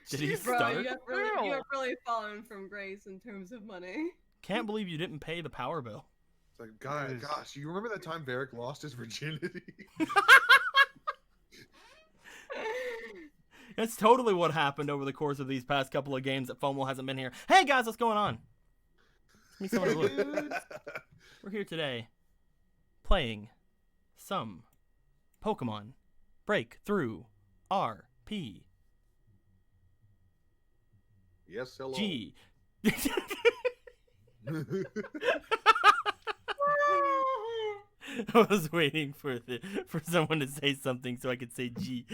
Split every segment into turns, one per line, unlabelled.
Did he
Bro,
start?
you have really fallen from grace in terms of money.
Can't believe you didn't pay the power bill.
It's like, gosh, you remember that time Varric lost his virginity?
That's totally what happened over the course of these past couple of games that FOMO hasn't been here. Hey guys, what's going on? Meet someone to look. We're here today playing some Pokemon Breakthrough RP
Yes, hello.
G. I was waiting for someone to say something so I could say G.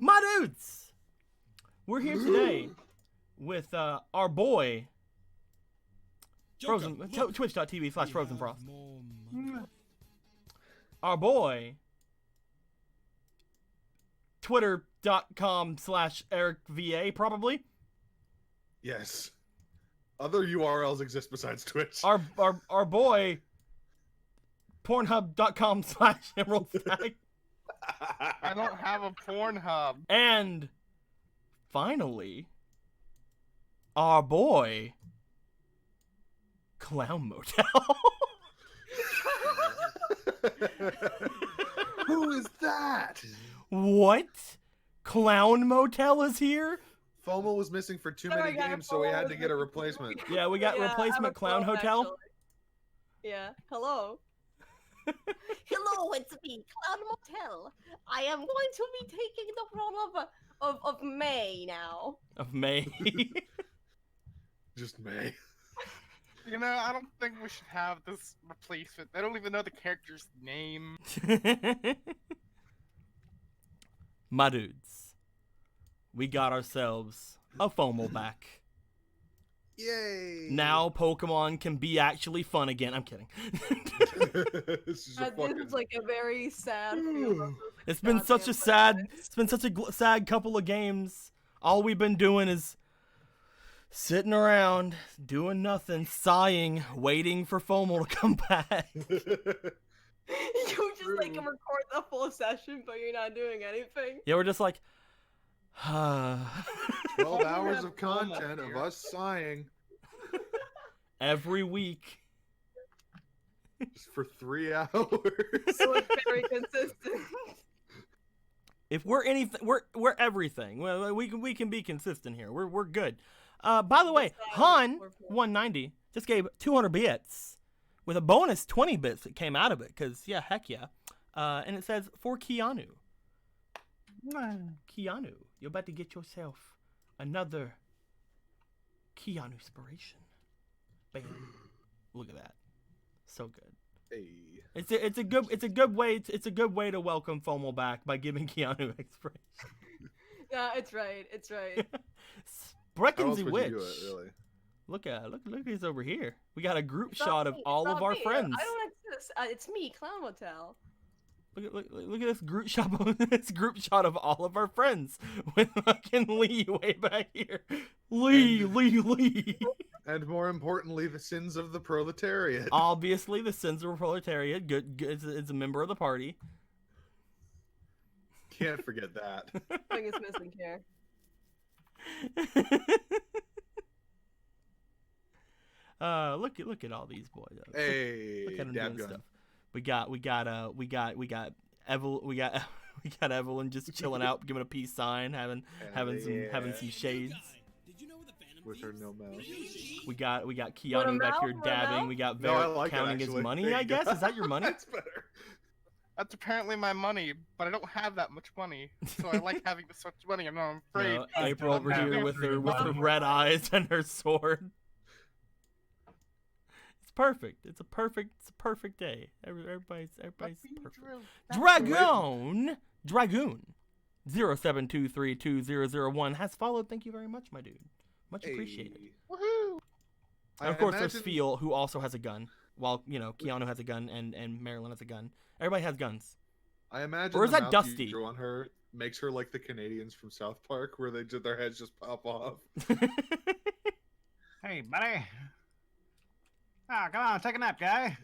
My dudes, we're here today with our boy Frozen. Twitch.tv/FrozenFrost. Our boy Twitter.com/EricVA probably.
Yes. Other URLs exist besides Twitch.
Our boy Pornhub.com/EmeraldStack.
I don't have a Pornhub.
And finally, our boy Clown Motel.
Who is that?
What? Clown Motel is here?
FOMO was missing for too many games, so we had to get a replacement.
Yeah, we got replacement
I'm a
Clown
clone,
Hotel.
actually. Yeah, hello.
Hello, it's me, Clown Motel. I am going to be taking the role of May now.
Of May.
Just May.
You know, I don't think we should have this replacement. I don't even know the character's name.
My dudes, we got ourselves a FOMO back.
Yay!
Now Pokemon can be actually fun again. I'm kidding.
This is a
This
fucking...
is like a very sad feel.
It's been such a sad, sad couple of games. All we've been doing is sitting around, doing nothing, sighing, waiting for FOMO to come back.
You just like record the full session, but you're not doing anything.
Yeah, we're just like,
12 hours of content of us sighing
every week.
just for 3 hours.
So it's very consistent.
If we're anything, we're everything. Well, we can be consistent here. We're good. By the way, Han 190 just gave 200 bits with a bonus 20 bits that came out of it. Cause yeah, heck yeah. And it says for Keanu. Keanu, you're about to get yourself another Keanu inspiration. Bam! Look at that, so good.
Hey.
It's a good way to welcome FOMO back by giving Keanu inspiration.
Yeah, it's right. It's right.
How
Brecken's
else
the
would
witch.
you do it, really?
Look at this over here. We got a group
It's not
shot of
me,
all
it's
of
not
our
me.
friends.
I don't exist. It's me, Clown Motel.
Look at this group shot. This group shot of all of our friends with fucking Lee way back here. Lee.
And more importantly, the sins of the proletariat.
Obviously, the sins of the proletariat. Good is a member of the party.
Can't forget that.
Thing is missing here.
Look at all these boys.
Hey,
Look at them
dab
doing
gun.
stuff. We got Evelyn just chilling out, giving a peace sign, having some shades.
With her no mouth.
We got Keanu back here
mouth,
dabbing. We got
No, I
Varric
like it,
counting his
actually.
money.
There
I
you go.
guess is that your money?
That's better.
That's apparently my money, but I don't have that much money. So I like having this much money, and I'm afraid.
No, April over here
having
with her
money.
red eyes and her sword. It's perfect. It's a perfect day. Everybody's perfect. Dragoon 07232001 has followed. Thank you very much, my dude. Much appreciated.
Hey.
Woohoo!
And of
I
course, there's
imagine-
Phil, who also has a gun. While Keanu has a gun and Marilyn has a gun. Everybody has guns.
I imagine
Or is
the
that
mouth
Dusty?
you drew on her makes her like the Canadians from South Park, where their heads just pop off.
Hey, buddy. Ah, come on, take a nap, guy.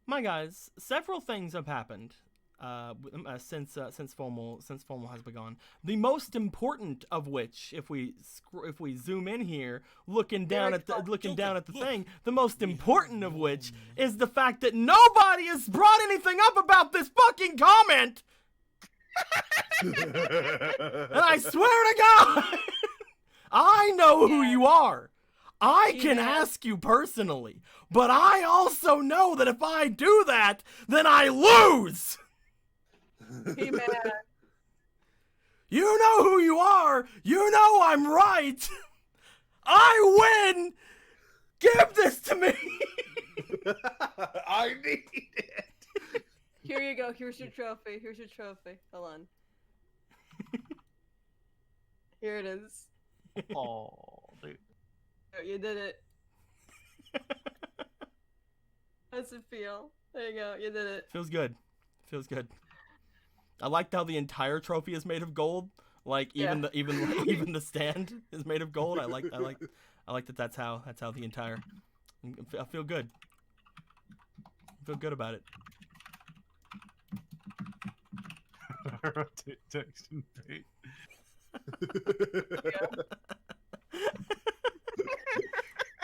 My guys, several things have happened since FOMO has begun. The most important of which, if we zoom in here, looking down at the thing, the most important of which is the fact that nobody has brought anything up about this fucking comment. And I swear to God, I know who you are. I can ask you personally, but I also know that if I do that, then I lose.
He-Man.
You know who you are. You know I'm right. I win. Give this to me.
I need it.
Here you go. Here's your trophy. Here's your trophy. Hold on. Here it is.
Oh, dude.
Oh, you did it. How's it feel? There you go. You did it.
Feels good. Feels good. I liked how the entire trophy is made of gold. Like even even the stand is made of gold. I like that. That's how the entire. I feel good. I feel good about it.
Text and bait.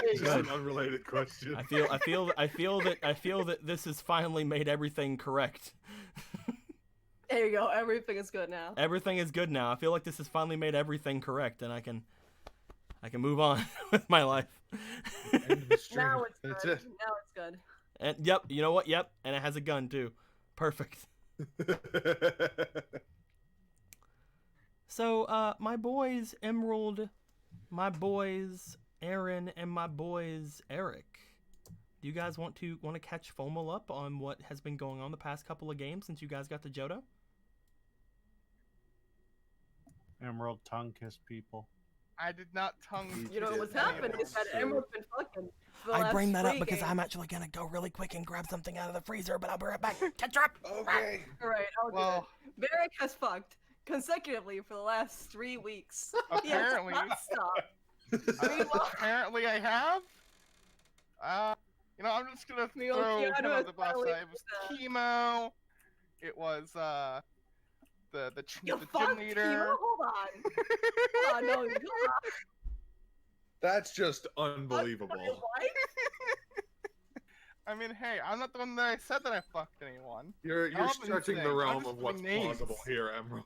It's an unrelated question.
I feel that this has finally made everything correct.
There you go. Everything is good now.
Everything is good now. I feel like this has finally made everything correct, and I can move on with my life.
End the stream.
Now it's
That's
good.
it.
Now it's good.
And yep, you know what? Yep, and it has a gun too. Perfect. So, my boys Emerald, my boys Aaron, and my boys Eric. Do you guys want to catch FOMO up on what has been going on the past couple of games since you guys got the Johto?
Emerald tongue kiss people.
I did not tongue.
You know
did
what's
that.
happened is that
True.
Emerald's been fucking. for the
I
last
bring that up
3
because
games.
I'm actually gonna go really quick and grab something out of the freezer, but I'll be right back. Catch her up.
Okay.
Alright, I'll do
Well,
it. Varric has fucked consecutively for the last 3 weeks. He has
apparently,
not stopped.
apparently I have. You know, I'm just gonna
The old
throw
Keanu
kind
has
of the blast
finally
side. It was chemo. It was the
You
gym
fucked
leader.
Kimo? Hold on. Oh no, you
That's just unbelievable.
What?
I mean, hey, I'm not the one that I said that I fucked anyone.
You're
Y'all been
stretching the
saying, I'm
realm
just
of what's
putting names.
plausible here, Emerald.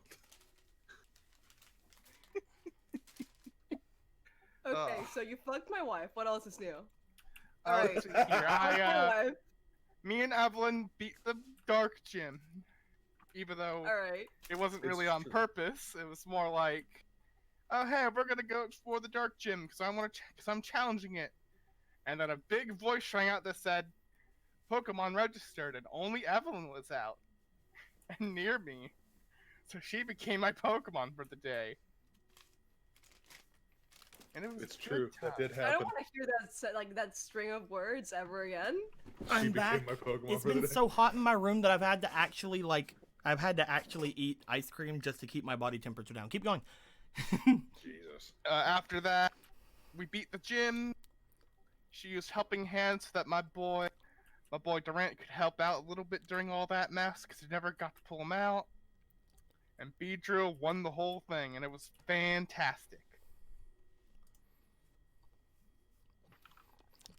Okay,
Ugh.
so you fucked my wife. What else is new?
Let's
Alright.
see here.
Fucked my wife.
Me and Evelyn beat the dark gym, even though
Alright.
it wasn't
It's
really on
true.
purpose. It was more like, oh hey, we're gonna go explore the dark gym because I'm challenging it. And then a big voice rang out that said, Pokemon registered, and only Evelyn was out and near me, so she became my Pokemon for the day. And it was
It's
a good
true. That
time.
did
I don't
happen.
want to hear that string of words ever again.
She
I'm
became
back.
my Pokemon
It's
for the
been
day.
so hot in my room that I've had to actually eat ice cream just to keep my body temperature down. Keep going.
Jesus.
After that, we beat the gym. She used helping hands so that my boy Durant could help out a little bit during all that mess because he never got to pull him out. And Beedrill won the whole thing, and it was fantastic.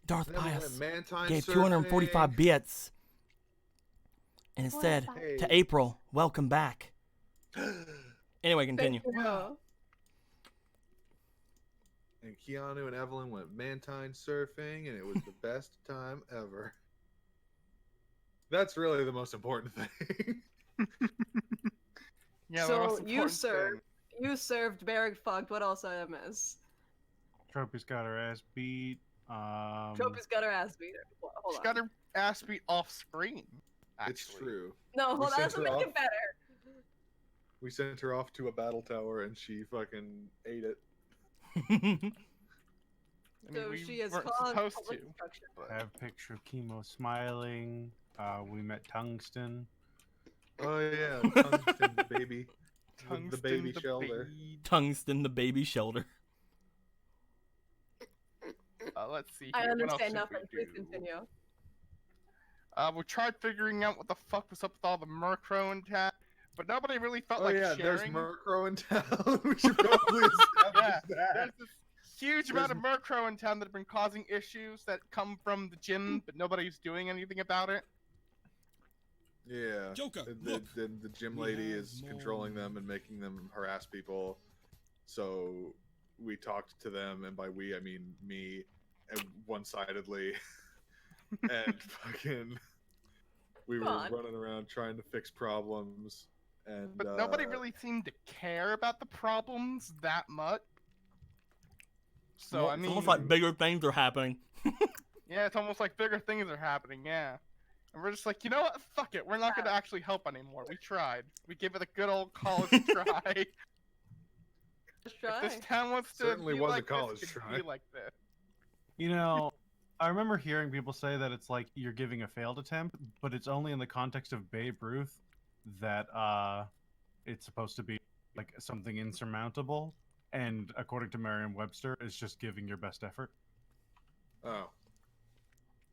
Darth
Then we went
Pius
Mantine
gave
surfing.
245 bits. And it said,
Hey.
to April, welcome back. Anyway, continue.
Thank you.
And Keanu and Evelyn went Mantine surfing, and it was the best time ever. That's really the most important thing.
Yeah, the
So,
most
you
important
served-
thing.
You served Barrack fucked. What else did I miss?
Tropy's got her ass beat.
Tropy's got her ass beat. Hold
She
on.
got her ass beat off screen. Actually.
It's true.
No,
We
hold on.
sent
That's
her
make
off.
it better.
We sent her off to a battle tower, and she fucking ate it.
I mean,
So
we
she is
weren't
caused
supposed
public
to.
destruction.
But...
I have a picture of Chemo smiling. We met Tungsten.
Oh yeah, Tungsten baby. The
Tungsten
baby
the
shelter.
Bee.
Tungsten, the baby shelter.
Let's see.
I
here, what else
understand
did
nothing.
we
Please
do?
continue.
We tried figuring out what the fuck was up with all the Murkrow in town, but nobody really felt
Oh
like
yeah, there's
sharing.
Murkrow in town. We should probably establish that.
There's this huge amount of Murkrow in town that have been causing issues that come from the gym, but nobody's doing anything about it.
Yeah.
Joker,
The
look.
the gym
We
lady
have
is
more-
controlling them and making them harass people. So we talked to them, and by we I mean me, one-sidedly, and fucking we were
Come on.
running around trying to fix problems, and
But nobody really seemed to care about the problems that much. So I
It's
mean,
almost like bigger things are happening.
yeah, it's almost like bigger things are happening. Yeah, and we're just like, you know what? Fuck it. We're not going to actually help anymore. We tried. We gave it a good old college try.
Let's
If
try.
this town wants to
Certainly
be
was a
like
college
this, it could
try.
be like this.
You know, I remember hearing people say that it's like you're giving a failed attempt, but it's only in the context of Babe Ruth that it's supposed to be like something insurmountable. And according to Merriam-Webster, it's just giving your best effort.
Oh.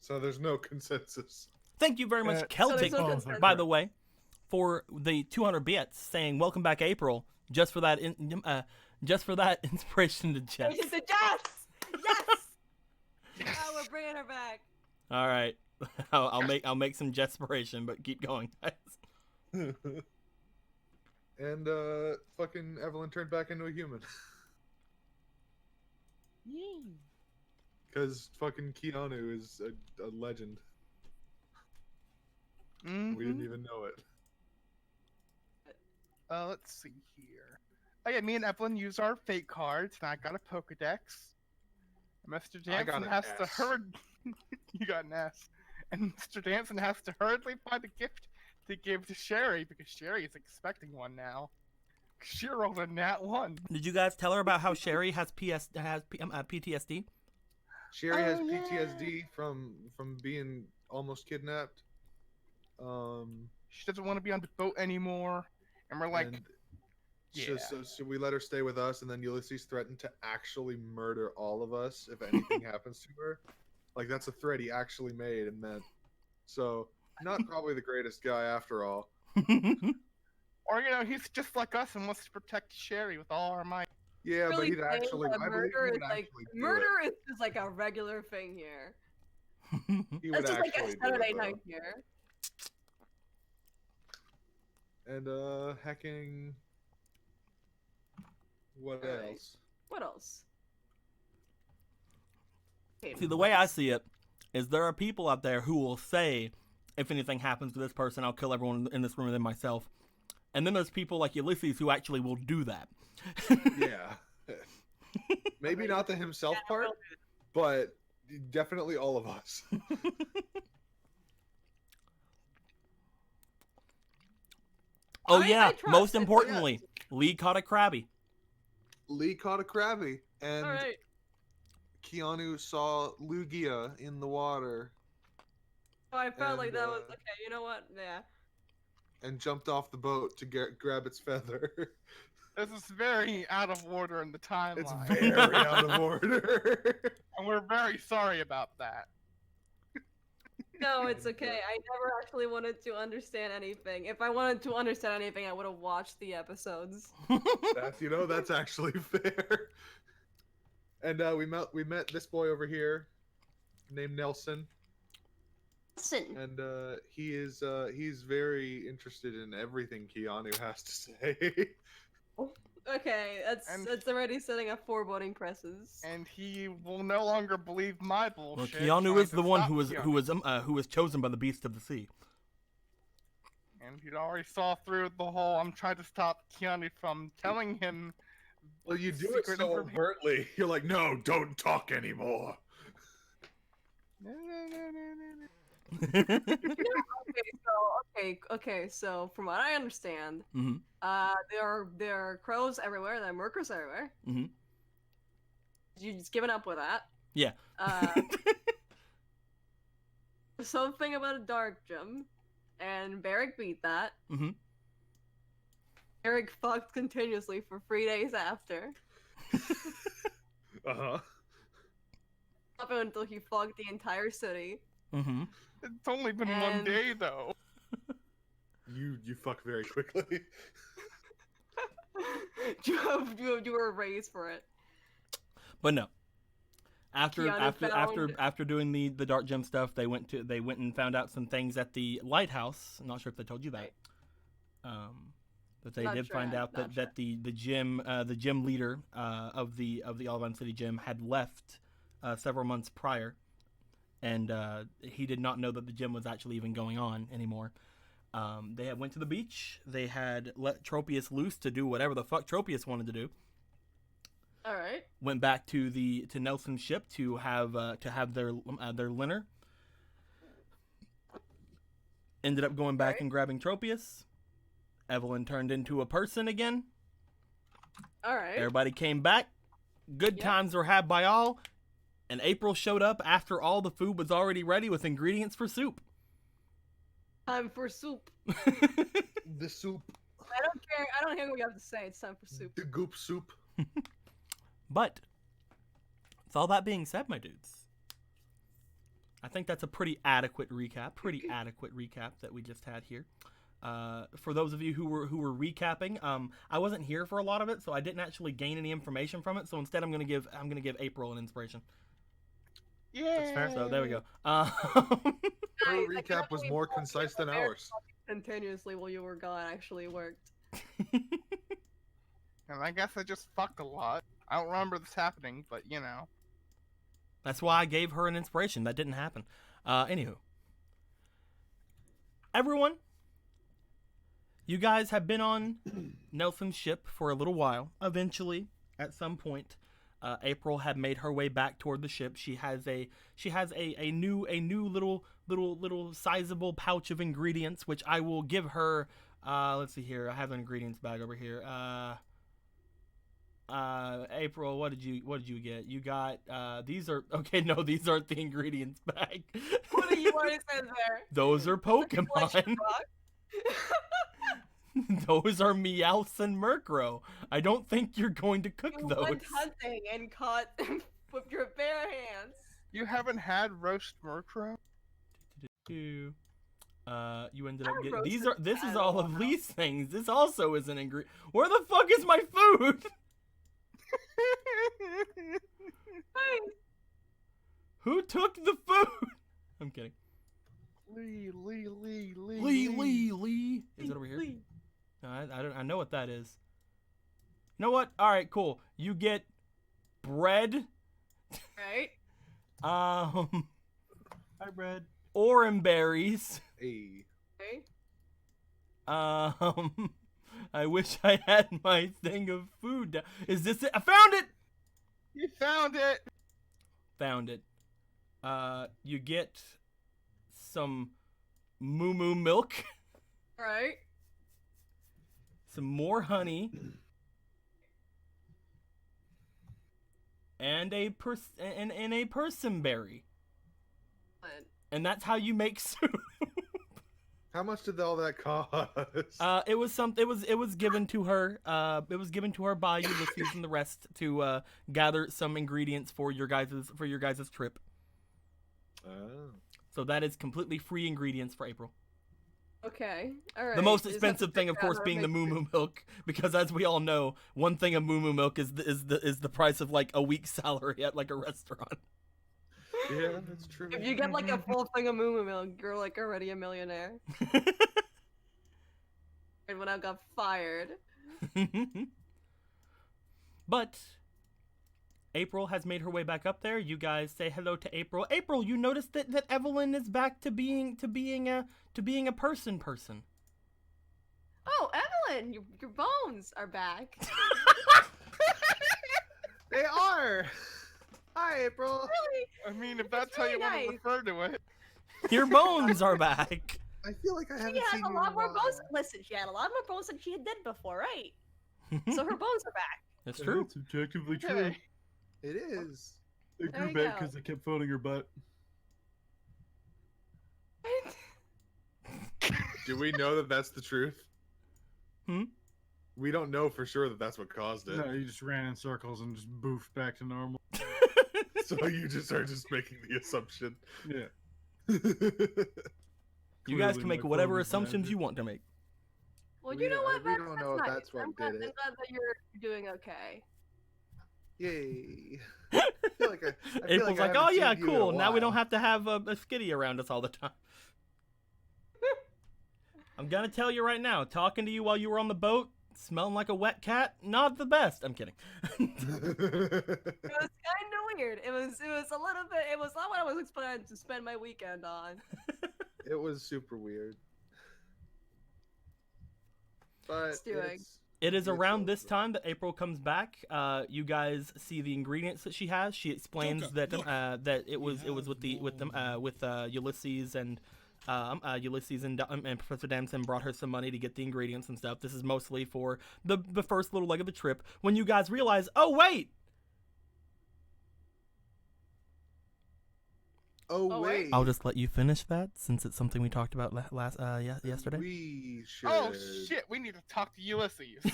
So there's no consensus.
Thank you very much,
So
Celtic,
there's no
Oh,
consensus.
by the way, for the 200 bits saying "Welcome back, April." Just for that, inspiration to Jess.
It's a Jess! Yes! Oh, we're bringing her back.
All right, I'll make some Jesspiration, but keep going, guys.
And fucking Evelyn turned back into a human. Because fucking Keanu is a legend. We didn't even know it.
Let's see here. Oh yeah, me and Evelyn use our fate cards, and I got a Pokedex. Mr.
I got
Danson
an
has to
S.
You got an S. And Mr. Danson has to hurriedly find a gift to give to Sherry, because Sherry is expecting one now. She rolled a nat 1.
Did you guys tell her about how Sherry has PTSD?
Sherry has
Oh, yeah.
PTSD from being almost kidnapped.
She doesn't want to be on the boat anymore. And we're like,
and
yeah.
so we let her stay with us, and then Ulysses threatened to actually murder all of us if anything happens to her. Like, that's a threat he actually made, and meant. So, not probably the greatest guy after all.
or he's just like us and wants to protect Sherry with all our might.
Yeah, but
Really
he'd
saying
actually.
that
I believe
murder
he
is
would
like
actually do
murder is just like a regular thing here.
it. He would
That's just like
actually
a
do
Saturday
it, though.
night here.
And hacking. What
Alright.
else?
What else? Okay,
See, the way I see it is there are people out there who will say, if anything happens to this person, I'll kill everyone in this room and then myself. And then there's people like Ulysses who actually will do that.
Yeah. Maybe not the himself part, but definitely all of us.
Oh
I
yeah,
trust
most
it, but
importantly, Lee caught a Krabby.
Lee caught a Krabby, and
All right.
Keanu saw Lugia in the water
Oh, I felt like
and,
that was okay. You know what? Yeah.
and jumped off the boat to grab its feather.
This is very out of order in the timeline.
It's very out of order.
And we're very sorry about that.
No, it's okay. I never actually wanted to understand anything. If I wanted to understand anything, I would have watched the episodes.
That's actually fair. And we met this boy over here, named Nelson,
Listen,
and he's very interested in everything Keanu has to say.
Okay,
And-
that's already setting up foreboding presses.
And he will no longer believe my
Well,
bullshit.
Keanu
trying
is
to
the one
stop
who was chosen by the beast of the sea.
And he already saw through the whole I'm trying to stop Keanu from telling him.
Well, you do it
secret
so
information.
overtly. You're like, no, don't talk anymore.
No, no, no, no, no, no.
Okay, so from what I understand,
hmm
there are crows everywhere, there are Murkers everywhere.
Mhm.
You just given up with that.
Yeah.
Something about a dark gym, and Barrick beat that.
Mhm.
Barrick fucked continuously for 3 days after,
Uh-huh.
up until he fucked the entire city.
Mm-hmm.
It's only been one
And-
day though.
You fuck very quickly.
you were raised for it.
But no. After
Keanu
after doing the dark gem stuff, they went and found out some things at the lighthouse. I'm not sure if they told you that.
Right.
But they
Not
did
sure,
find out
not
that the gym leader of the Olivine City gym had left several months prior, and he did not know that the gym was actually even going on anymore. They had went to the beach. They had let Tropius loose to do whatever the fuck Tropius wanted to do.
All right.
Went back to Nelson's ship to have their linner. Ended up going back
Right.
and grabbing Tropius. Evelyn turned into a person again.
All right.
Everybody came back. Good
Yep.
times were had by all. And April showed up after all the food was already ready with ingredients for soup.
Time for soup.
The soup.
I don't care. I don't hear what you have to say. It's time for soup.
The goop soup.
But, with all that being said, my dudes, I think that's a pretty adequate recap that we just had here. For those of you who were recapping, I wasn't here for a lot of it, so I didn't actually gain any information from it. So instead, I'm gonna give April an inspiration.
Yeah.
That's fair.
So there we go.
Her
Nice, I
recap was
can't
more
believe
concise than
Bear
ours.
Continuously while you were gone actually worked.
And I guess I just fucked a lot. I don't remember this happening, but you know.
That's why I gave her an inspiration. That didn't happen. Anywho, everyone, you guys have been on Nelson's ship for a little while. Eventually, at some point, April had made her way back toward the ship. She has a new little sizable pouch of ingredients, which I will give her. Let's see here. I have an ingredients bag over here. April, what did you get? You got these are okay. No, these aren't the ingredients bag.
What do you want to say there?
Those are
Collection
Pokemon.
box?
Those are Meowth and Murkrow. I don't think you're going to cook
You
those.
went hunting and caught them with your bare hands.
You haven't had roast Murkrow?
You ended up
I
getting these
roasted
are. This is
that
all
a
of
while.
these things. This also is an ingredient. Where the fuck is my food?
Hey,
Who took the food? I'm kidding.
Lee.
Lee. Is it over here?
Lee.
No, I know what that is. You know what? All right, cool. You get bread,
Right?
Hi, bread.
orange berries.
Hey.
Okay.
I wish I had my thing of food. Is this it? I found it.
You found it!
Found it. You get some moo milk,
Right?
some more honey, and a persimmberry.
But
And that's how you make soup.
How much did all that cost?
It was given to her. It was given to her by Ulysses and the rest to gather some ingredients for your guys' trip.
Oh.
So that is completely free ingredients for April.
okay. All right.
The most
You just have
expensive
to
thing, of
figure out
course,
how to
being the
make
moo milk, because as we all know, one thing of moo milk is the price of like a week's salary at like a restaurant.
Yeah, that's true.
If you get like a full thing of moo milk, you're like already a millionaire. And when I got fired.
But April has made her way back up there. You guys say hello to April. April, you noticed that Evelyn is back to being a person.
Oh, Evelyn, your bones are back.
They are. Hi, April.
Really?
I mean, if that's how
really
you want to
nice.
refer to it.
Your bones are back.
I feel like I haven't
She
seen
has a
you
lot
in
more
while.
bones. Listen, she had a lot more bones than she did before, right? So her bones are back.
That's true.
It's objectively true.
Hey,
It is.
It
There
grew
you
back
go.
because I kept phoning her butt.
Do we know that that's the truth?
Hmm?
We don't know for sure that that's what caused it.
No, you just ran in circles and just boofed back to normal.
So you just are just making the assumption.
Yeah.
You guys
Clearly
can make
my
whatever
phone is
assumptions
magic.
you want to make.
Well,
We
you know
don't-
what?
we don't know if
nice.
that's what
I'm glad,
did
I'm
it.
glad that you're doing okay.
Yay! I feel like
April's
I
like, oh
haven't
yeah,
seen you in a
cool. Now we don't
while."
have to have a skitty around us all the time. I'm gonna tell you right now, talking to you while you were on the boat, smelling like a wet cat, not the best. I'm kidding.
It was kind of weird. It was a little bit. It was not what I was expecting to spend my weekend on.
It was super weird. But
Stewing.
It is
it's
around this
over.
time that April comes back. You guys see the ingredients that she has. She explains
Joker,
that
look.
that it was
have
with Ulysses and Professor Damson brought her some money to get the ingredients and stuff. This is mostly for the first little leg of the trip. When you guys realize, oh wait,
Oh wait.
I'll just let you finish that since it's something we talked about yesterday.
We should.
Oh shit, we need to talk to Ulysses.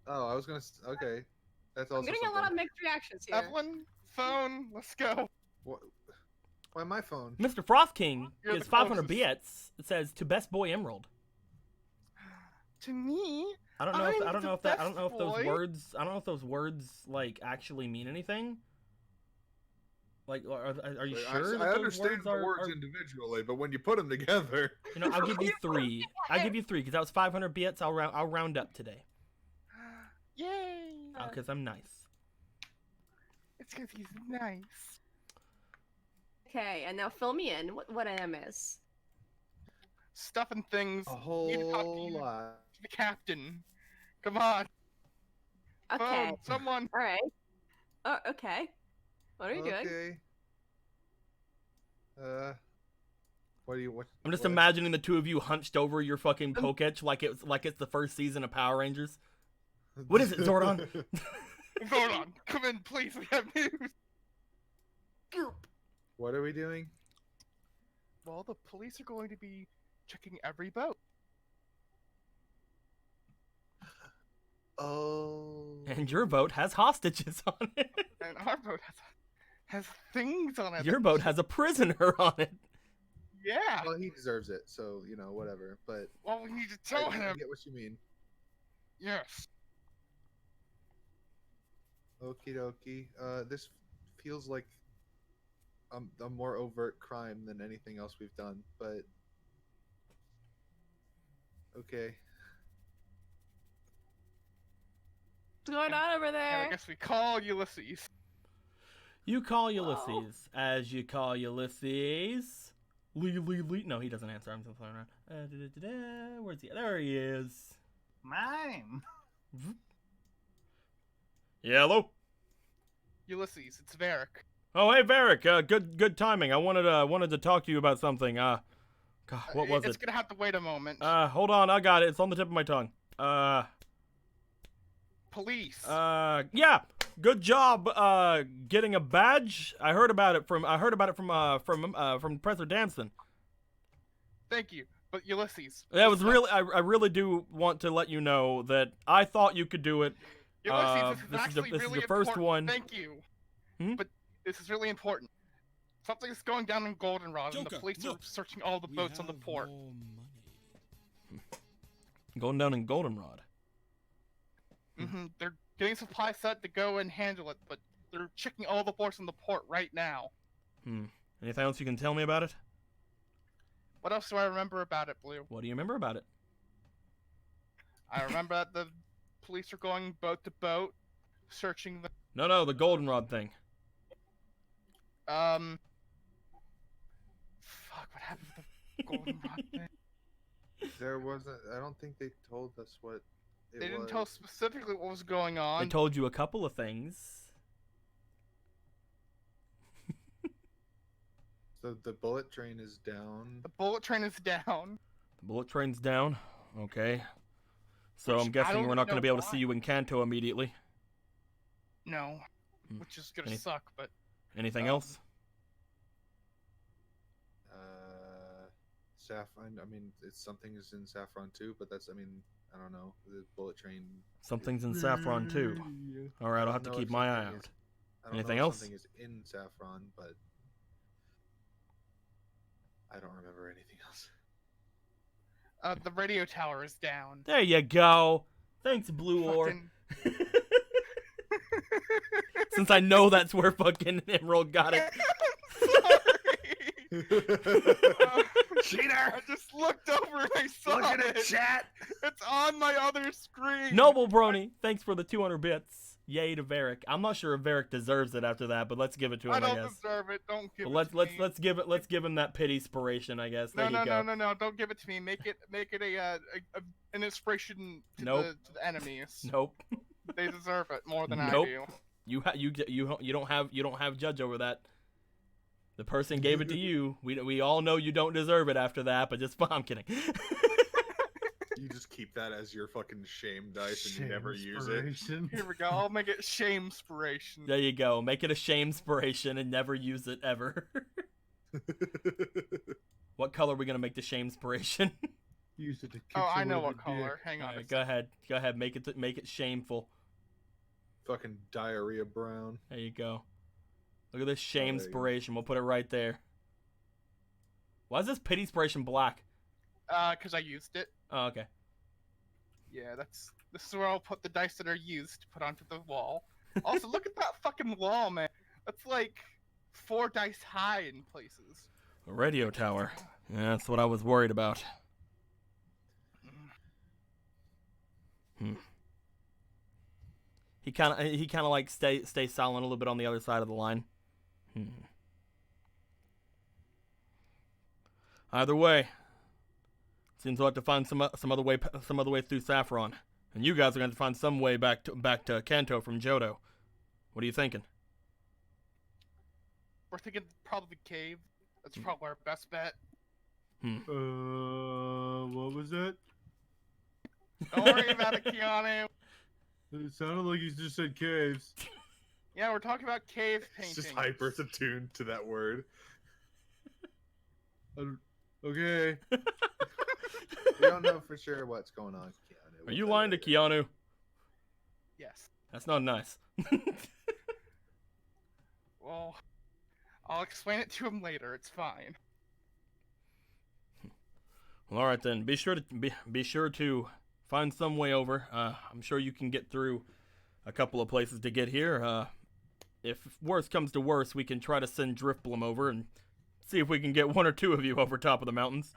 Oh, I was gonna. Okay, that's also.
I'm getting a lot of mixed reactions here.
Evelyn, phone, let's go.
Why my phone?
Mr. Froth King
You're
gives
the
500
closest.
bits. It says to Best Boy Emerald.
To me?
I don't know. If,
I'm
I don't
the
know if that. I
best
don't know if those
boy.
words. I don't know if those words like actually mean anything. Like, are you sure? that
I
those
understand
words
the
are,
words
are-
individually, but when you put them together,
You know, I'll give you 3. I'll give you 3 because that was 500 bits. I'll round up today
Yay!
because I'm nice.
It's because he's nice.
Okay, and now fill me in. What AM is?
Stuff and things.
a
Need to talk to
whole
you.
lot.
The captain. Come on.
Okay.
Phone, someone.
All right. Oh, okay. What are you doing?
Okay. What do you? What?
I'm just
what?
imagining the two of you hunched over your fucking Poketch like it's the first season of Power Rangers. What is it, Zordon?
Zordon, come in, please. We have news.
Goop.
What are we doing?
Well, the police are going to be checking every boat.
Oh.
And your boat has hostages on it.
And our boat has things on it.
Your boat has a prisoner on it.
Yeah.
Well, he deserves it, so whatever. But
Well, we need to tell
I
him.
get what you mean.
Yes.
Okie dokie. This feels like a more overt crime than anything else we've done, but okay.
What's going on over
And
there?
I guess we call Ulysses.
You call Ulysses. As you call Ulysses. Lee. No, he doesn't answer. I'm just playing around. Where's he? There he is.
Mime.
Yeah, hello?
Ulysses, it's Varric.
Oh, hey, Varric. Good timing. I wanted to talk to you about something. God, what was
It's
it?
gonna have to wait a moment.
Hold on. I got it. It's on the tip of my tongue.
Police.
Yeah. Good job getting a badge. I heard about it from Professor Damson.
Thank you. But Ulysses.
That was really I really do want to let you know that I thought you could do it.
Ulysses,
this is
actually
the
really
first
important.
one.
Thank you.
Hmm?
But this is really important. Something's going down in Goldenrod, and the
Joker,
police are
look.
searching all the
We
boats on the
have
port.
more money.
Going down in Goldenrod.
They're getting supply set to go and handle it, but they're checking all the ports on the port right now.
Anything else you can tell me about it?
What else do I remember about it, Blue?
What do you remember about it?
I remember that the police are going boat to boat, searching the
No, the Goldenrod thing.
Fuck, what happened to the Goldenrod thing?
There wasn't. I don't think they told us what.
They didn't tell us specifically what was going on.
I told you a couple of things.
So the bullet train is down.
The bullet train is down.
The bullet train's down. Okay. So
Which
I'm
I
guessing
don't
we're not
know
going to be able to
why.
see you in Kanto immediately.
No.
Hmm.
Which is gonna
Any-
suck, but
Anything
Um,
else?
Saffron. I mean, it's something is in Saffron too, but that's. I mean, I don't know. The bullet train.
Something's in Saffron too. All right, I'll have to
know
keep
if
my eye
something
out.
is- I don't
Anything
know if
else?
Something is in Saffron, but I don't remember anything else.
The radio tower is down.
There you go. Thanks, Blue Ore.
Fucking-
Since I know that's where fucking Emerald got it.
Cheater! I just looked over and I saw
Look at
it.
it, chat.
It's on my other screen.
Noble Brony, thanks for the 200 bits. Yay to Varric. I'm not sure if Varric deserves it after that, but let's give it to him,
I
I
don't
guess.
deserve it. Don't give
But
it to me.
let's give him that pity inspiration, I guess. There
No,
you go.
no. Don't give it to me. Make it an inspiration to
Nope.
the enemies.
Nope.
They deserve it more than
Nope.
I do.
You don't have judge over that. The person gave it to you. We all know you don't deserve it after that, but just I'm kidding.
You just keep that as your fucking shame dice and you never use it.
Shame-spiration.
Here we go. I'll make it shame inspiration.
There you go. Make it a shame inspiration and never use it ever. What color are we gonna make the shame inspiration?
Use it to kick
Oh, I
you
know
with
what
a dick.
color. Hang on.
Alright, go ahead. Go ahead. Make it shameful.
Fucking diarrhea brown.
There you go. Look at this shame
there you go.
inspiration. We'll put it right there. Why is this pity inspiration black?
Because I used it.
Oh, okay.
Yeah, this is where I'll put the dice that are used to put onto the wall. Also, look at that fucking wall, man. That's like 4 dice high in places.
A radio tower. Yeah, that's what I was worried about. He kind of like stay silent a little bit on the other side of the line. Either way, seems we'll have to find some other way through Saffron, and you guys are going to find some way back to Kanto from Johto. What are you thinking?
We're thinking probably cave. That's probably our best bet.
What was that?
Don't worry about it, Keanu.
It sounded like you just said caves.
Yeah, we're talking about cave
It's
paintings.
just hyper attuned to that word.
Okay.
We don't know for sure what's going on, Keanu.
Are you lying to Keanu?
Yes.
That's not nice.
Well, I'll explain it to him later. It's fine.
Well, all right then. Be sure to find some way over. I'm sure you can get through a couple of places to get here. If worse comes to worse, we can try to send Driftbloom over and see if we can get 1 or 2 of you over top of the mountains.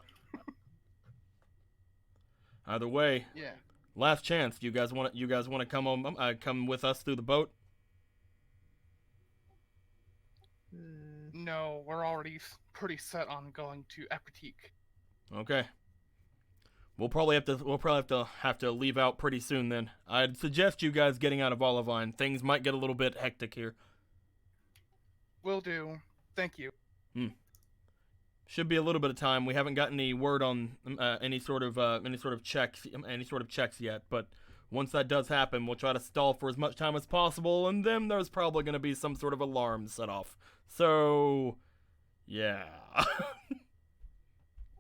Either way,
Yeah.
last chance. You guys want to come with us through the boat?
No, we're already pretty set on going to Equitique.
Okay. We'll probably have to leave out pretty soon then. I'd suggest you guys getting out of Olivine. Things might get a little bit hectic here.
Will do. Thank you.
Should be a little bit of time. We haven't got any word on any sort of checks yet. But once that does happen, we'll try to stall for as much time as possible, and then there's probably going to be some sort of alarm set off. So, yeah.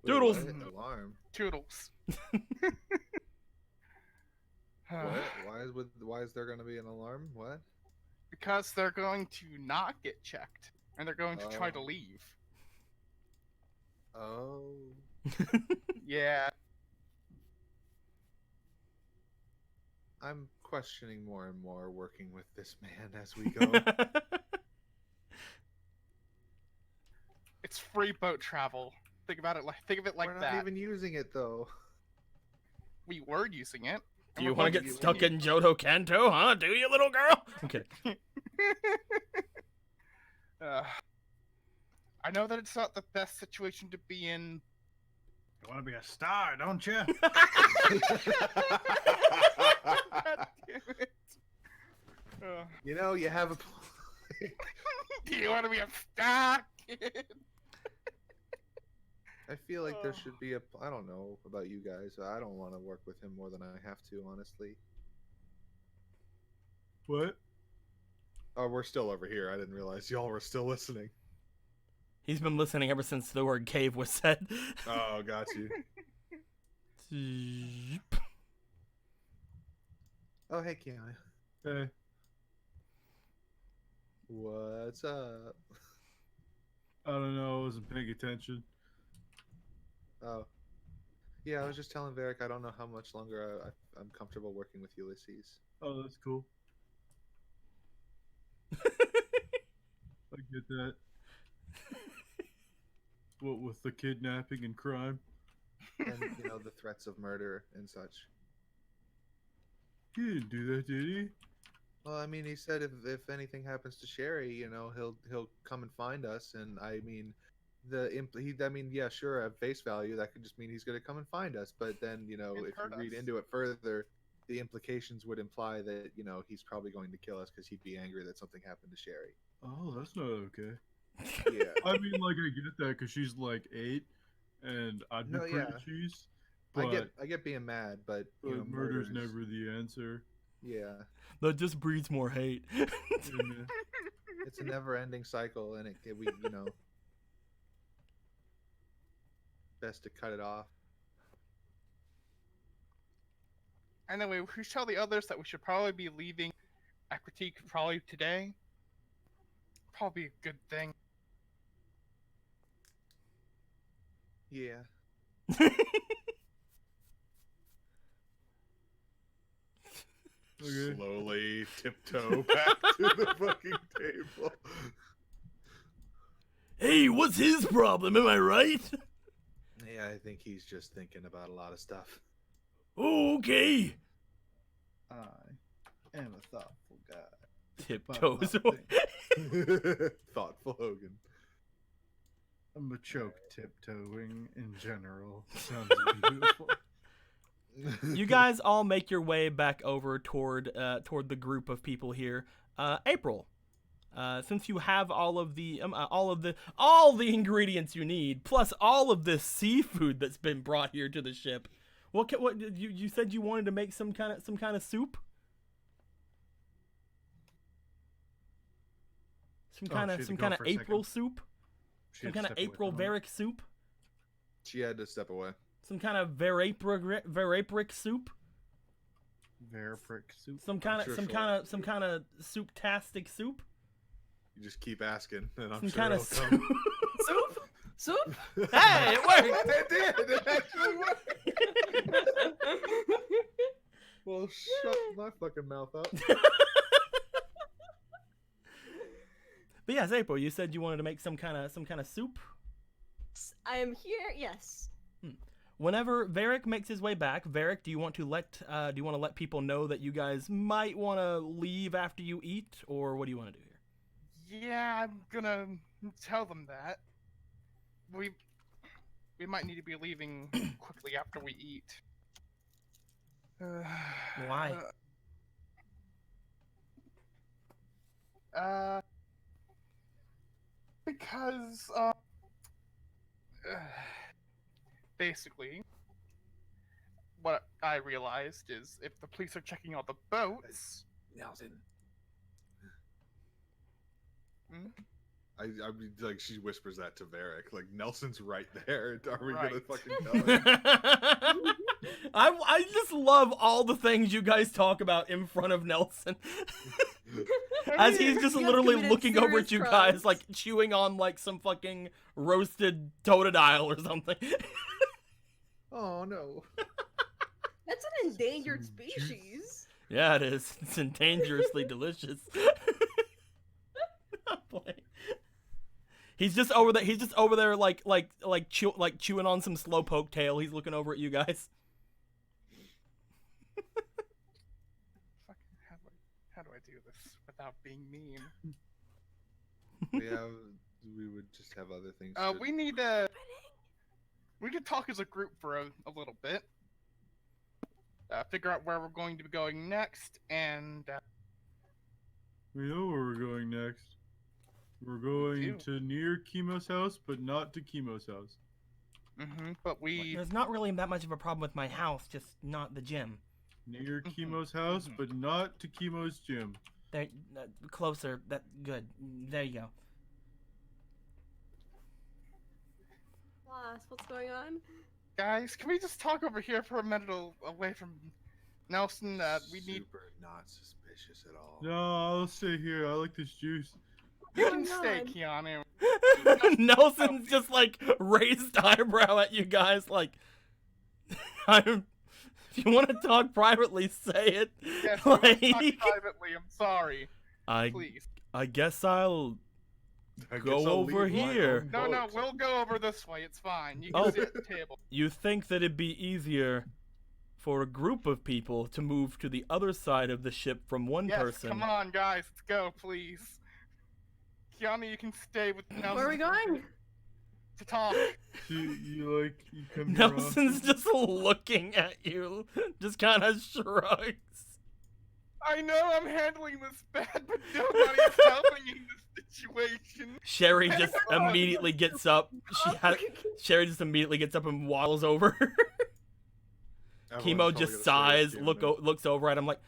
Doodles.
What? Alarm.
Toodles.
What? Why is there going to be an alarm? What?
Because they're going to not get checked, and they're going to try to
Oh.
leave.
Oh.
Yeah.
I'm questioning more and more working with this man as we go.
It's free boat travel. Think of it like
We're not
that.
even using it though.
We were using it.
Do you want to get stuck in Johto Kanto, huh? Do you, little girl? I'm kidding.
I know that it's not the best situation to be in.
You want to be a star, don't you?
God damn it.
You know, you have a.
Do you want to be a star kid?
I feel like there should be a. I don't know about you guys. I don't want to work with him more than I have to, honestly.
What?
Oh, we're still over here. I didn't realize y'all were still listening.
He's been listening ever since the word cave was said.
Oh, got you. Oh, hey, Keanu.
Hey.
What's up?
I don't know. I wasn't paying attention.
Oh. Yeah, I was just telling Varric I don't know how much longer I'm comfortable working with Ulysses.
Oh, that's cool. I get that. What with the kidnapping and crime?
And, you know, the threats of murder and such.
He didn't do that, did he?
Well, I mean, he said if anything happens to Sherry, you know, he'll come and find us. And I mean, I mean, yeah, sure, at face value, that could just mean he's going to come and find us. But then, you know,
And
if
hurt
you read
us.
into it further, the implications would imply that, you know, he's probably going to kill us because he'd be angry that something happened to Sherry.
Oh, that's not okay.
Yeah.
I mean, like, I get that because she's like 8, and I'd be
No,
pretty
yeah.
cheese. But,
I get being mad, but you know,
murder's never the answer.
Yeah,
That just breeds more hate.
Yeah.
it's a never-ending cycle, and we you know, best to cut it off.
Anyway, we should tell the others that we should probably be leaving at Critique probably today. Probably a good thing.
Yeah.
Okay.
Slowly tiptoe back to the fucking table.
Hey, what's his problem? Am I right?
Yeah, I think he's just thinking about a lot of stuff.
Oh, okay.
I am a thoughtful guy.
Tiptoes
But
away.
Thoughtful Hogan.
I'm a choke tiptoeing in general. Sounds beautiful.
You guys all make your way back over toward the group of people here. April, since you have all the ingredients you need, plus all of this seafood that's been brought here to the ship, what you said you wanted to make some kind of soup? Some kind of April soup? Some kind of April Varric soup?
She had to step away.
Some kind of Varipric soup?
Varipric soup.
Some kind
sure
of
she'll-
soup-tastic soup?
You just keep asking, and I'm
Some
sure
kind
it'll
of
come.
Soup? Soup?
Hey, it worked!
It did! It actually worked! Well, shut my fucking mouth up.
But yes, April, you said you wanted to make some kind of soup.
I am here. Yes.
Whenever Varric makes his way back, Varric, do you want to let people know that you guys might want to leave after you eat, or what do you want to do here?
Yeah, I'm gonna tell them that. We might need to be leaving quickly after we eat.
Why?
Because basically, what I realized is if the police are checking all the boats,
Nelson.
Hmm?
I mean, like, she whispers that to Varric. Like, Nelson's right there. Are we gonna
Right.
fucking tell him?
I just love all the things you guys talk about in front of Nelson. As he's just
You have
literally
committed
looking over at
serious
you guys,
crimes.
like chewing on like some fucking roasted totodile or something.
Oh, no.
That's an endangered
Some juice.
species.
Yeah, it is. It's dangerously delicious. Boy. He's just over there. He's just over there, like chewing on some slowpoke tail. He's looking over at you guys.
fucking, how do I do this without being mean?
We would just have other things.
We need to talk as a group for a little bit. Figure out where we're going to be going next, and
We know where we're going next. We're going
do.
to near Chemo's house, but not to Chemo's house.
but we
There's not really that much of a problem with my house, just not the gym.
Near
Mhm.
Chemo's house,
Mhm.
but not to Chemo's gym.
There, closer. That good. There you go.
Lass, what's going on?
guys, can we just talk over here for a minute away from Nelson? We need
Super not suspicious at all.
No, I'll stay here. I like this juice.
you
Oh,
can stay,
God.
Keanu.
Nelson's just like raised eyebrow at you guys, like, if you want to talk privately, say it.
Yes, we want to talk
Like,
privately. I'm sorry. Please.
I guess I'll
I guess
go
I'll
over
leave my
here.
own
No,
boat.
we'll go over this way. It's fine. You
Oh.
can sit at the table.
You think that it'd be easier for a group of people to move to the other side of the ship from one
Yes,
person?
come on, guys. Let's go, please. Kiana, you can stay with Nelson.
Where are we going?
To talk.
You come
Nelson's just looking at you, just kind of shrugs.
I know I'm handling this bad, but nobody's helping in this situation.
Sherry just immediately gets up. Sherry just immediately gets up and waddles over.
Everyone's
Chemo
probably
just
gonna stay
sighs,
with Keanu.
looks over at him like,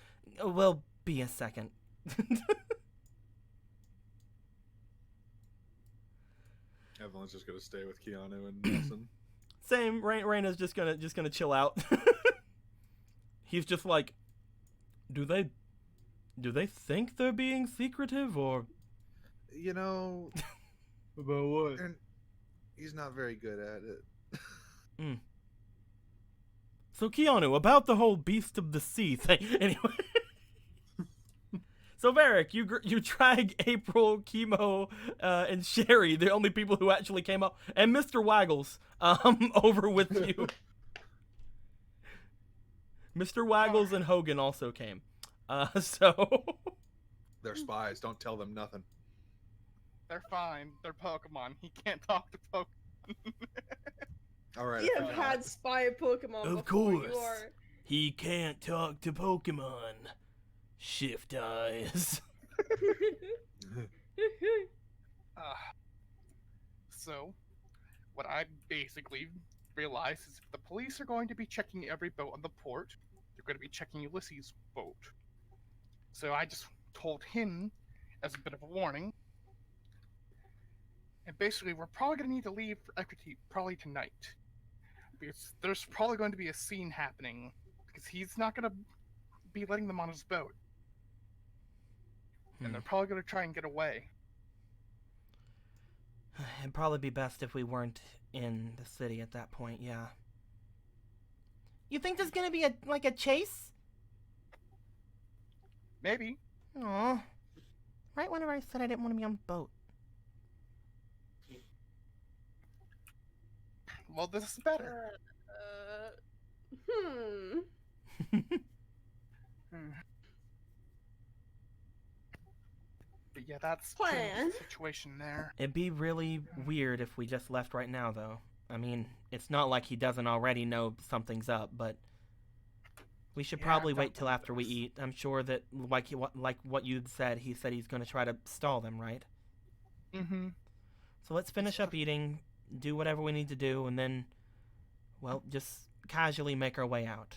"Well, be a second."
Evelyn's just gonna stay with Keanu and Nelson.
Same. Raina's just gonna chill out. He's just like, do they think they're being secretive or?
You know,
About what?
he's not very good at it.
So Keanu, about the whole Beast of the Sea thing. Anyway. So Varric, you drag April, Chemo, and Sherry, the only people who actually came up, and Mr. Waggles, over with you. Mr. Waggles and Hogan also came. So
They're spies. Don't tell them nothing.
They're fine. They're Pokemon. He can't talk to Pokemon.
All right.
You
I
have
forgot.
had spy Pokemon
Of
before.
course.
You are.
he can't talk to Pokemon. Shift eyes.
So, what I basically realized is if the police are going to be checking every boat on the port, they're going to be checking Ulysses' boat. So I just told him, as a bit of a warning, and basically we're probably going to need to leave for Equity probably tonight. Because there's probably going to be a scene happening, because he's not going to be letting them on his boat. And they're probably going to try and get away.
It'd probably be best if we weren't in the city at that point, yeah. You think there's gonna be a chase?
Maybe.
Aw. Right whenever I said I didn't want to be on the boat.
Well, this is better. But yeah, that's pretty much
Plan.
the situation there.
It'd be really weird if we just left right now, though. I mean, it's not like he doesn't already know something's up, but we should
Yeah,
probably
don't
wait till
believe
after we
this.
eat. I'm sure that, like what you said, he said he's going to try to stall them, right?
Mm-hmm.
So let's finish up eating, do whatever we need to do, and then, well, just casually make our way out.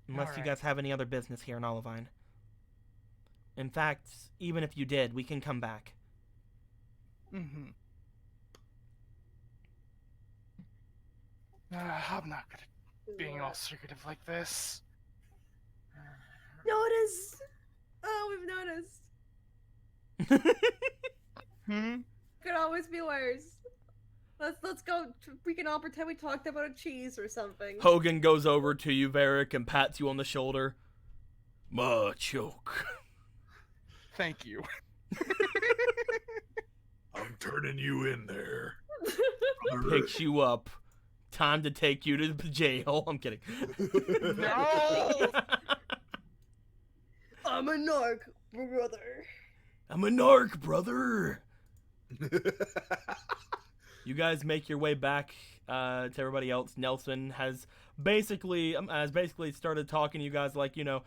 Unless you
Alright.
guys have any other business here in Olivine. In fact, even if you did, we can come back.
Mm-hmm. I'm not good at being all secretive like this.
Notice. Oh, we've noticed.
Hmm?
Could always be worse. Let's go. We can all pretend we talked about a cheese or something.
Hogan goes over to you, Varric, and pats you on the shoulder. Machoke.
Thank you.
I'm turning you in there.
Picks you up. Time to take you to the jail. I'm kidding.
No!
I'm a narc, brother.
I'm a narc, brother. You guys make your way back to everybody else. Nelson has basically started talking to you guys like, you know,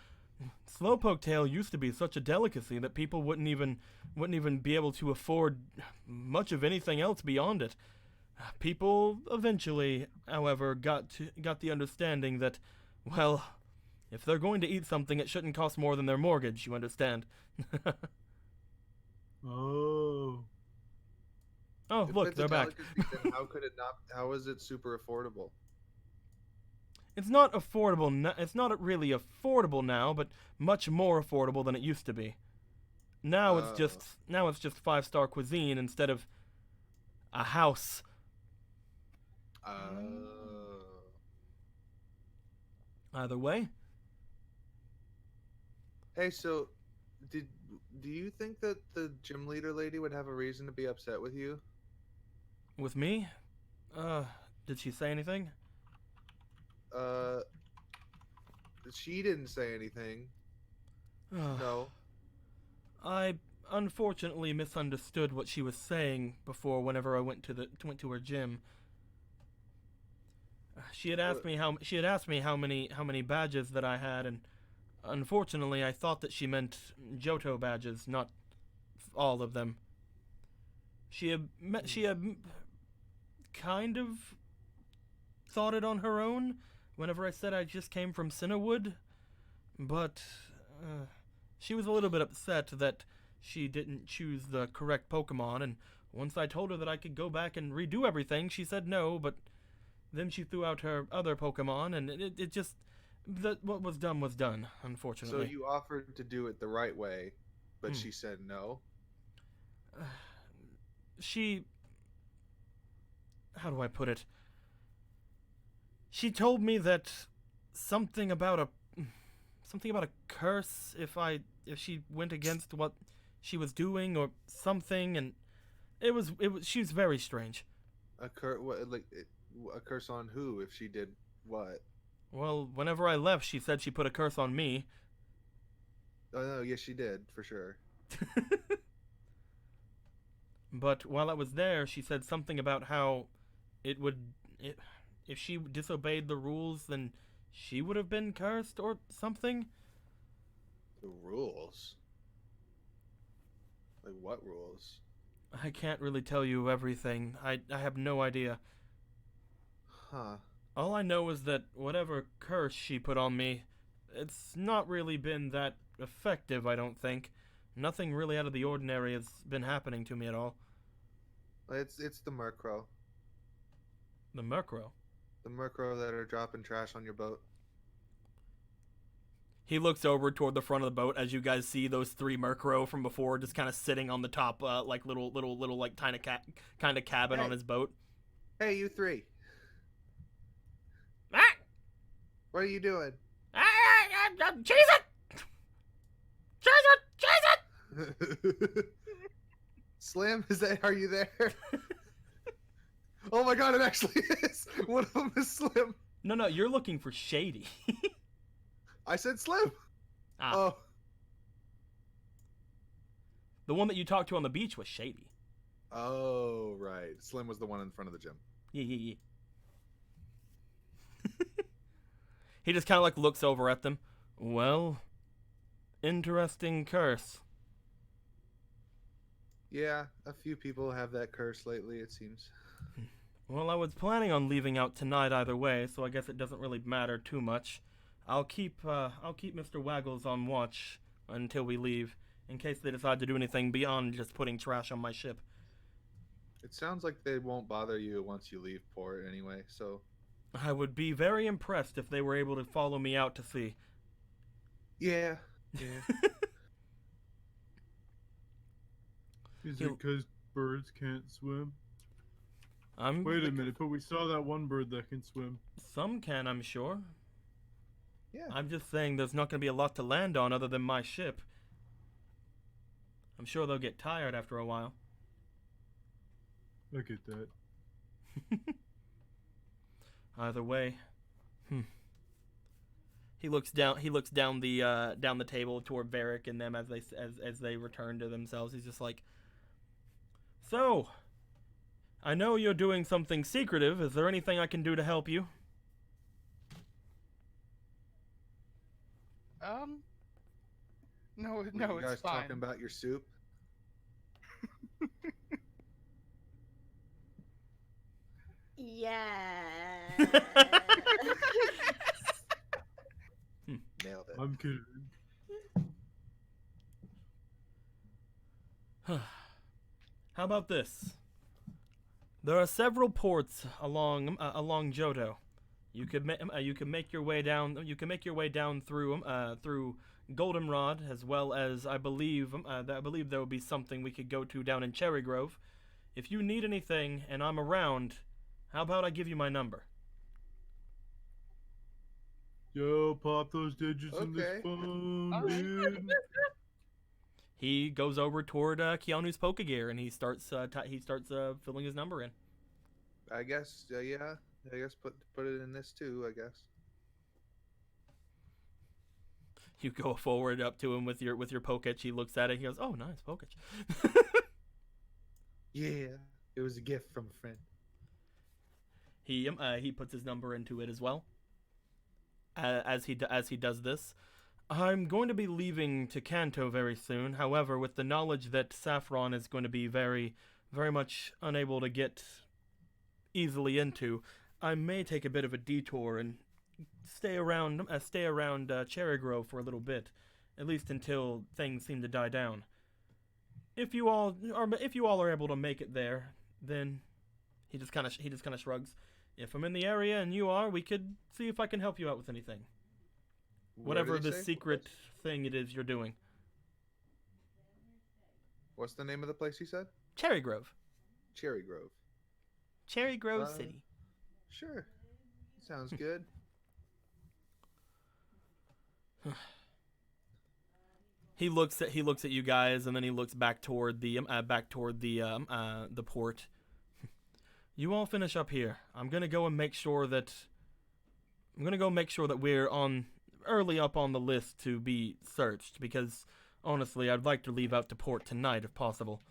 Slowpoke tail used to be such a delicacy that people wouldn't even be able to afford much of anything else beyond it. People eventually, however, got the understanding that, well, if they're going to eat something, it shouldn't cost more than their mortgage. You understand?
Oh.
Oh,
If
look,
it's a
they're back.
delicacy, then how could it not? How is it super affordable?
It's not affordable. It's not really affordable now, but much more affordable than it used to be. Now it's
Oh.
just 5-star cuisine instead of a house. Either way,
Hey, so do you think that the gym leader lady would have a reason to be upset with you?
with me, did she say anything?
Uh, she didn't say anything. No.
I unfortunately misunderstood what she was saying before. Whenever I went to her gym, she had asked me how many badges that I had, and unfortunately, I thought that she meant Johto badges, not all of them. She had kind of thought it on her own whenever I said I just came from Cinnawood, but she was a little bit upset that she didn't choose the correct Pokemon, and once I told her that I could go back and redo everything, she said no, but then she threw out her other Pokemon, and it just... what was done was done, unfortunately.
So you offered to do it the right way, but she said no?
She... How do I put it? She told me that something about a curse if she went against what she was doing or something, and it was she was very strange.
A curse on who if she did what?
Well, whenever I left, she said she put a curse on me.
Oh no, yes she did, for sure.
But while I was there, she said something about how if she disobeyed the rules, then she would have been cursed or something.
The rules? Like what rules?
I can't really tell you everything. I have no idea.
Huh.
All I know is that whatever curse she put on me, it's not really been that effective, I don't think. Nothing really out of the ordinary has been happening to me at all.
It's the Murkrow.
The Murkrow?
The Murkrow that are dropping trash on your boat.
He looks over toward the front of the boat as you guys see those 3 Murkrow from before just kind of sitting on the top, like little like kind of cabin on his boat.
Hey, you 3.
Ah!
What are you doing?
Cheese it! Cheese it!
Slim, are you there? Oh my god, it actually is! One of them is Slim.
No, you're looking for Shady.
I said Slim!
Ah.
Oh.
The one that you talked to on the beach was Shady.
Oh, right. Slim was the one in front of the gym.
Yeah. He just kind of like looks over at them. Well, interesting curse.
Yeah, a few people have that curse lately, it seems.
Well, I was planning on leaving out tonight either way, so I guess it doesn't really matter too much. I'll keep Mr. Waggles on watch until we leave, in case they decide to do anything beyond just putting trash on my ship.
It sounds like they won't bother you once you leave port anyway, so...
I would be very impressed if they were able to follow me out to sea.
Yeah.
Is it because birds can't swim?
I'm
Wait a minute, but we saw that one bird that can swim.
Some can, I'm sure.
Yeah.
I'm just saying there's not going to be a lot to land on other than my ship. I'm sure they'll get tired after a while.
I get that.
Either way, He looks down the table toward Varric and them as they return to themselves. He's just like, "So, I know you're doing something secretive. Is there anything I can do to help you?"
No,
Were you
it's
guys
fine.
talking about your soup?
Yeah.
Nailed it.
I'm kidding.
How about this? There are several ports along Johto. You could make your way down. You can make your way down through Goldenrod, as well as I believe there will be something we could go to down in Cherry Grove. If you need anything and I'm around, how about I give you my number?
Yo, pop those digits in this
Okay.
phone, dude.
He goes over toward Keanu's Pokegear and he starts filling his number in.
I guess, yeah. I guess put it in this too, I guess.
You go forward up to him with your Poketch. He looks at it. He goes, "Oh, nice Poketch."
Yeah, it was a gift from a friend.
He puts his number into it as well. As he does this, I'm going to be leaving to Kanto very soon. However, with the knowledge that Saffron is going to be very, very much unable to get easily into, I may take a bit of a detour and stay around Cherry Grove for a little bit, at least until things seem to die down. If you all are able to make it there, then he just kind of shrugs. If I'm in the area and you are, we could see if I can help you out with anything. Whatever the secret thing it is you're doing.
What's the name of the place you said?
Cherry Grove.
Cherry Grove.
Cherry Grove City.
Sure. Sounds good.
He looks at you guys, and then he looks back toward the port. You all finish up here. I'm gonna go make sure that we're on early up on the list to be searched, because honestly, I'd like to leave out to port tonight if possible.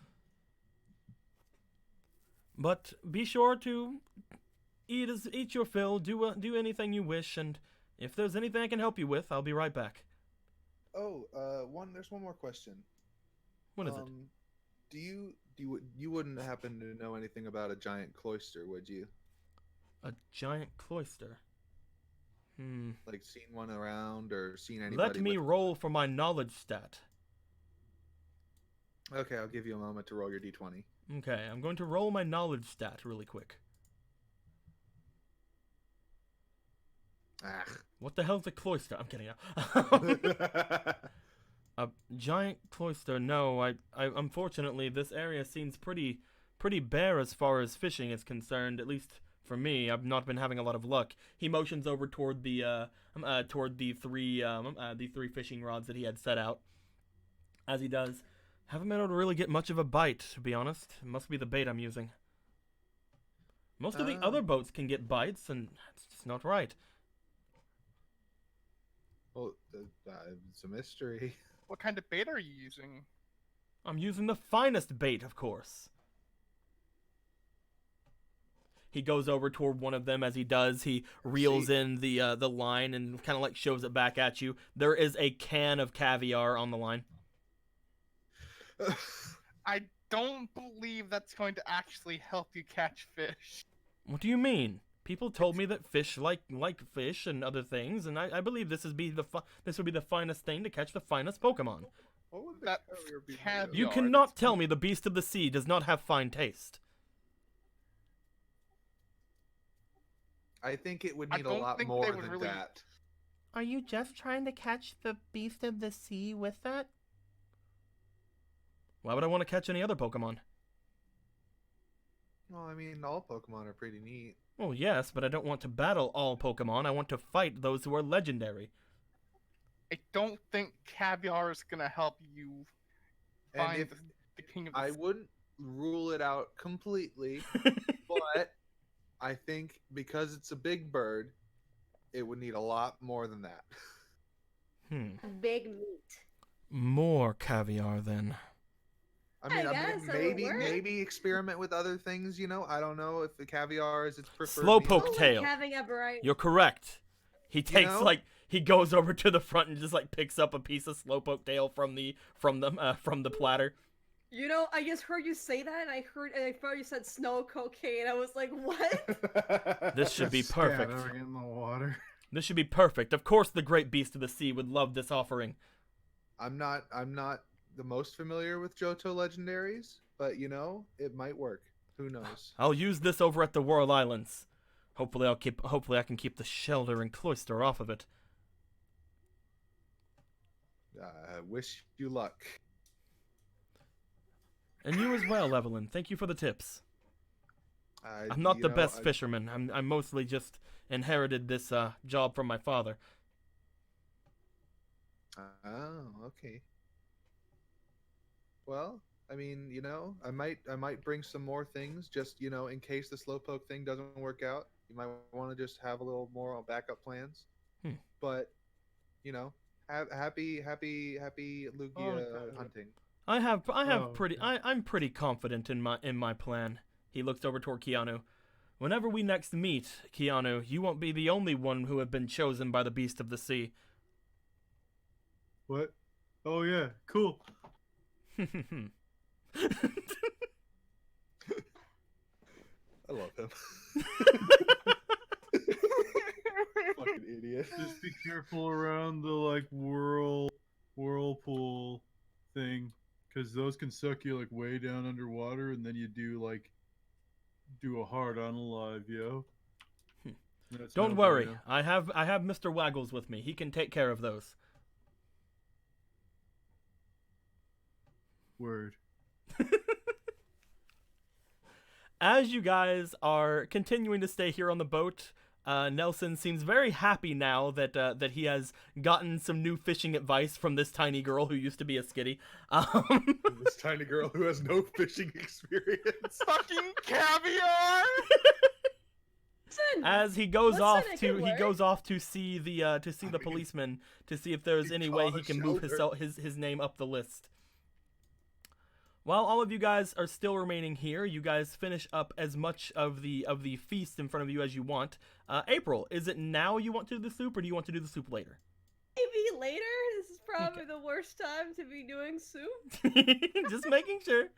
But be sure to eat your fill, do anything you wish, and if there's anything I can help you with, I'll be right back.
Oh, there's one more question.
What is it?
You wouldn't happen to know anything about a giant cloister, would you?
A giant cloister?
Like seen one around or seen anybody?
Let me roll for my knowledge stat.
Okay, I'll give you a moment to roll your d20.
Okay, I'm going to roll my knowledge stat really quick. What the hell's a cloister? I'm kidding. A giant cloister? No, I unfortunately this area seems pretty bare as far as fishing is concerned. At least for me, I've not been having a lot of luck. He motions over toward the three fishing rods that he had set out. As he does, haven't been able to really get much of a bite, to be honest. It must be the bait I'm using. Most of the other boats can get bites, and it's just not right.
Well, it's a mystery.
What kind of bait are you using?
I'm using the finest bait, of course. He goes over toward one of them. As he does, he reels in the line and kind of like shows it back at you. There is a can of caviar on the line.
I don't believe that's going to actually help you catch fish.
What do you mean? People told me that fish like fish and other things, and I believe this would be the finest thing to catch the finest Pokemon.
What would
That caviar.
You cannot tell me the beast of the sea does not have fine taste.
I think it would need a lot more than that.
Are you just trying to catch the beast of the sea with that? Why would I want to catch any other Pokemon?
Well, I mean, all Pokemon are pretty neat.
Well, yes, but I don't want to battle all Pokemon. I want to fight those who are legendary.
I don't think caviar is gonna help you find the king of the sea.
I wouldn't rule it out completely, but I think because it's a big bird, it would need a lot more than that.
Big meat.
More caviar, then.
I mean,
guess that would work.
maybe experiment with other things, you know? I don't know if the caviar is its preferred
Slowpoke
meal.
tail.
Having a bright.
You're correct. He takes
know?
he goes over to the front and just like picks up a piece of Slowpoke tail from the platter.
You know, I just heard you say that, and I thought you said snow cocaine. I was like, what?
This should be perfect.
Scatter in the water.
This should be perfect. Of course, the great beast of the sea would love this offering.
I'm not the most familiar with Johto legendaries, but you know, it might work. Who knows?
I'll use this over at the Whirl Islands. Hopefully I can keep the shelter and cloister off of it.
I wish you luck.
And you as well, Evelyn. Thank you for the tips. I'm not
You
the
know,
best fisherman. I'm mostly just inherited this job from my father.
Oh, okay. Well, I mean, you know, I might bring some more things, just, you know, in case the slowpoke thing doesn't work out. You might want to just have a little more backup plans. But, you know, happy Lugia hunting.
I'm pretty confident in my plan. He looks over toward Keanu. Whenever we next meet, Keanu, you won't be the only one who have been chosen by the beast of the sea.
What? Oh yeah, cool.
I love him. Fucking idiot.
Just be careful around the like whirlpool thing, because those can suck you like way down underwater, and then you do a hard on alive, yo. That's
Don't
no
worry,
bueno.
I have Mr. Waggles with me. He can take care of those.
Word.
As you guys are continuing to stay here on the boat, Nelson seems very happy now that he has gotten some new fishing advice from this tiny girl who used to be a skitty.
This tiny girl who has no fishing experience.
Fucking caviar!
Listen,
As he goes
Listen,
off
it
to
can
he
work.
goes off to see the policeman to see if there's
He
any way
caught
he
a
can move
shoulder.
his name up the list. While all of you guys are still remaining here, you guys finish up as much of the feast in front of you as you want. April, is it now you want to do the soup, or do you want to do the soup later?
maybe later. This is probably the worst time to be doing soup.
Just making sure.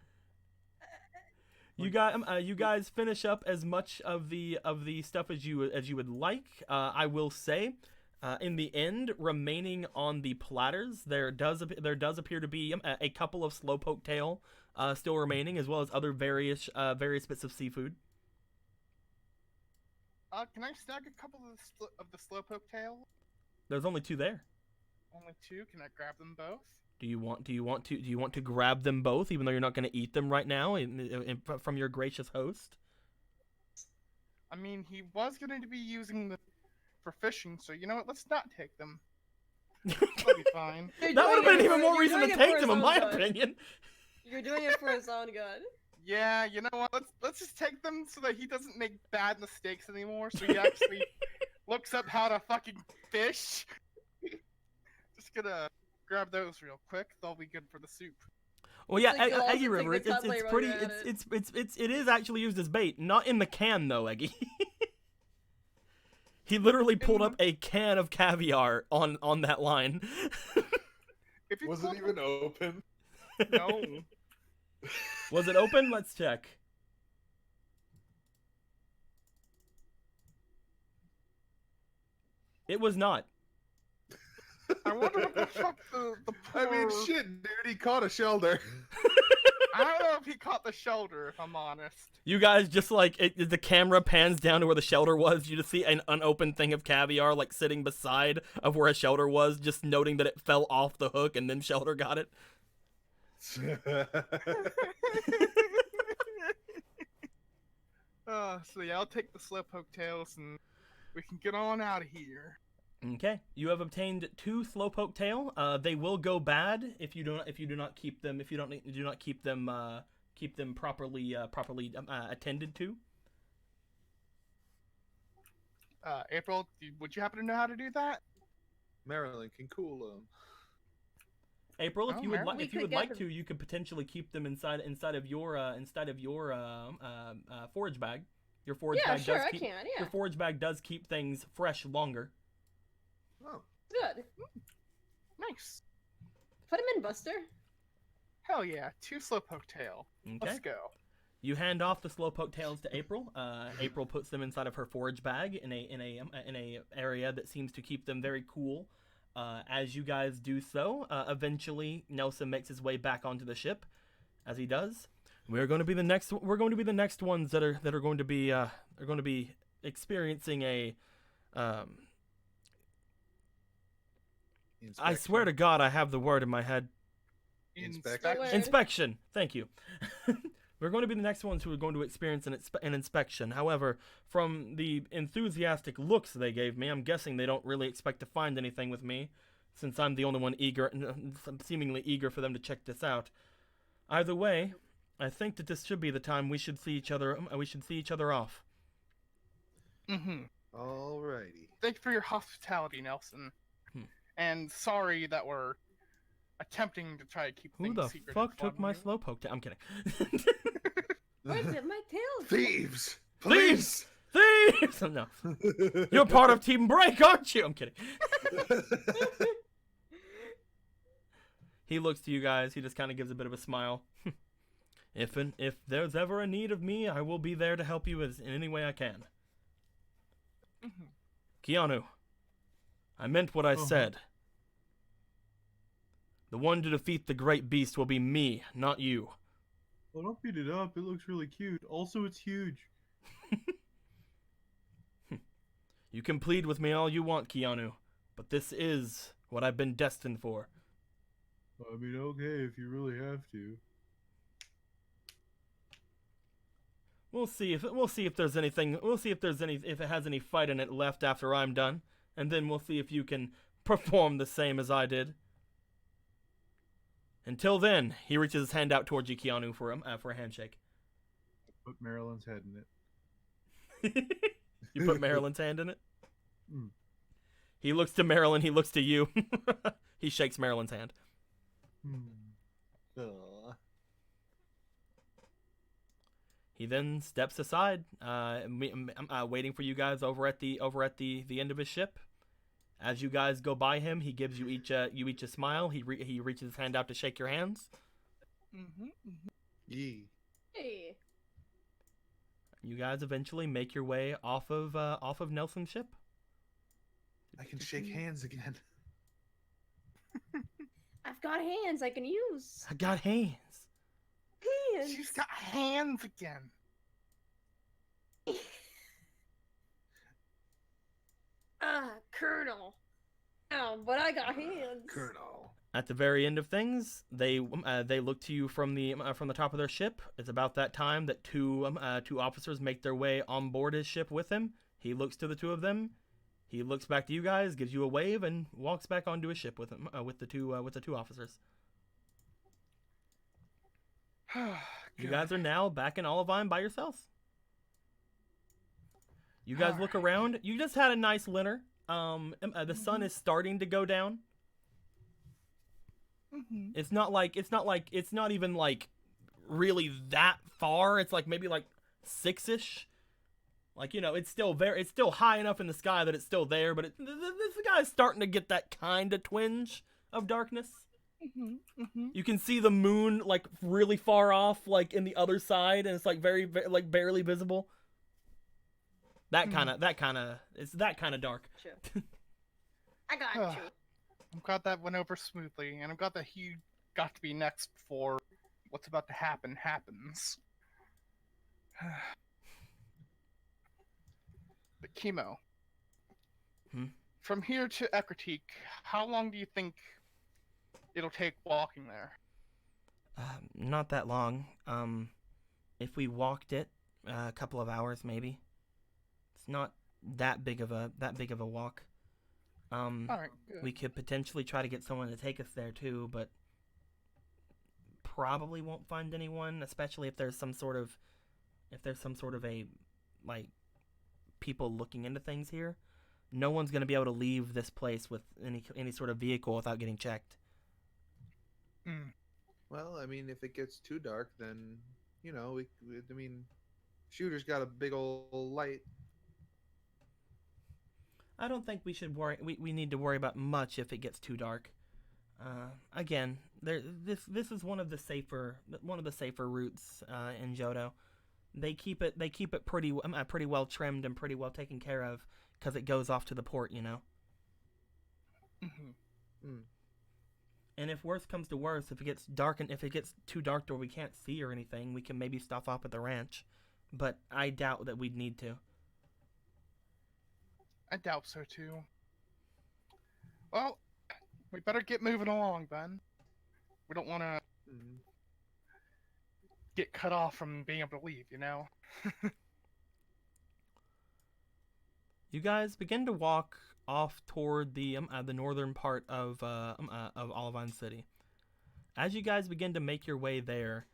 You guys finish up as much of the stuff as you would like. I will say, in the end, remaining on the platters, there does appear to be a couple of slowpoke tail still remaining, as well as other various bits of seafood.
Can I snag a couple of the slowpoke tail?
There's only 2 there.
Only 2. Can I grab them both?
Do you want to grab them both, even though you're not going to eat them right now, from your gracious host?
I mean, he was going to be using them for fishing, so you know what? Let's not take them. That'll be fine.
You're
That would have
doing
been
it
even
for-
more
you're
reason to
doing it
take
for
them,
his
in
own
my
good.
opinion.
You're doing it for his own good.
Yeah, you know what? Let's just take them so that he doesn't make bad mistakes anymore. So he actually looks up how to fucking fish. Just gonna grab those real quick. They'll be good for the soup.
Well, yeah,
Like, you'll also
Eggy
take
River.
the
It's
cutlery
it's
while
pretty.
you're at
It is actually used as bait, not in the can though, Eggy. He literally pulled up a can of caviar on that line.
If you
Was it even open?
No.
Was it open? Let's check. It was not.
I wonder what the fuck the
I mean,
poor-
shit, dude, he caught a shoulder.
I don't know if he caught the shoulder, if I'm honest.
You guys just the camera pans down to where the shelter was. You just see an unopened thing of caviar like sitting beside of where a shelter was, just noting that it fell off the hook and then shelter got it.
So yeah, I'll take the slowpoke tails and we can get on out of here.
Okay, you have obtained 2 slowpoke tail. They will go bad if you do not keep them keep them properly attended to.
April, would you happen to know how to do that?
Marilyn can cool him.
April, if
Oh,
you would
Marilyn.
like, if you
We
would
could
like
get
to, you could potentially keep them inside of your forage bag. Your forage
Yeah,
bag
sure,
does
I
keep
can.
your
Yeah,
forage bag does keep things fresh longer.
Oh,
good.
Nice.
Put him in, Buster.
Hell yeah, 2 slowpoke tail.
Okay.
Let's go.
You hand off the slowpoke tails to April. April puts them inside of her forage bag in a area that seems to keep them very cool. As you guys do so, eventually Nelson makes his way back onto the ship. As he does, we're going to be the next ones that are going to be experiencing a I
Inspection.
swear to God, I have the word in my head.
Inspection.
Word.
Inspection. Thank you. We're going to be the next ones who are going to experience an inspection. However, from the enthusiastic looks they gave me, I'm guessing they don't really expect to find anything with me, since I'm the only one seemingly eager for them to check this out. Either way, I think that this should be the time we should see each other. We should see each other off.
Alrighty.
Thank you for your hospitality, Nelson. And sorry that we're attempting to try to keep
Who
things
the
secret.
fuck
and
took my
from you.
slowpoke down? I'm kidding.
Where did my tail?
Thieves!
Thieves! Thieves! No. You're part of Team Break, aren't you? I'm kidding. He looks to you guys. He just kind of gives a bit of a smile. If there's ever a need of me, I will be there to help you in any way I can. Keanu, I meant what I said. The one to defeat the great beast will be me, not you.
Well, don't beat it up. It looks really cute. Also, it's huge.
You can plead with me all you want, Keanu, but this is what I've been destined for.
I mean, okay, if you really have to.
We'll see if there's anything. We'll see if it has any fight in it left after I'm done, and then we'll see if you can perform the same as I did. Until then, he reaches his hand out towards you, Keanu, for a handshake.
Put Marilyn's head in it.
You put Marilyn's hand in it?
Mm.
He looks to Marilyn, he looks to you. He shakes Marilyn's hand.
Aw.
He then steps aside, waiting for you guys over at the end of his ship. As you guys go by him, he gives you each a smile. He reaches his hand out to shake your hands.
Yee.
Hey.
You guys eventually make your way off of Nelson's ship.
I can shake hands again.
I've got hands I can use.
I got hands.
Hands.
She's got hands again.
Colonel. Oh, but I got hands.
Colonel.
At the very end of things, they look to you from the top of their ship. It's about that time that two officers make their way on board his ship with him. He looks to the two of them. He looks back to you guys, gives you a wave, and walks back onto his ship with him with the two officers. You guys are now back in Olivine by yourselves. You guys look around. You just had a nice dinner. The sun is starting to go down. It's not even like really that far. It's like maybe like 6-ish. Like, you know, it's still high enough in the sky that it's still there, but this guy's starting to get that kind of twinge of darkness. You can see the moon like really far off, like in the other side, and it's like very like barely visible. It's that kind of dark.
I got you.
I'm glad that went over smoothly, and I'm glad that he got to be next before what's about to happen happens. But Chemo, from here to Ekritique, how long do you think it'll take walking there?
Not that long. If we walked it, a couple of hours maybe. It's not that big of a walk.
All right, good.
We could potentially try to get someone to take us there too, but probably won't find anyone, especially if there's some sort of a like people looking into things here. No one's gonna be able to leave this place with any sort of vehicle without getting checked.
Well, I mean, if it gets too dark, then you know, I mean, Shooter's got a big old light.
I don't think we should worry. We need to worry about much if it gets too dark. Again, this is one of the safer routes in Johto. They keep it pretty well trimmed and pretty well taken care of because it goes off to the port, you know. And if worse comes to worse, if it gets dark and if it gets too dark to where we can't see or anything, we can maybe stop off at the ranch. But I doubt that we'd need to.
I doubt so too. Well, we better get moving along, Ben. We don't want to get cut off from being able to leave, you know?
You guys begin to walk off toward the northern part of Olivine City. As you guys begin to make your way there,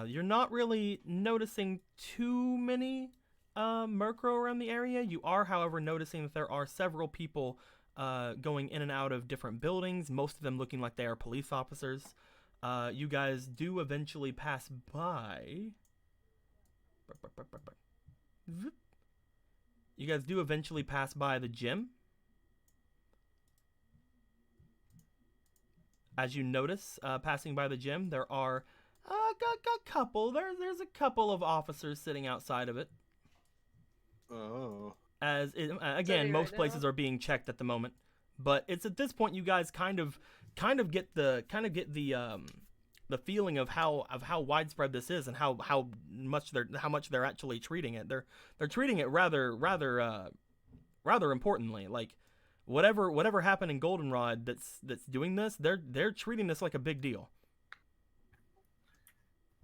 you're not really noticing too many Murkrow around the area. You are, however, noticing that there are several people going in and out of different buildings, most of them looking like they are police officers. You guys do eventually pass by. You guys do eventually pass by the gym. As you notice, passing by the gym, there are a couple. There's a couple of officers sitting outside of it.
Oh.
As it, again,
Sitting
most
right
places
now?
are being checked at the moment, but it's at this point you guys kind of get the feeling of how widespread this is and how much they're actually treating it. They're treating it rather importantly. Like whatever happened in Goldenrod that's doing this, they're treating this like a big deal.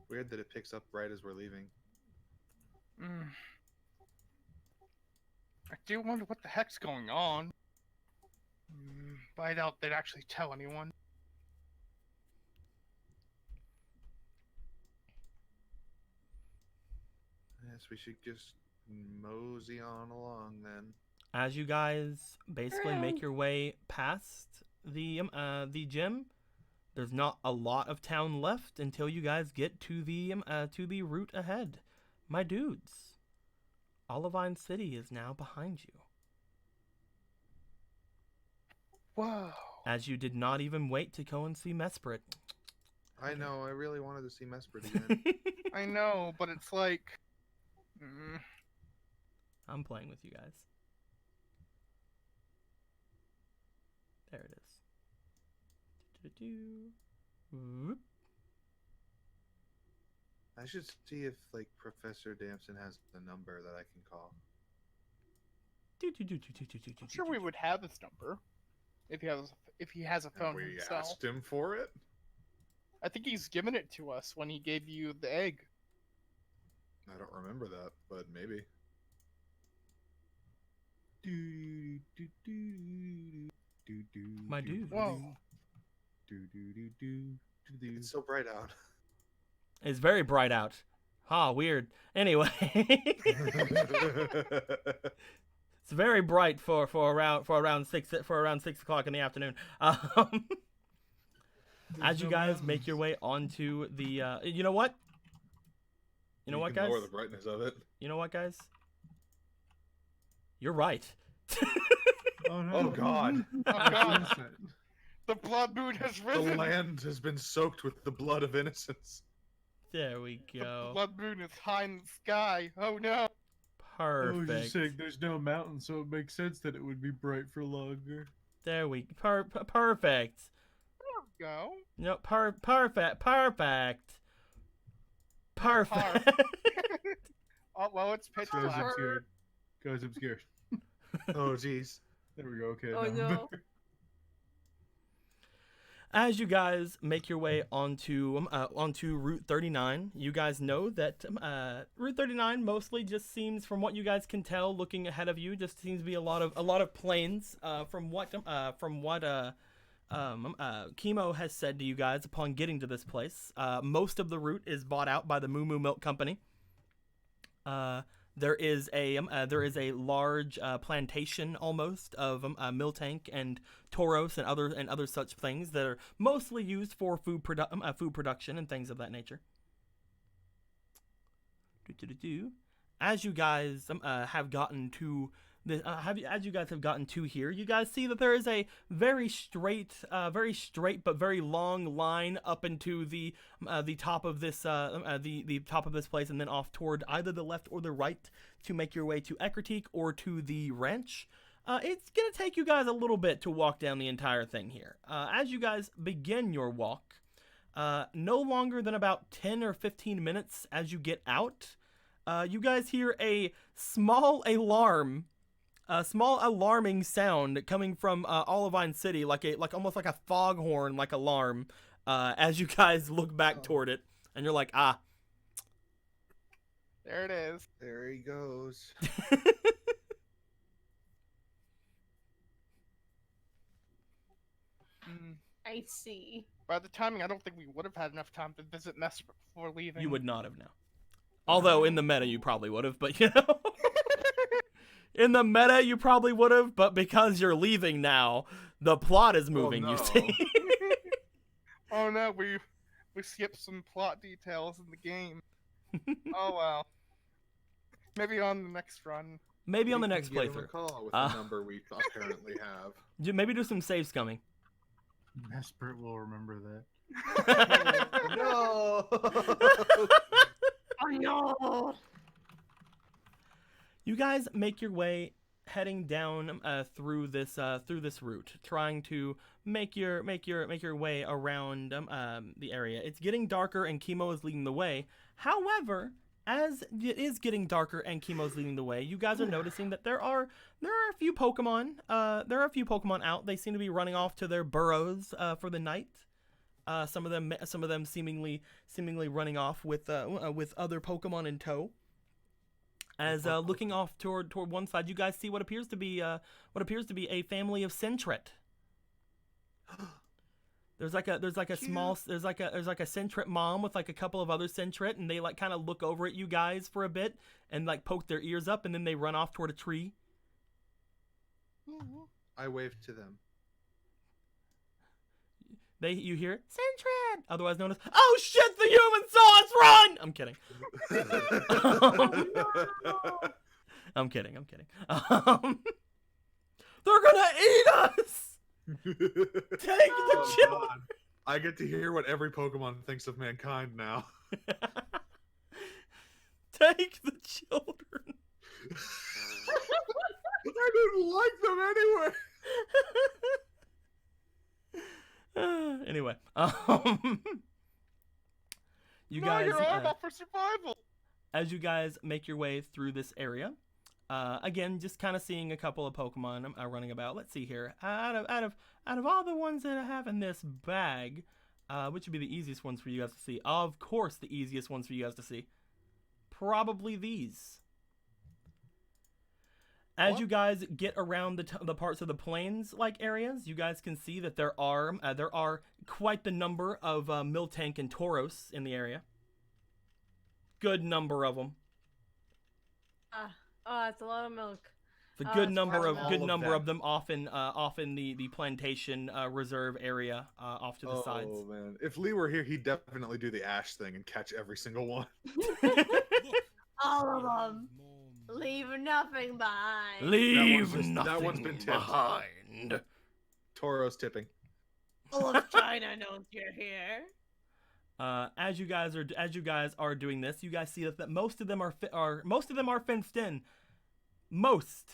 Weird that it picks up right as we're leaving.
I do wonder what the heck's going on. But I doubt they'd actually tell anyone.
Yes, we should just mosey on along then.
As you guys basically make your way past the gym, there's not a lot of town left until you guys get to the route ahead. My dudes, Olivine City is now behind you.
Whoa.
As you did not even wait to go and see Mesprit.
I know, I really wanted to see Mesprit again.
I know, but it's like...
I'm playing with you guys. There it is. Whoop.
I should see if, like, Professor Damson has a number that I can call.
I'm sure we would have his number. If he has a phone
Have we
himself.
asked him for it?
I think he's given it to us when he gave you the egg.
I don't remember that, but maybe.
My dude.
Whoa.
It's so bright out.
It's very bright out. Ah, weird. Anyway, it's very bright for around 6 o'clock in the afternoon. As you guys make your way onto the, you know what? You know what,
can
guys?
lower the brightness of it.
You know what, guys? You're right.
Oh no!
Oh God!
Oh god, the blood moon has
The
risen!
land has been soaked with the blood of innocence.
There we
The
go.
blood moon is high in the sky. Oh no!
I was just
Perfect.
saying, there's no mountain, so it makes sense that it would be bright for longer.
There we perfect.
There we go.
No, perfect.
Oh well, it's pitch
Guys, I'm
black.
scared. Guys, I'm scared.
Oh jeez.
There we go. Okay.
Oh,
now I'm
no.
better.
As you guys make your way onto Route 39, you guys know that Route 39 mostly just seems, from what you guys can tell, looking ahead of you, just seems to be a lot of plains. From what Chemo has said to you guys upon getting to this place, most of the route is bought out by the Moo Moo Milk Company. There is a large plantation almost of Miltank and Tauros and other such things that are mostly used for food production and things of that nature. As you guys have gotten to as you guys have gotten to here, you guys see that there is a very straight but very long line up into the top of this the top of this place, and then off toward either the left or the right to make your way to Ecruteak or to the ranch. It's gonna take you guys a little bit to walk down the entire thing here. As you guys begin your walk, no longer than about 10 or 15 minutes as you get out, you guys hear a small alarm a small alarming sound coming from Olivine City, like almost like a foghorn, like alarm. As you guys look back toward it, and you're like, ah.
There it is.
There he goes.
I see.
By the timing, I don't think we would have had enough time to visit Mesprit before leaving.
You would not have now. Although in the meta you probably would have, but you know. In the meta you probably would have, but because you're leaving now, the plot is moving,
no.
you see.
Oh no, we skipped some plot details in the game. Oh well. Maybe on the next run.
Maybe on the
We
next
can give him a
playthrough.
call with the number we apparently have.
Maybe do some save scumming.
Mesprit will remember that.
No.
Oh no!
You guys make your way heading down through this route, trying to make your way around the area. It's getting darker and Chemo is leading the way. However, as it is getting darker and Chemo's leading the way, you guys are noticing that there are a few Pokemon. There are a few Pokemon out. They seem to be running off to their burrows for the night. Some of them seemingly running off with other Pokemon in tow. As looking off toward one side, you guys see what appears to be a family of Sentret. There's like a Sentret mom with like a couple of other Sentret, and they like kind of look over at you guys for a bit and like poke their ears up, and then they run off toward a tree.
I waved to them.
You hear Sentret, otherwise known as "Oh shit, the human saw us! Run!" I'm kidding. I'm kidding. They're gonna eat us. Take the children.
I get to hear what every Pokemon thinks of mankind now.
Take the children.
I didn't like them anyway.
Anyway, you
No,
guys,
you're all up for survival.
as you guys make your way through this area, again, just kind of seeing a couple of Pokemon running about. Let's see here. Out of all the ones that I have in this bag, which would be the easiest ones for you guys to see? Of course, the easiest ones for you guys to see. Probably these. As you guys get around the parts of the plains-like areas, you guys can see that there are quite the number of Miltank and Tauros in the area. Good number of them.
Oh, that's a lot of milk.
It's a
Oh,
good
it's
number
fine.
of
All
good
of
number
them.
of them off in the plantation reserve area off to the sides.
Oh man, if Lee were here, he'd definitely do the Ash thing and catch every single one.
All of them. Leave nothing behind.
Leave
That
nothing
one's been tipped.
behind.
Toro's tipping.
All of China knows you're here.
As you guys are doing this, you guys see that most of them are fenced in. Most,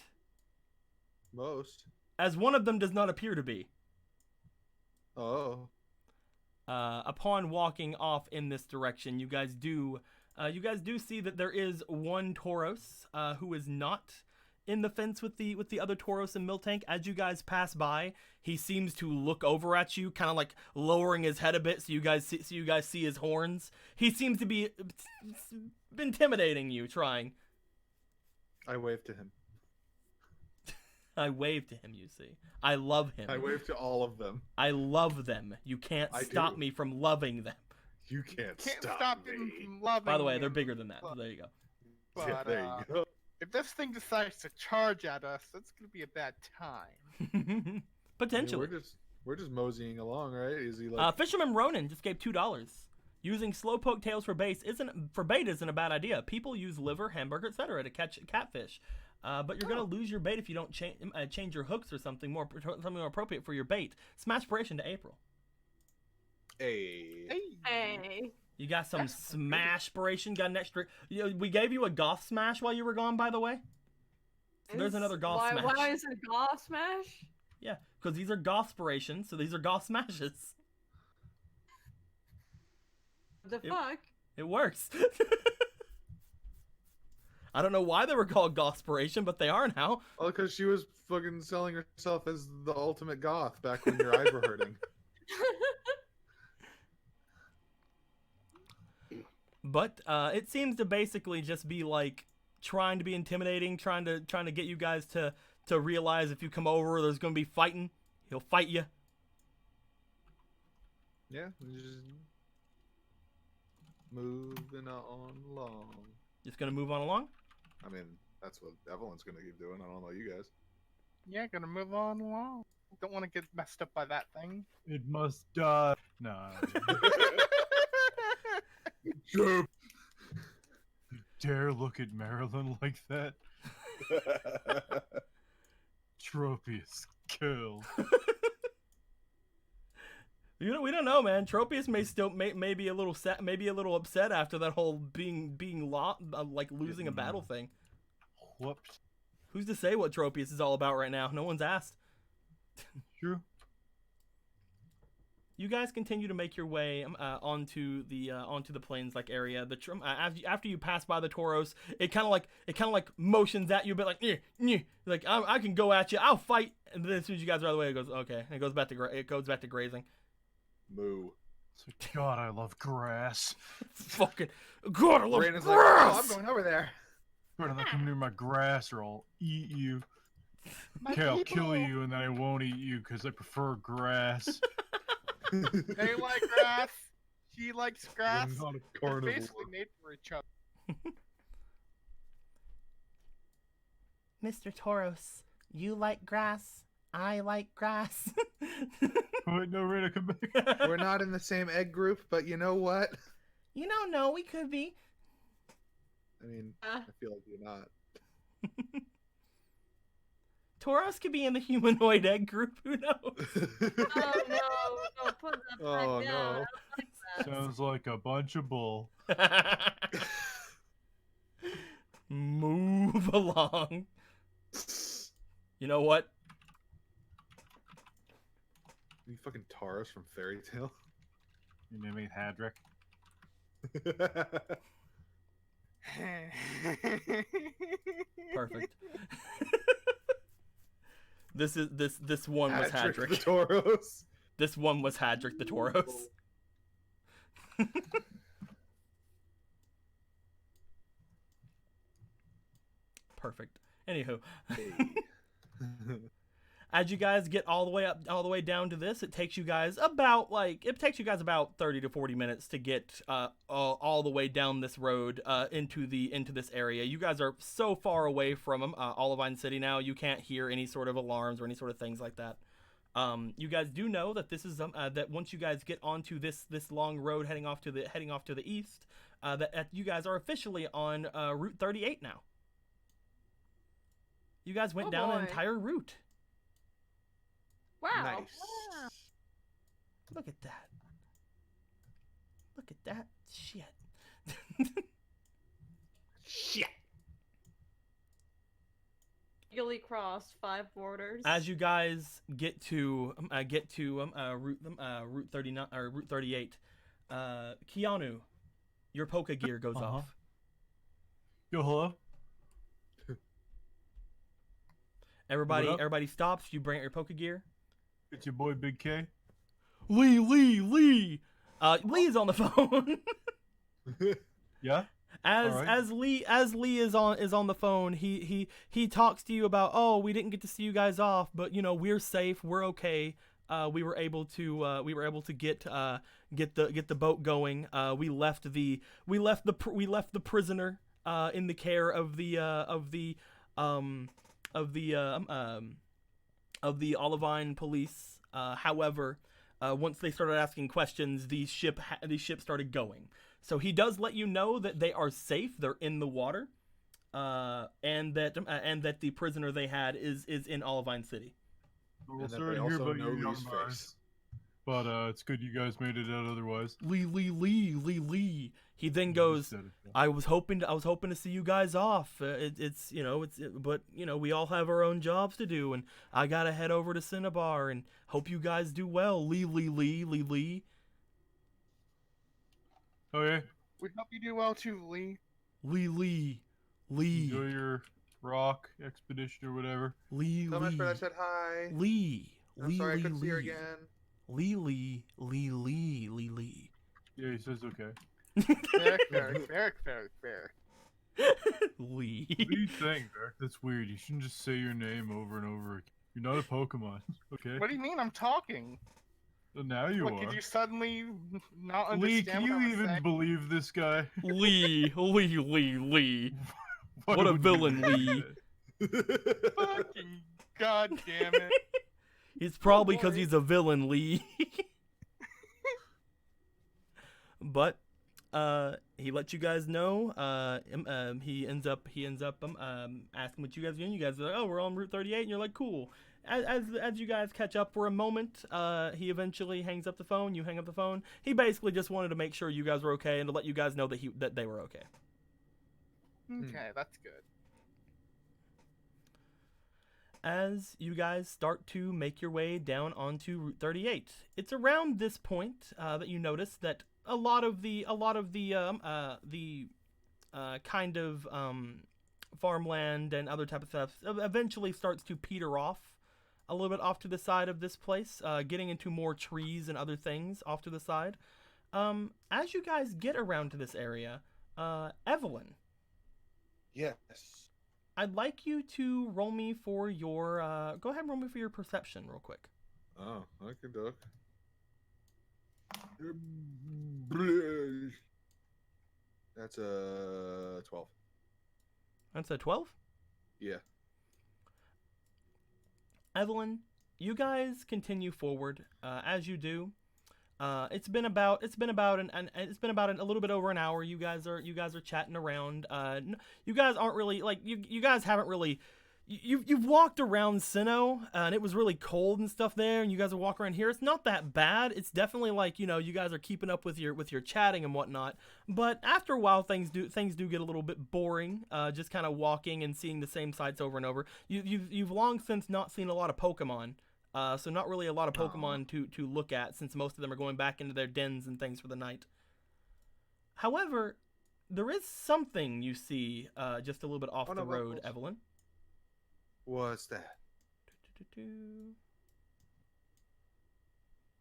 as one of them does not appear to be.
Oh.
Upon walking off in this direction, you guys do see that there is one Tauros who is not in the fence with the other Tauros and Miltank. As you guys pass by, he seems to look over at you, kind of like lowering his head a bit so you guys see his horns. He seems to be intimidating you, trying.
I waved to him.
I wave to him, you see. I love him.
I waved to all of them.
I love them. You can't
I
stop
do.
me from loving them.
You can't
Can't
stop
stop
me.
him from loving
By the way, they're
him.
bigger than that, so there you go.
But,
Yeah, there you go.
if this thing decides to charge at us, that's gonna be a bad time.
Potentially.
We're just moseying along, right? Is he like?
Fisherman Ronan just gave $2. Using Slowpoke tails for bait isn't a bad idea. People use liver, hamburger, etc. to catch catfish. But you're gonna lose your bait if you don't change your hooks or something more appropriate for your bait. Smashpiration to April.
Hey.
Hey.
You got some Smashpiration. Got an extra. We gave you a Goth Smash while you were gone, by the way. So there's another Goth Smash.
Why is it Goth Smash?
Yeah, because these are Gothspirations, so these are Goth Smashes.
The fuck?
It works. I don't know why they were called Gothspiration, but they are now.
Oh, because she was fucking selling herself as the ultimate goth back when your eyes were hurting.
But it seems to basically just be like trying to be intimidating, trying to get you guys to realize if you come over, there's gonna be fighting. He'll fight you.
Yeah, just moving on along.
Just gonna move on along.
I mean, that's what Evelyn's gonna keep doing. I don't know about you guys.
Yeah, gonna move on along. Don't want to get messed up by that thing.
It must die. No.
Jump.
You dare look at Marilyn like that? Tropius, kill.
You know, we don't know, man. Tropius may be a little sad, maybe a little upset after that whole being like losing a battle thing.
Whoops.
Who's to say what Tropius is all about right now? No one's asked.
True.
You guys continue to make your way onto the plains like area. After you pass by the Tauros, it kind of like motions at you a bit like like I can go at you. I'll fight. And then as soon as you guys are out of the way, it goes okay. And it goes back to grazing.
Moo.
God, I love grass.
Fucking God, I love
Brandon's
grass.
like, oh, I'm going over there.
Better not come near my grass or I'll eat you. Okay, I'll kill you and then I won't eat you because I prefer grass.
They like grass. She likes grass.
I'm not a
It's
carnivore.
basically made for each other.
Mr. Tauros, you like grass. I like grass.
Wait, no, Rita, come back.
We're not in the same egg group, but you know what?
You don't know. We could be.
I mean, I feel like you're not.
Tauros could be in the humanoid egg group. Who knows?
Oh no! Don't put that back
Oh,
down.
no.
I don't like that.
Sounds like a bunch of bull.
Move along. You know what?
You fucking Taurus from Fairy Tale.
You name it Hadrick.
Perfect. This one was
Hadrick the
Hadrick.
Tauros.
This one was Hadrick the Tauros. Perfect. Anywho, as you guys get all the way down to this, it takes you guys about 30 to 40 minutes to get all the way down this road into this area. You guys are so far away from Olivine City now, you can't hear any sort of alarms or any sort of things like that. You guys do know that this is that once you guys get onto this long road heading off to the east, that you guys are officially on Route 38 now. You guys went down an
boy.
entire route.
Wow.
Nice.
Look at that. Look at that shit.
Shit.
Legally crossed 5 borders.
As you guys get to Route 39 or Route 38, Keanu, your Poké gear goes
Uh-huh.
off.
Yo, hello? What up?
Everybody stops. You bring out your Poké gear.
It's your boy Big K.
Lee. Lee is on the phone.
Yeah?
As
Alright.
as Lee is on the phone, he talks to you about, oh, we didn't get to see you guys off, but you know, we're safe, we're okay. We were able to get the boat going. We left the prisoner in the care of the Olivine police. However, once they started asking questions, the ship started going. So he does let you know that they are safe. They're in the water, and that the prisoner they had is in Olivine City.
We'll
And that
sorry
they
to hear
also
about
know
you,
Lee's
young
face.
but it's good you guys made it out otherwise.
Lee. He then goes, I was hoping to see you guys off. But you know, we all have our own jobs to do, and I gotta head over to Cinnabar and hope you guys do well. Lee.
Okay.
We hope you do well too, Lee.
Lee. Lee.
Enjoy your rock expedition or whatever.
Lee.
Tell my
Lee.
friend I said hi.
Lee.
I'm
Lee.
sorry I
Lee.
couldn't see her
Lee.
again.
Lee. Lee. Lee. Lee. Lee. Lee.
Yeah, he says okay.
Fair.
Lee.
What are you saying, Derek? That's weird. You shouldn't just say your name over and over again. You're not a Pokemon, okay?
What do you mean I'm talking?
So now you
What,
are.
could you suddenly not understand
Lee, can
what
you
I was
even
saying?
believe this guy?
Lee. Lee.
Why
What a
would you
villain,
believe
Lee.
that?
Fucking goddamn it.
It's probably because
boy.
he's a villain, Lee. But he lets you guys know. He ends up asking what you guys are doing. You guys are like, oh, we're on Route 38, and you're like, cool. As you guys catch up for a moment, he eventually hangs up the phone. You hang up the phone. He basically just wanted to make sure you guys were okay and to let you guys know that they were okay.
Okay, that's good.
As you guys start to make your way down onto Route 38, it's around this point that you notice that a lot of the kind of farmland and other type of stuff eventually starts to peter off a little bit off to the side of this place, getting into more trees and other things off to the side. As you guys get around to this area, Evelyn,
Yes.
I'd like you to roll me for your go ahead and roll me for your perception real quick.
Oh, I can do it. That's a 12.
That's a 12?
Yeah.
Evelyn, you guys continue forward. As you do, it's been about a little bit over an hour. You guys are chatting around. You guys aren't really like you guys haven't really. You've walked around Sinnoh, and it was really cold and stuff there, and you guys are walking around here. It's not that bad. It's definitely like, you guys are keeping up with your chatting and whatnot. But after a while, things do get a little bit boring. Just kind of walking and seeing the same sights over and over. You've long since not seen a lot of Pokemon, so not really a lot of Pokemon to look at, since most of them are going back into their dens and things for the night. However, there is something you see just a little bit off the road, Evelyn.
What's that?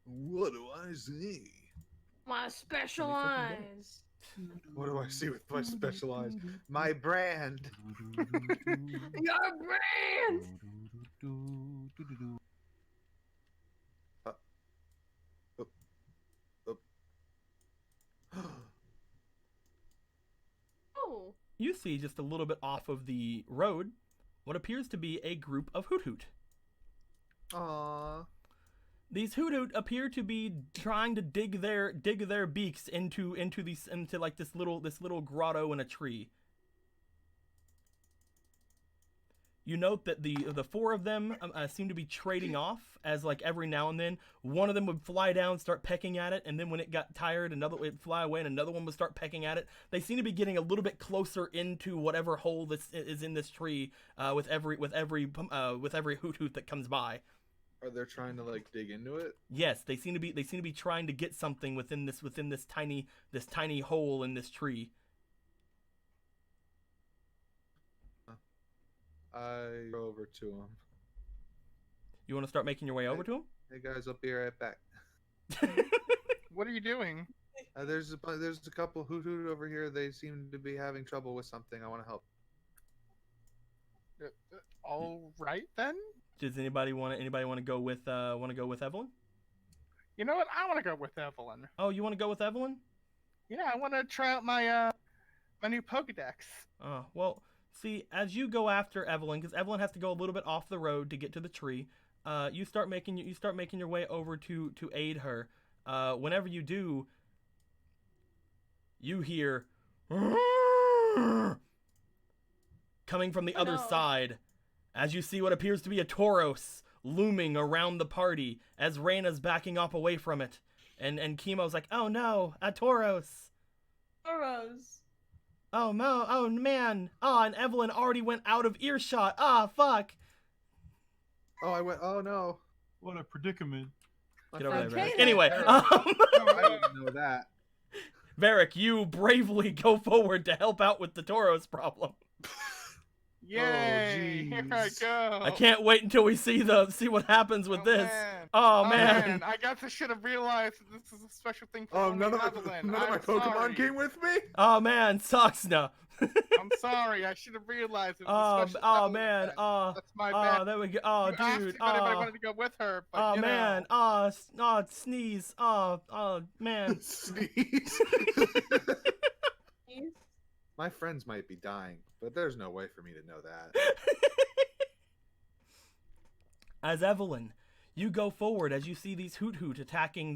What do I see?
My special eyes.
What do I see with my special eyes? My brand.
Your brand. Oh.
You see just a little bit off of the road what appears to be a group of Hoot-Hoot.
Aww.
These Hoot-Hoot appear to be trying to dig their beaks into like this little grotto in a tree. You note that the four of them seem to be trading off, as like every now and then one of them would fly down, start pecking at it, and then when it got tired, another would fly away and another one would start pecking at it. They seem to be getting a little bit closer into whatever hole this is in this tree with every Hoot-Hoot that comes by.
Are they trying to like dig into it?
Yes, they seem to be trying to get something within this tiny hole in this tree.
I go over to him.
You want to start making your way over to him?
Hey guys, I'll be right back.
What are you doing?
There's a couple Hoot-Hoot over here. They seem to be having trouble with something. I want to help.
All right then.
Does anybody want to go with Evelyn?
You know what? I want to go with Evelyn.
Oh, you want to go with Evelyn?
Yeah, I want to try out my my new Pokedex.
Oh, well, see, as you go after Evelyn, because Evelyn has to go a little bit off the road to get to the tree, you start making your way over to aid her. Whenever you do, you hear coming from the other side, as you see what appears to be a Tauros looming around the party as Reyna's backing up away from it, and Chemo's like, "Oh no, a Tauros!
Tauros.
Oh man! Ah, and Evelyn already went out of earshot. Ah, fuck!
Oh, I went. Oh no!
What a predicament.
Get over there,
Okay,
Varric.
then.
Anyway,
I didn't know that.
Varric, you bravely go forward to help out with the Tauros problem.
Yay! Here I
jeez.
go.
I can't wait until we see what happens with this.
Man.
Oh man.
I guess I should have realized that this is a special thing for
Oh,
only
none of
Evelyn.
my
I'm
Pokemon
sorry.
came with me.
Oh man, sucks now.
I'm sorry. I should have realized it was a special Evelyn
man.
event. That's my bad.
There we go. Oh
You asked
dude.
if anybody wanted to go with her, but
Oh
you
man.
know.
Sneeze. Man.
Sneeze. My friends might be dying, but there's no way for me to know that.
As Evelyn, you go forward as you see these Hoot attacking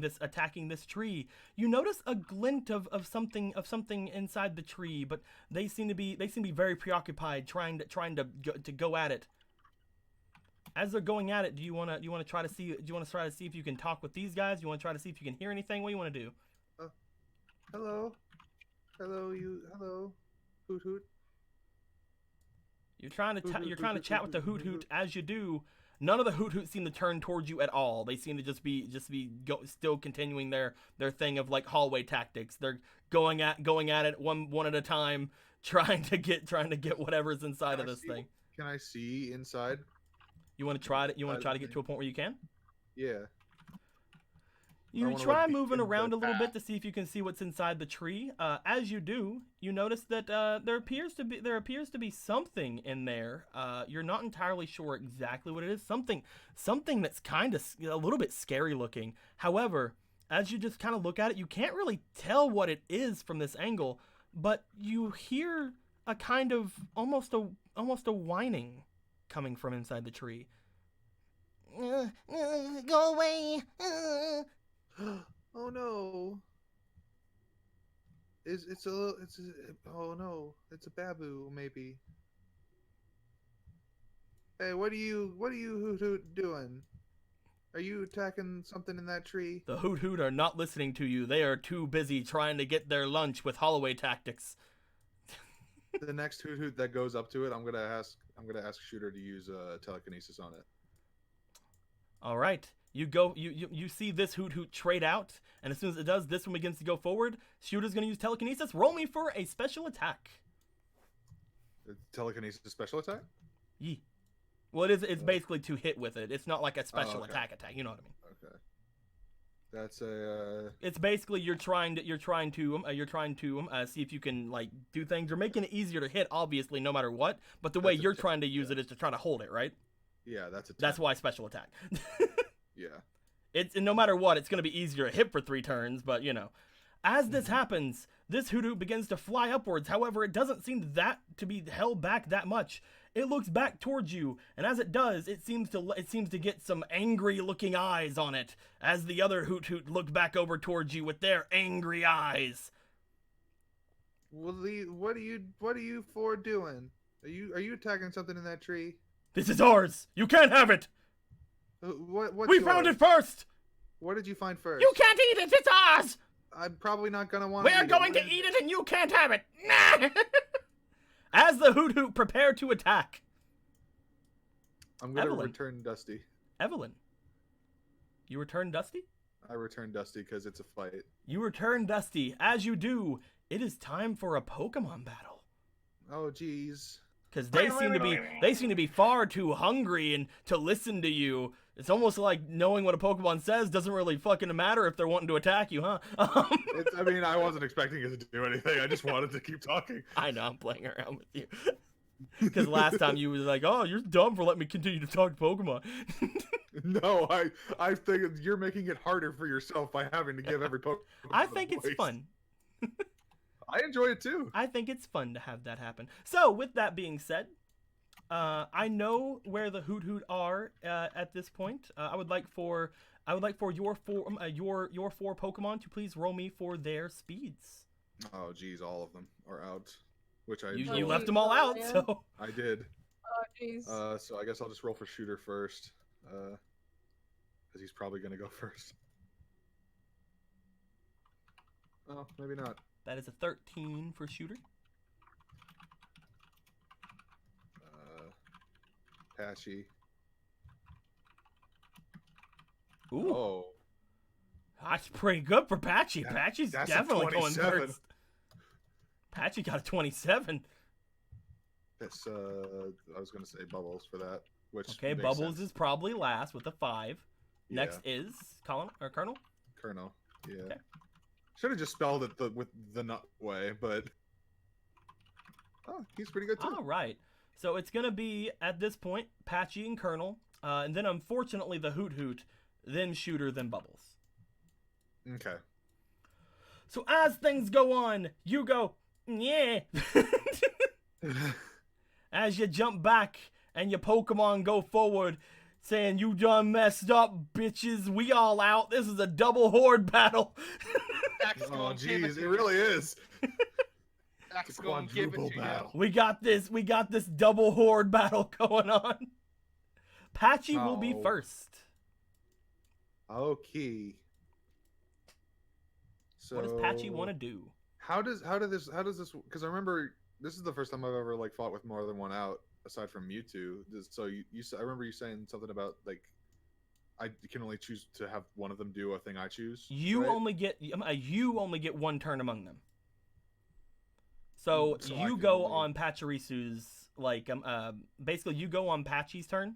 this tree. You notice a glint of something inside the tree, but they seem to be very preoccupied trying to go at it. As they're going at it, do you want to try to see if you can talk with these guys? Do you want to try to see if you can hear anything? What do you want to do?
Hello, Hoot Hoot.
You're trying to chat with the Hoot. As you do, none of the Hoot seem to turn towards you at all. They seem to just be still continuing their thing of like hallway tactics. They're going at it one at a time, trying to get whatever's inside of this thing.
Can I see inside?
You want to try to get to a point where you can?
Yeah.
You
wanna,
try
like, be
moving
in the
around a little
back.
bit to see if you can see what's inside the tree. As you do, you notice that there appears to be something in there. You're not entirely sure exactly what it is. Something that's kind of a little bit scary looking. However, as you just kind of look at it, you can't really tell what it is from this angle, but you hear a kind of almost a whining coming from inside the tree.
Go away.
Oh no. Oh no, it's a babu maybe. Hey, what are you Hoot Hoot doing? Are you attacking something in that tree?
The Hoot are not listening to you. They are too busy trying to get their lunch with Holloway tactics.
The next Hoot Hoot that goes up to it, I'm gonna ask Shooter to use telekinesis on it.
All right. You see this Hoot trade out, and as soon as it does, this one begins to go forward. Shooter's going to use telekinesis. Roll me for a special attack.
Telekinesis special attack?
Yee. Well, it's basically to hit with it. It's not like a special
okay.
attack. You know what I mean?
Okay. That's a.
It's basically you're trying to see if you can like do things. You're making it easier to hit, obviously, no matter what. But the way
That's a
you're
10,
trying to use
yeah.
it is to try to hold it, right?
Yeah, that's a 10.
That's why special attack.
Yeah.
It's no matter what, it's going to be easier to hit for 3 turns, but you know. As this happens, this Hoot begins to fly upwards. However, it doesn't seem to be held back that much. It looks back towards you, and as it does, it seems to get some angry-looking eyes on it. As the other Hoot look back over towards you with their angry eyes.
Well, what are you four doing? Are you attacking something in that tree?
This is ours. You can't have it.
What's
We found it first.
What did you find first?
You can't eat it. It's ours.
I'm probably not gonna want.
We're going to eat it, and you can't have it. As the Hoot prepare to attack.
I'm gonna
Evelyn.
return Dusty.
Evelyn. You return Dusty?
I return Dusty because it's a fight.
You return Dusty. As you do, it is time for a Pokemon battle.
Oh jeez.
Because they seem to be far too hungry and to listen to you. It's almost like knowing what a Pokemon says doesn't really fucking matter if they're wanting to attack you, huh?
I mean, I wasn't expecting it to do anything. I just wanted to keep talking.
I know, I'm playing around with you. Because last time you was like, oh, you're dumb for letting me continue to talk to Pokemon.
No, I think you're making it harder for yourself by having to give every Pokemon
I
a
think it's
voice.
fun.
I enjoy it too.
I think it's fun to have that happen. So, with that being said, I know where the Hoot are at this point. I would like for your four Pokemon to please roll me for their speeds.
Oh geez, all of them are out. Which I
You left them all out, so
I did.
Oh, jeez.
So I guess I'll just roll for Shooter first, because he's probably gonna go first. Oh, maybe not.
that is a 13 for Shooter.
Patchy.
Ooh,
Oh,
that's pretty good for Patchy.
That-
Patchy's
that's a
definitely going
27.
first. Patchy got a 27.
That's I was gonna say Bubbles for that. Which
Okay,
makes
Bubbles
sense.
is probably last with a 5.
Yeah.
Next is Colin or Colonel.
Colonel. Yeah.
Okay.
Should have just spelled it with the nut way, but oh, he's pretty good too.
All right. So it's gonna be at this point Patchy and Colonel, and then unfortunately the Hoot Hoot, then Shooter, then Bubbles.
Okay.
So as things go on, you go, yeah. As you jump back and your Pokemon go forward, saying, you done messed up, bitches. We all out. This is a double horde battle.
Axe
Oh
gonna give
jeez,
to
it
you.
really is.
Axe
It's a
gonna give it
quadruple
to you.
battle.
We got this double horde battle going on. Patchy will be
Oh.
first.
Okay. So
What does Patchy want to do?
How does this? Because I remember this is the first time I've ever like fought with more than one out aside from Mewtwo. So I remember you saying something about like I can only choose to have one of them do a thing I choose.
You
right?
only get one turn among them. So
So I
you
can
go
only-
on Pachyrisu's basically you go on Patchy's turn.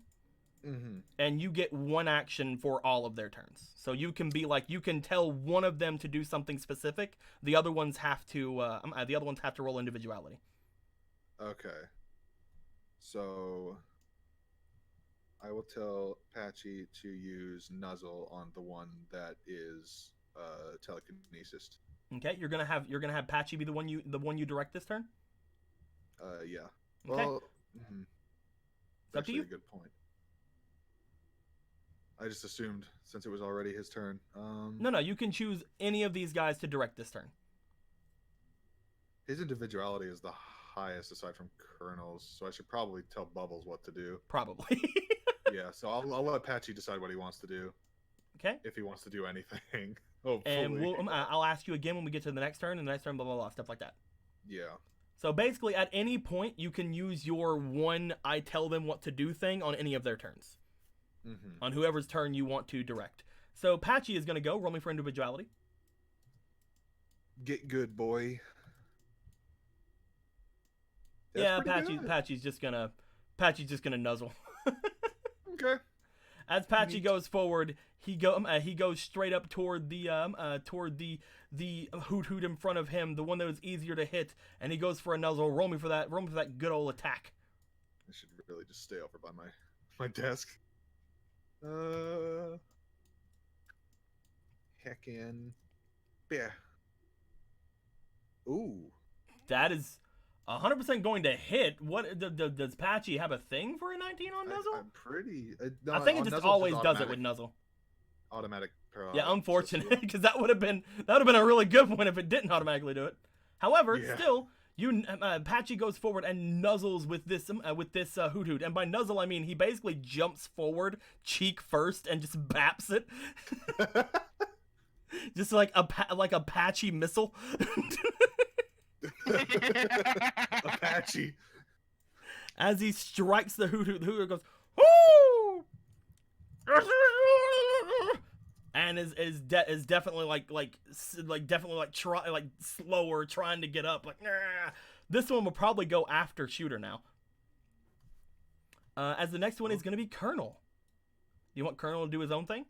Mm-hmm.
And you get one action for all of their turns. So you can be like, you can tell one of them to do something specific. The other ones have to roll individuality.
Okay. So I will tell Patchy to use Nuzzle on the one that is telekinesis.
Okay, you're gonna have Patchy be the one you direct this turn.
Yeah.
Okay.
Well, mhm.
It's up to
Actually,
you.
a good point. I just assumed since it was already his turn.
No, you can choose any of these guys to direct this turn.
His individuality is the highest aside from Colonel's, so I should probably tell Bubbles what to do.
Probably.
Yeah, so I'll let Patchy decide what he wants to do,
Okay.
if he wants to do anything. Hopefully.
And I'll ask you again when we get to the next turn, and the next turn, blah blah blah, stuff like that.
Yeah.
So basically, at any point, you can use your one "I tell them what to do" thing on any of their turns,
Mm-hmm.
on whoever's turn you want to direct. So Patchy is gonna go. Roll me for individuality.
Get good, boy. That's
Yeah,
pretty good.
Patchy's just gonna nuzzle.
Okay.
As Patchy
Neat.
goes forward, he goes straight up toward the Hoot Hoot in front of him, the one that was easier to hit, and he goes for a nuzzle. Roll me for that good old attack.
I should really just stay over by my desk. Heckin'. Yeah. Ooh.
That is 100% going to hit. What does Patchy have a thing for a 19 on nuzzle?
I'm pretty.
I think it just always does it with nuzzle.
Automatic.
Yeah, unfortunate, because that would have been a really good one if it didn't automatically do it. However,
Yeah.
still, Patchy goes forward and nuzzles with this Hoot Hoot, and by nuzzle I mean he basically jumps forward, cheek first, and just baps it, just like a Patchy missile.
Apache.
As he strikes the Hoot Hoot, the Hoot Hoot goes, "Whoo!" and is definitely slower, trying to get up. Like, nah. This one will probably go after Shooter now. As the next one is going to be Colonel. You want Colonel to do his own thing?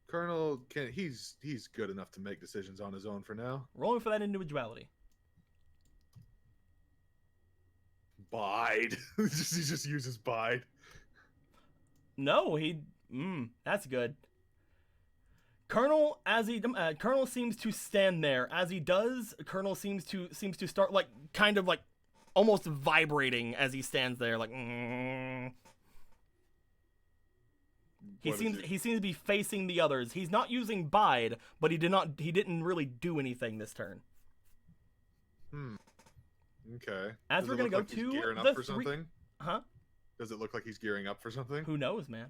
Colonel he's good enough to make decisions on his own for now.
Rolling for that individuality.
Bide. he just uses bide.
No, that's good. Colonel, Colonel seems to stand there. As he does, Colonel seems to start kind of almost vibrating as he stands there, like. He seems to be facing the others. He's not using bide, but he didn't really do anything this turn.
Okay.
As
Does
we're
it
gonna
look
go
like he's
to
gearing
the
up for something.
Huh?
Does it look like he's gearing up for something?
Who knows, man?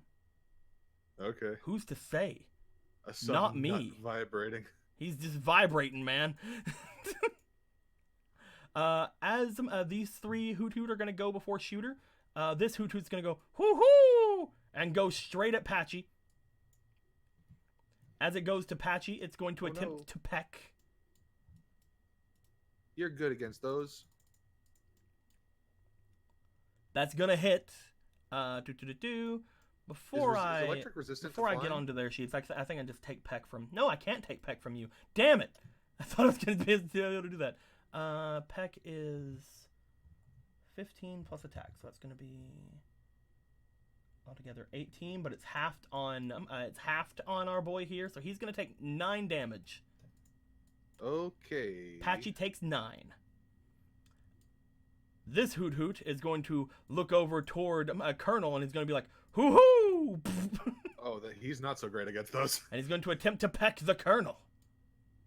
Okay.
Who's to say?
A sudden
Not
nut
me.
vibrating.
He's just vibrating, man. As these three Hoot Hoot are gonna go before Shooter, this Hoot Hoot's gonna go hoo hoo and go straight at Patchy. As it goes to Patchy, it's going to attempt to peck.
You're good against those.
That's gonna hit. Before
Is
I
electric resistant to
before I get
flying?
onto their sheets, I think I just take peck from. No, I can't take peck from you. Damn it! I thought I was gonna be able to do that. Peck is 15 plus attack, so that's gonna be altogether 18. But it's halved on our boy here, so he's gonna take 9 damage.
Okay.
Patchy takes 9. This Hoot Hoot is going to look over toward Colonel, and he's going to be like, hoo hoo!
Oh, he's not so great against those.
And he's going to attempt to peck the Colonel.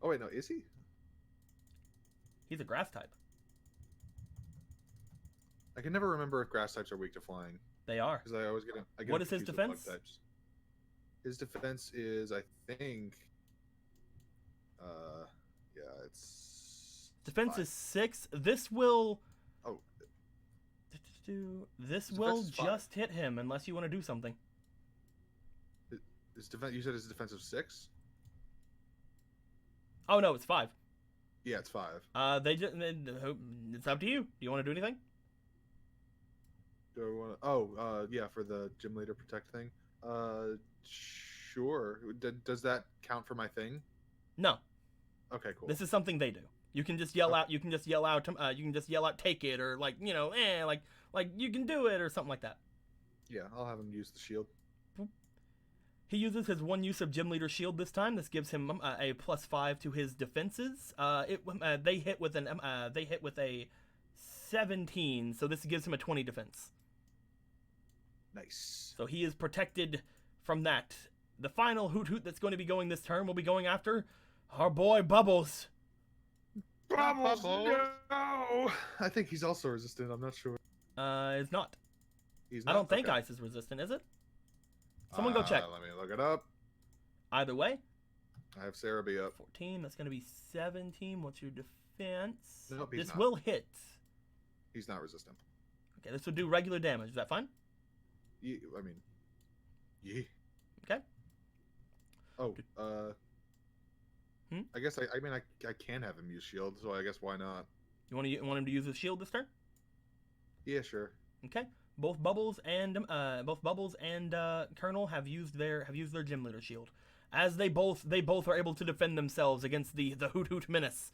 Oh wait, no, is he?
He's a grass type.
I can never remember if grass types are weak to flying
They are.
because I always get.
What is his
confused with bug
defense?
Types. His defense is, I think. Yeah, it's.
Defense
5.
is 6. This will.
Oh.
This
His
will
defense is 5.
just hit him unless you want to do something.
His defense. You said his defense of 6.
Oh no, it's 5.
Yeah, it's 5.
It's up to you. Do you want to do anything?
Do I want to? Oh, yeah, for the gym leader protect thing. Sure. Does that count for my thing?
No.
Okay, cool.
This is something they do. You can just yell out. You can just yell out. You can just yell out. Take it, or like you can do it, or something like that.
Yeah, I'll have him use the shield.
He uses his 1 use of Gym Leader Shield this time. This gives him a +5 to his defenses. They hit with a 17, so this gives him a 20 defense.
Nice.
So he is protected from that. The final Hoot Hoot that's going to be going this turn will be going after our boy Bubbles.
Bubbles, no! I think he's also resistant. I'm not sure.
It's not.
He's
I
not?
don't think
Okay.
ice is resistant, is it? Someone go check.
Let me look it up.
Either way,
I have Sarah be up.
14. That's going to be 17. What's your defense?
Nope, he's
This
not.
will hit.
He's not resistant.
Okay, this will do regular damage. Is that fine?
Yeah.
Okay.
Oh,
Hmm?
I guess I mean I can have him use shield, so I guess why not?
You want him to use his shield this turn?
Yeah, sure.
Okay. Both Bubbles and Colonel have used their Gym Leader Shield, as they both are able to defend themselves against the Hoot Hoot menace.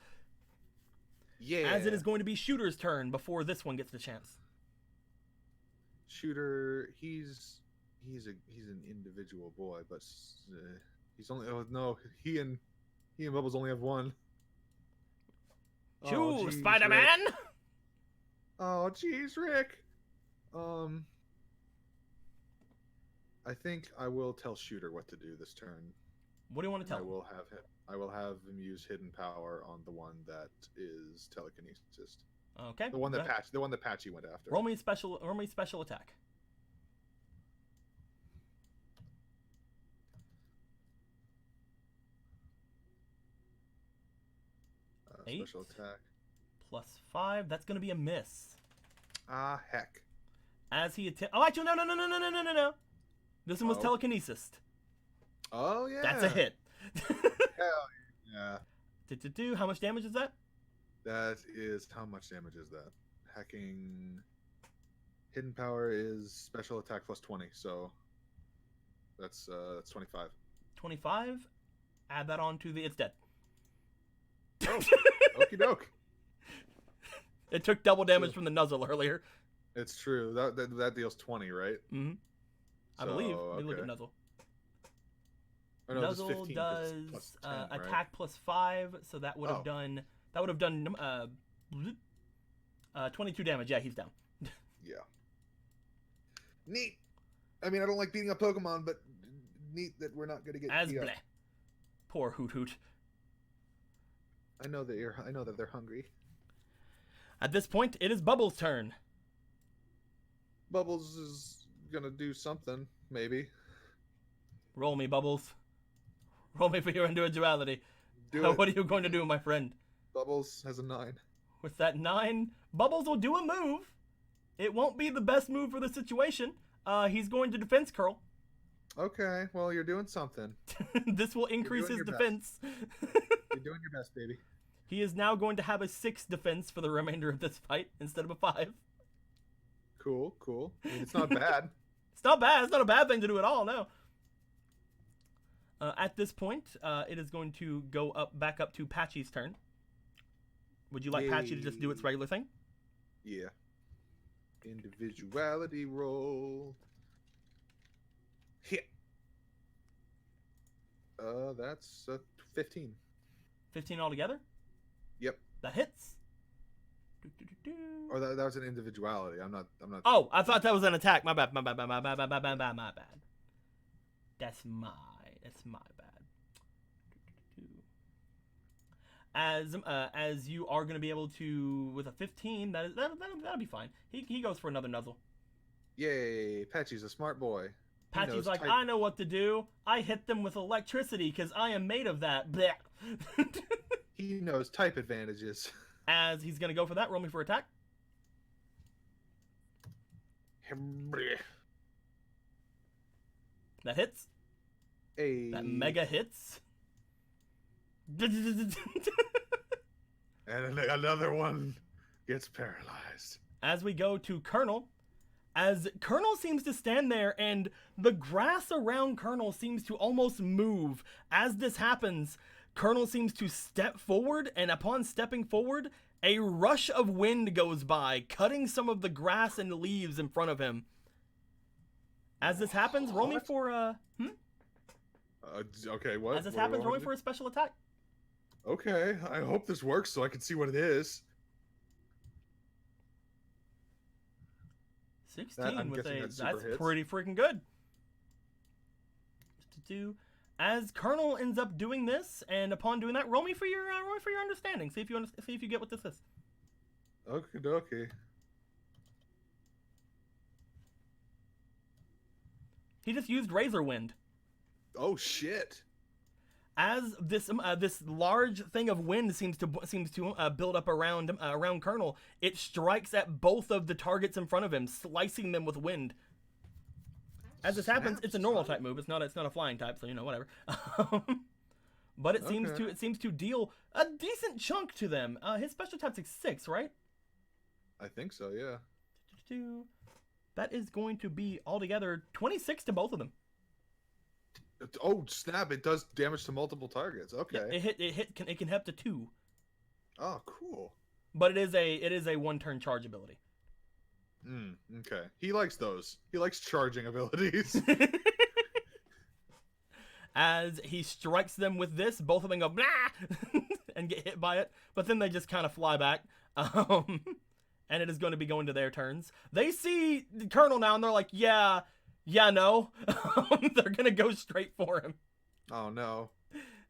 Yeah.
As it is going to be Shooter's turn before this one gets the chance.
Shooter, he's an individual boy, but he's only he and Bubbles only have 1.
Choose,
geez,
Spider-Man!
Rick. Oh, jeez, Rick. I think I will tell Shooter what to do this turn.
What do you want to tell
I
him?
will have him use hidden power on the one that is telekinesis.
Okay.
The one
go
that
ahead.
Patchy went after.
Roll me special attack.
Special attack.
+5. That's going to be a miss.
Ah, heck.
As he oh, actually, no. This one was
Oh.
telekinesis.
Oh yeah.
That's a hit.
Hell yeah.
How much damage is that?
That is how much damage is that? Hacking. Hidden power is special attack plus 20, so that's 25.
25. Add that on to the. It's dead.
Oh, okie doke.
It took double damage from the nuzzle earlier.
It's true. That deals 20, right?
Mm-hmm. I
So,
believe. Let me look
okay.
at nuzzle.
Or no, just
Nuzzle
15 'cause it's
does
plus 10, right?
attack +5, so that would have
Oh.
done 22 damage. Yeah, he's down.
Yeah. Neat. I mean, I don't like beating up Pokemon, but neat that we're not going to get beat up.
Asbleh. Poor Hoot Hoot.
I know that they're hungry.
At this point, it is Bubbles' turn.
Bubbles is gonna do something, maybe.
Roll me, Bubbles. Roll me for your individuality.
Do it.
What are you going to do, my friend?
Bubbles has a 9.
With that 9, Bubbles will do a move. It won't be the best move for the situation. He's going to defense curl.
Okay, well, you're doing something.
This will increase
doing
his
your
defense.
You're doing your best, baby.
He is now going to have a 6 defense for the remainder of this fight instead of a 5.
Cool, cool. I mean, it's not bad.
It's not bad. It's not a bad thing to do at all. No. At this point, it is going to go back up to Patchy's turn. Would you like Patchy to just do its regular thing?
Yeah. Individuality roll. Hit. That's 15.
15 altogether?
Yep.
That hits.
Or that was an individuality. I'm not.
Oh, I thought that was an attack. My bad. My bad. That's my bad. As you are going to be able to, with a 15, that'll be fine. He goes for another nuzzle.
Yay! Patchy's a smart boy.
Patchy's like, I know what to do. I hit them with electricity because I am made of that. Blech.
He knows type advantages.
As he's going to go for that, roll me for attack. That hits.
Hey.
That mega hits.
And another one gets paralyzed.
As we go to Colonel, as Colonel seems to stand there and the grass around Colonel seems to almost move. As this happens, Colonel seems to step forward, and upon stepping forward, a rush of wind goes by, cutting some of the grass and leaves in front of him. As this happens, roll me for
Okay, what?
As this
What do I
happens, roll
wanna
me for a special attack.
do? Okay, I hope this works so I can see what it is.
16
I'm
with
guessing
a
that super
that's
hits.
pretty freaking good. As Colonel ends up doing this, and upon doing that, roll me for your understanding. See if you get what this is.
Okay, dokie.
He just used Razor Wind.
Oh shit!
As this this large thing of wind seems to build up around Colonel, it strikes at both of the targets in front of him, slicing them with wind. As this happens, it's a normal type move. It's not a flying type, so you know whatever. But it seems to deal a decent chunk to them. His special type's like 6, right?
I think so. Yeah.
That is going to be altogether 26 to both of them.
Oh snap! It does damage to multiple targets. Okay.
Yeah, it can hit up to 2.
Oh, cool.
But it is a 1-turn charge ability.
Okay. He likes those. He likes charging abilities.
As he strikes them with this, both of them go blah and get hit by it, but then they just kind of fly back. And it is going to be going to their turns. They see the Colonel now, and they're like, yeah, no. They're going to go straight for him.
Oh no.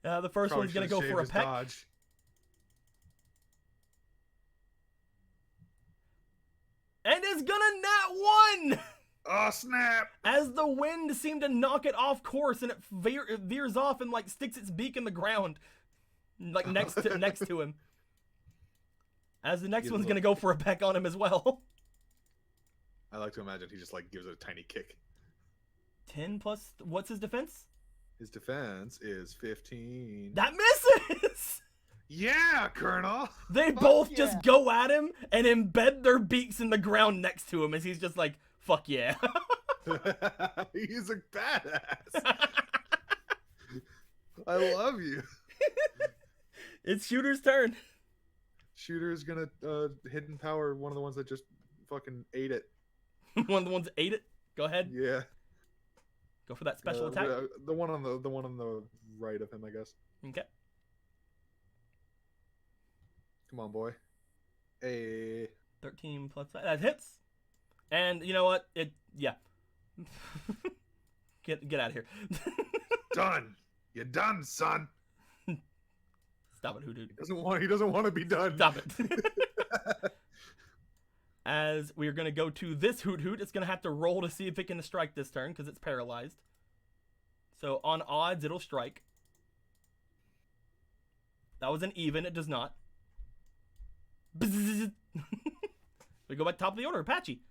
The first
Probably
one's going to go
should've
for a
saved his
peck.
dodge.
And is gonna nat 1!
Oh snap!
As the wind seemed to knock it off course, and it veers off and like sticks its beak in the ground, like next to him. As the next one's gonna go for a peck on him as well.
I like to imagine he just like gives it a tiny kick.
10 plus what's his defense?
His defense is 15.
That misses.
Yeah, Colonel.
They both just go at him and embed their beaks in the ground next to him as he's just like, fuck yeah.
He's a badass. I love you.
It's Shooter's turn.
Shooter is gonna hidden power one of the ones that just fucking ate it.
One of the ones that ate it. Go ahead.
Yeah.
Go for that special attack.
The one on the right of him, I guess.
Okay.
Come on, boy. Hey.
13 plus that hits. And you know what? Yeah. Get out of here.
Done. You're done, son.
Stop it, Hoot.
He doesn't want to be done.
Stop it. As we are going to go to this Hoot, it's going to have to roll to see if it can strike this turn because it's paralyzed. So on odds, it'll strike. That was an even. It does not. We go back top of the order. Patchy.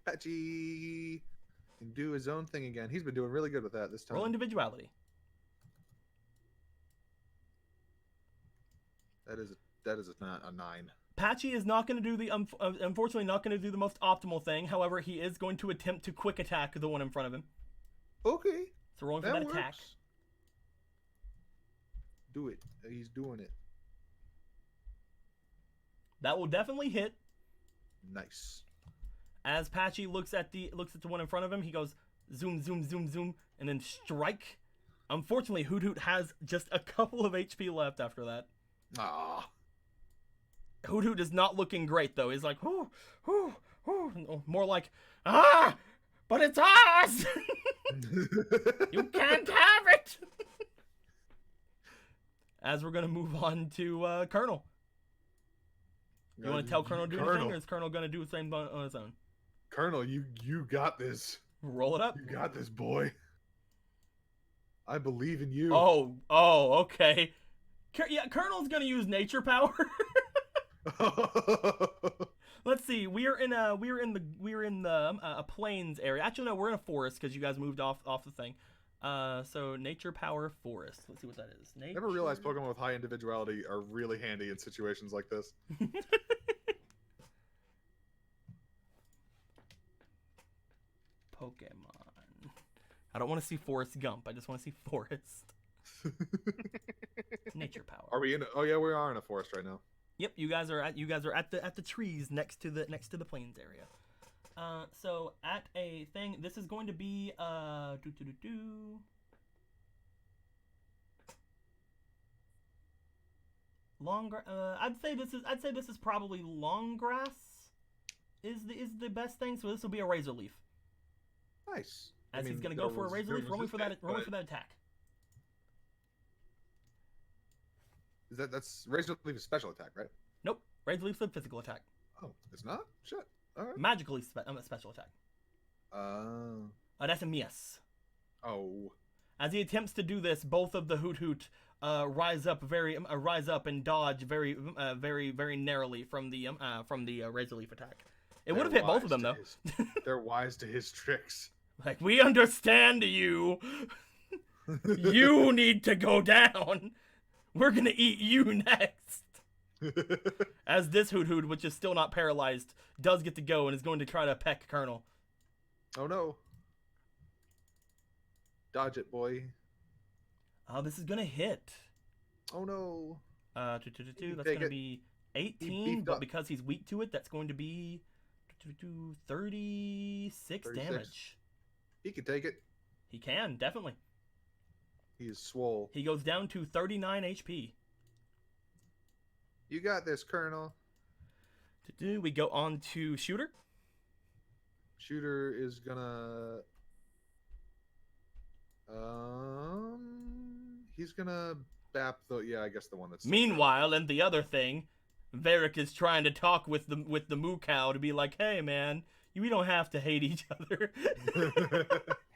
Patchy can do his own thing again. He's been doing really good with that this time.
Roll individuality.
That is a 9.
Patchy is not going to do the unfortunately not going to do the most optimal thing. However, he is going to attempt to quick attack the one in front of him.
Okay.
So rolling for
That
that attack.
works. Do it. He's doing it.
That will definitely hit.
Nice.
As Patchy looks at the one in front of him, he goes zoom, zoom, zoom, zoom, and then strike. Unfortunately, Hoot Hoot has just a couple of HP left after that.
Ah.
Hoot Hoot is not looking great though. He's like, whoo, whoo, whoo. More like, ah, but it's ours. You can't have it. As we're gonna move on to Colonel. You want to tell Colonel to do anything, or is Colonel gonna do the same on his own?
Colonel, you got this.
Roll it up.
You got this, boy. I believe in you.
Oh, okay. Yeah, Colonel's gonna use nature power. Let's see. We're in the plains area. Actually, no, we're in a forest because you guys moved off the thing. So nature power forest. Let's see what that is. Nature...
Never realized Pokemon with high individuality are really handy in situations like this.
Pokemon. I don't want to see Forrest Gump. I just want to see Forest. Nature power.
Are we in? Oh yeah, we are in a forest right now.
Yep, you guys are at the trees next to the plains area. So at a thing, this is going to be long I'd say this is probably long grass is the best thing. So this will be a Razor Leaf.
Nice.
As he's gonna go for a Razor Leaf, rolling for that attack.
Is that's Razor Leaf is special attack, right?
Nope, Razor Leaf's a physical attack.
Oh, it's not? Shit. All right.
Magically special attack. That's a miss.
Oh.
As he attempts to do this, both of the Hoot Hoot rise up and dodge very narrowly from the Razor Leaf attack. It would have hit both of them though.
They're wise to his tricks.
Like, we understand you. You need to go down. We're gonna eat you next. As this Hoot Hoot, which is still not paralyzed, does get to go and is going to try to peck Colonel.
Oh no. Dodge it, boy.
Oh, this is gonna hit.
Oh no.
That's gonna be 18, but because he's weak to it, that's going to be 36 damage.
He can take it.
He can, definitely.
He is swole.
He goes down to 39 HP.
You got this, Colonel.
We go on to Shooter.
Shooter is gonna... He's gonna bap the... Yeah, I guess the one that's...
Meanwhile, and the other thing, Varric is trying to talk with the moo cow to be like, hey, man, we don't have to hate each other.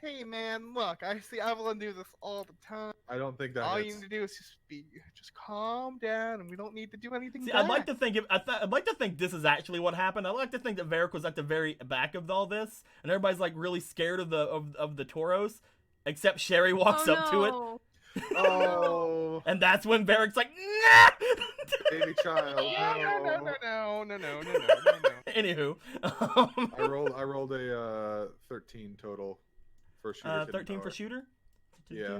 Hey man, look, I see Evelyn do this all the time.
I don't think that
all
hits.
you need to do is just calm down, and we don't need to do anything.
See,
bad.
I'd like to think this is actually what happened. I'd like to think that Varric was at the very back of all this, and everybody's like really scared of the Tauros, except Sherry walks up to it.
Oh.
And that's when Varric's like, nah!
Baby child.
No.
Anywho,
I rolled a 13 total for Shooter.
13 for Shooter.
Yeah.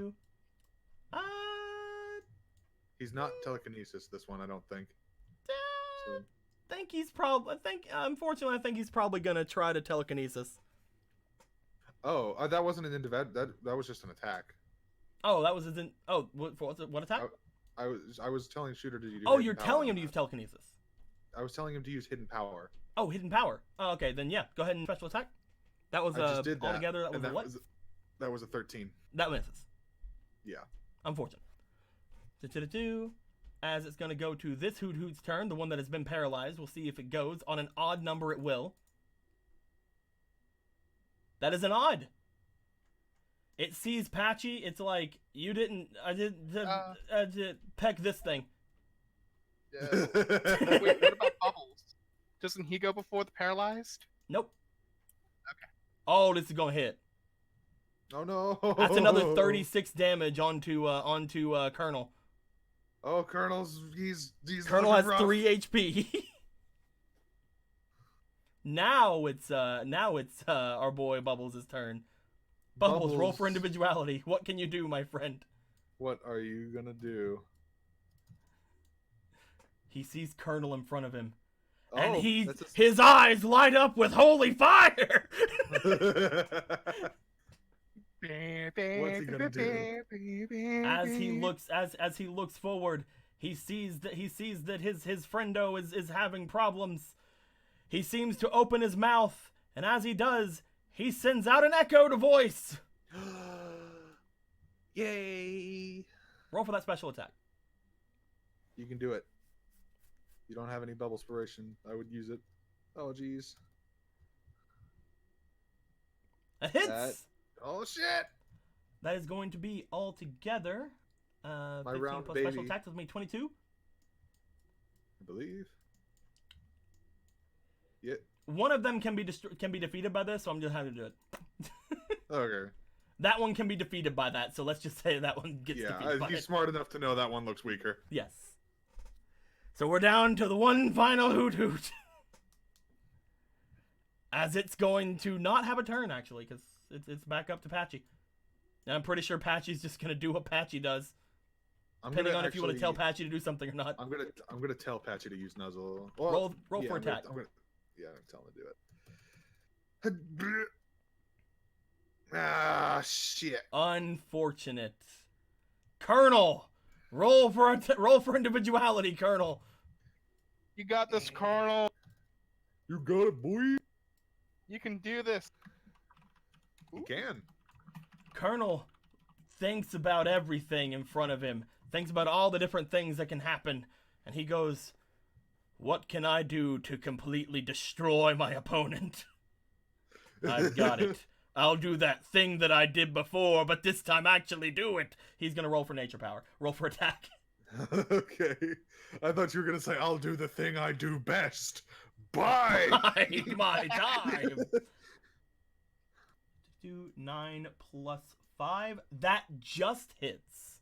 He's not telekinesis this one, I don't think. So.
Unfortunately, I think he's probably gonna try to telekinesis.
Oh, that wasn't an that was just an attack.
Oh, that was isn't. Oh, what attack?
I was telling Shooter to use.
Oh, you're telling him to use telekinesis.
I was telling him to use hidden power.
Oh, hidden power. Oh, okay, then yeah, go ahead and special attack. That was
I just did that,
altogether. That was
and
a what?
That was a 13.
That misses.
Yeah.
Unfortunate. As it's gonna go to this Hoot Hoot's turn, the one that has been paralyzed. We'll see if it goes on an odd number. It will. That is an odd. It sees Patchy. It's like, you didn't. I did peck this thing.
Wait, what about Bubbles? Doesn't he go before the paralyzed?
Nope.
Okay.
Oh, this is gonna hit.
Oh no.
That's another 36 damage onto Colonel.
Oh, Colonel has
Colonel has
rough.
3 HP. Now it's our boy Bubbles' turn. Bubbles, roll for
Bubbles.
individuality. What can you do, my friend?
What are you gonna do?
He sees Colonel in front of him,
Oh,
and
that's a-
his eyes light up with holy fire.
What's he gonna do?
As he looks forward, he sees that his friendo is having problems. He seems to open his mouth, and as he does, he sends out an echoed voice.
Yay!
Roll for that special attack.
You can do it. You don't have any bubble spiration. I would use it. Oh, jeez.
That hits.
That- Oh, shit!
That is going to be altogether 15
round
plus special
baby.
attack with me 22.
I believe. Yeah.
One of them can be defeated by this, so I'm just having to do it.
Okay.
That one can be defeated by that, so let's just say that one gets
Yeah,
defeated by
he's
it.
smart enough to know that one looks weaker.
Yes. So we're down to the one final Hoot Hoot. As it's going to not have a turn, actually, because it's back up to Patchy. And I'm pretty sure Patchy's just going to do what Patchy does. Depending on if you want to tell Patchy to do something or not.
I'm gonna tell Patchy to use Nuzzle. Well,
Roll
yeah,
for
I'm gonna-
attack.
I'm gonna tell him to do it. Ah, shit.
Unfortunate. Colonel! Roll for individuality, Colonel.
You got this, Colonel.
You got it, boy.
You can do this.
You can.
Colonel thinks about everything in front of him, thinks about all the different things that can happen, and he goes, "What can I do to completely destroy my opponent? I've got it. I'll do that thing that I did before, but this time actually do it." He's gonna roll for nature power. Roll for attack.
Okay. I thought you were gonna say, "I'll do the thing I do best." Bye.
Bide my time. Do 9 plus 5. That just hits.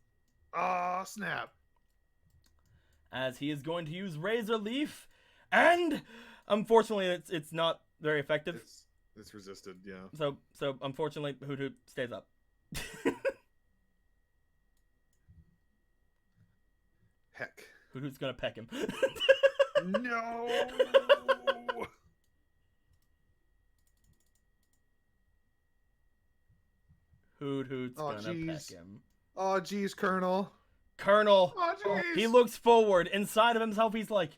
Ah, snap.
As he is going to use Razor Leaf, and unfortunately, it's not very effective.
It's resisted. Yeah.
So unfortunately, Hoot Hoot stays up.
Heck.
Hoot Hoot's gonna peck him.
No.
Hoot Hoot's
Oh,
gonna
jeez.
peck him.
Oh, geez, Colonel.
Colonel,
Oh, jeez.
he looks forward. Inside of himself, he's like,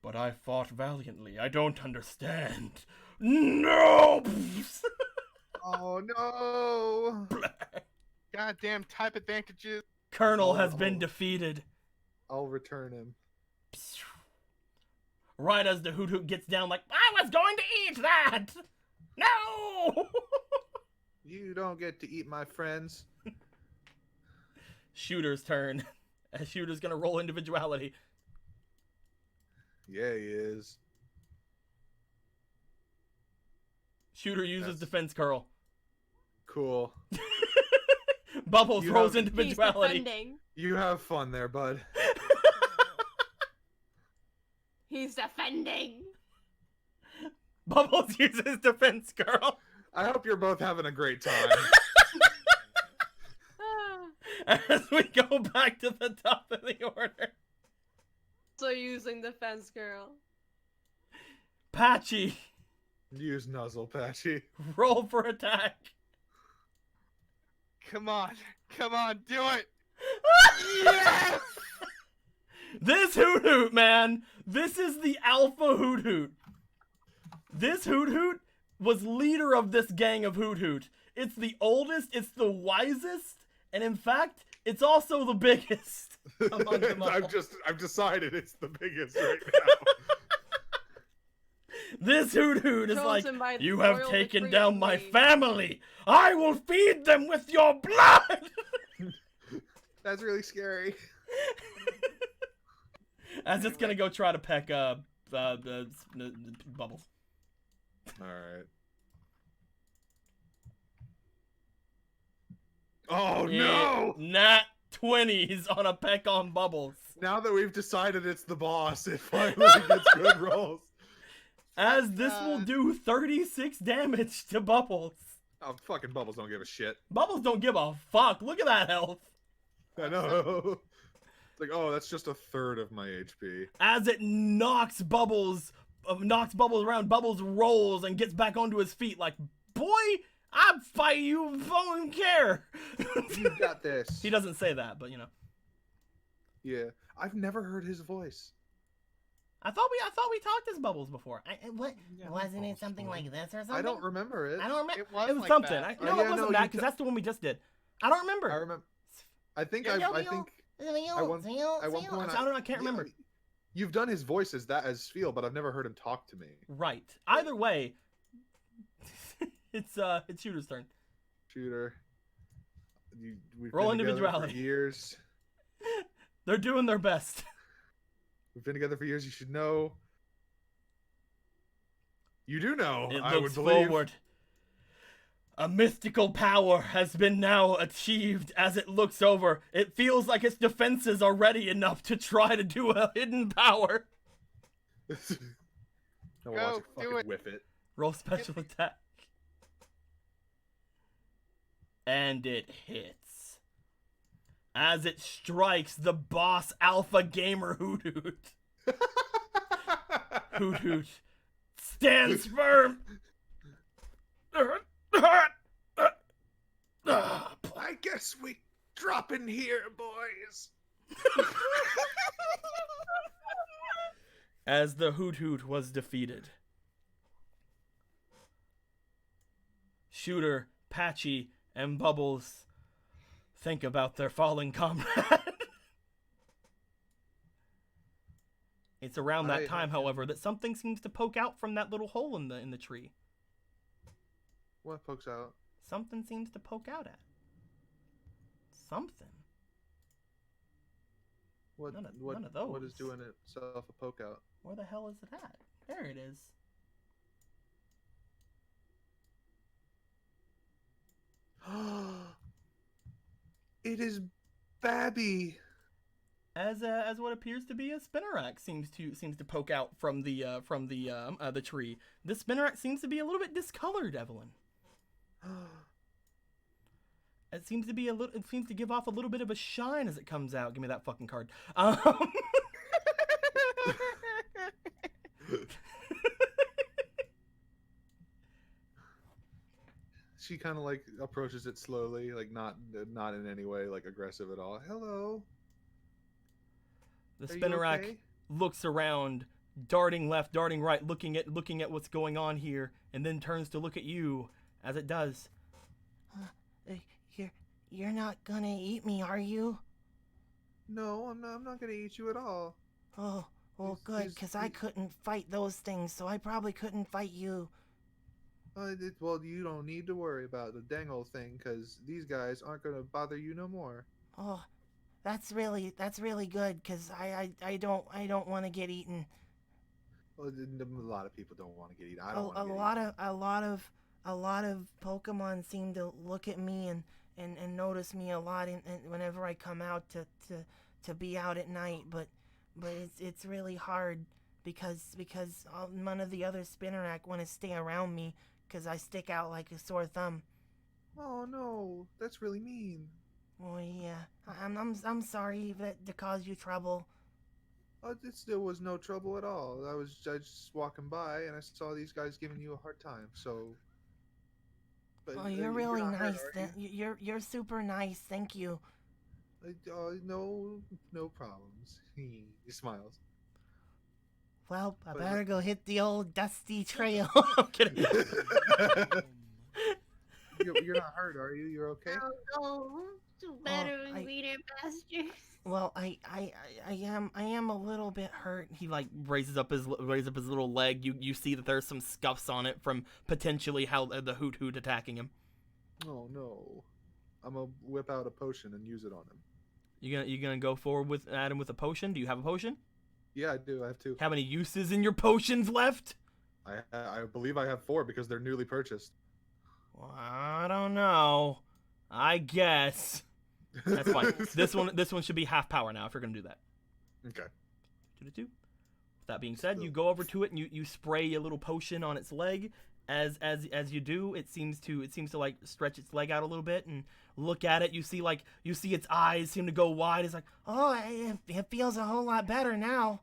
"But I fought valiantly. I don't understand." No.
Oh no.
Goddamn type advantages.
Colonel has
Oh.
been defeated.
I'll return him.
Right as the Hoot Hoot gets down, like, "I was going to eat that." No.
You don't get to eat my friends.
Shooter's turn. Shooter's gonna roll individuality.
Yeah, he is.
Shooter uses
That's-
defense curl.
Cool.
Bubbles
You
rolls
have-
He's
individuality.
defending.
You have fun there, bud.
He's defending.
Bubbles uses defense curl.
I hope you're both having a great time.
Ah.
As we go back to the top of the order.
So using defense girl.
Patchy,
Use Nuzzle, Patchy.
roll for attack.
Come on, do it.
Yes! This Hoot Hoot, man. This is the alpha Hoot Hoot. This Hoot Hoot was leader of this gang of Hoot Hoot. It's the oldest, it's the wisest, and in fact, it's also the biggest among them all.
I've decided it's the biggest right now.
This Hoot Hoot is like,
Chosen by the
"You have
royal
taken
decree
down
of
my
me."
family. I will feed them with your blood."
That's really scary.
As it's gonna go try to peck Bubbles.
All right. Oh no!
Nat 20s on a peck on Bubbles.
Now that we've decided it's the boss, it finally gets good rolls.
as this will do 36 damage to Bubbles.
Oh, fucking Bubbles don't give a shit.
Bubbles don't give a fuck. Look at that health.
I know. It's like, oh, that's just a third of my HP.
As it knocks Bubbles around, Bubbles rolls and gets back onto his feet like, boy, I'd fight you, don't care.
You got this.
He doesn't say that, but you know.
Yeah, I've never heard his voice.
I thought we talked as Bubbles before.
Wasn't it something like this or something?
I don't remember it.
I don't remember.
It was
It was
like
something.
that.
It
Yeah,
wasn't
no,
that
you
because that's the one we just did. I don't remember.
I remember. I think at one point
I can't remember.
You've done his voice as Spiel, but I've never heard him talk to me.
Right. Either way, it's Shooter's turn.
Shooter. We've
Roll
been together
individuality.
for years.
They're doing their best.
We've been together for years. You should know. You do know.
It
I would
looks
believe.
forward. A mystical power has been now achieved as it looks over. It feels like its defenses are ready enough to try to do a hidden power.
No,
Go,
watch it
do
fucking
it.
whiff it.
Roll special attack. And it hits. As it strikes the boss alpha gamer Hoot Hoot. Hoot Hoot stands firm.
I guess we drop in here, boys.
As the Hoot Hoot was defeated, Shooter, Patchy, and Bubbles think about their fallen comrade. It's around that time, however, that something seems to poke out from that little hole in the tree.
What pokes out?
Something seems to poke out at. Something.
What?
None of
What is
those.
doing itself a poke out?
Where the hell is it at? There it is.
It is Babby.
As what appears to be a spinnerack seems to poke out from the tree. This spinnerack seems to be a little bit discolored, Evelyn. It seems to give off a little bit of a shine as it comes out. Give me that fucking card.
She kind of like approaches it slowly, like not in any way like aggressive at all. Hello.
The
Are you
spinnerack
okay?
looks around, darting left, darting right, looking at what's going on here, and then turns to look at you as it does.
You're not gonna eat me, are you?
No, I'm not gonna eat you at all.
Oh, well,
He's-
good,
he's-
because I
he-
couldn't fight those things, so I probably couldn't fight you.
Well, you don't need to worry about the dang old thing, because these guys aren't gonna bother you no more.
Oh, that's really good, because I don't want to get eaten.
Well, a lot of people don't want to get eaten. I
A,
don't want
a
to get
lot of Pokemon seem to look at me and notice me a lot whenever I come out to be out at night, but it's really hard because none of the other Spinnerack want to stay around me because I stick out like a sore thumb.
Oh no, that's really mean.
Oh yeah, I'm sorry to cause you trouble.
There was no trouble at all. I was just walking by and I saw these guys giving you a hard time. So. But,
Oh, you're really
not hurt,
nice.
are you?
You're super nice. Thank you.
No problems. He smiles.
Well, I
But-
better go hit the old dusty trail.
I'm kidding.
You're not hurt, are you? You're okay?
Oh, to better
I-
and greener pastures.
Well, I am a little bit hurt.
He like raises up his little leg. You see that there's some scuffs on it from potentially how the Hoot Hoot attacking him.
Oh no. I'm gonna whip out a potion and use it on him.
You gonna go forward with Adam with a potion? Do you have a potion?
Yeah, I do. I have 2.
How many uses in your potions left?
I believe I have 4 because they're newly purchased.
Well, I don't know. I guess that's fine. This one should be half power now if you're gonna do that.
Okay.
2 to 2. That being said, you go over to it and you spray a little potion on its leg. As you do, it seems to like stretch its leg out a little bit and look at it. You see its eyes seem to go wide. It's like,
Oh, it feels a whole lot better now.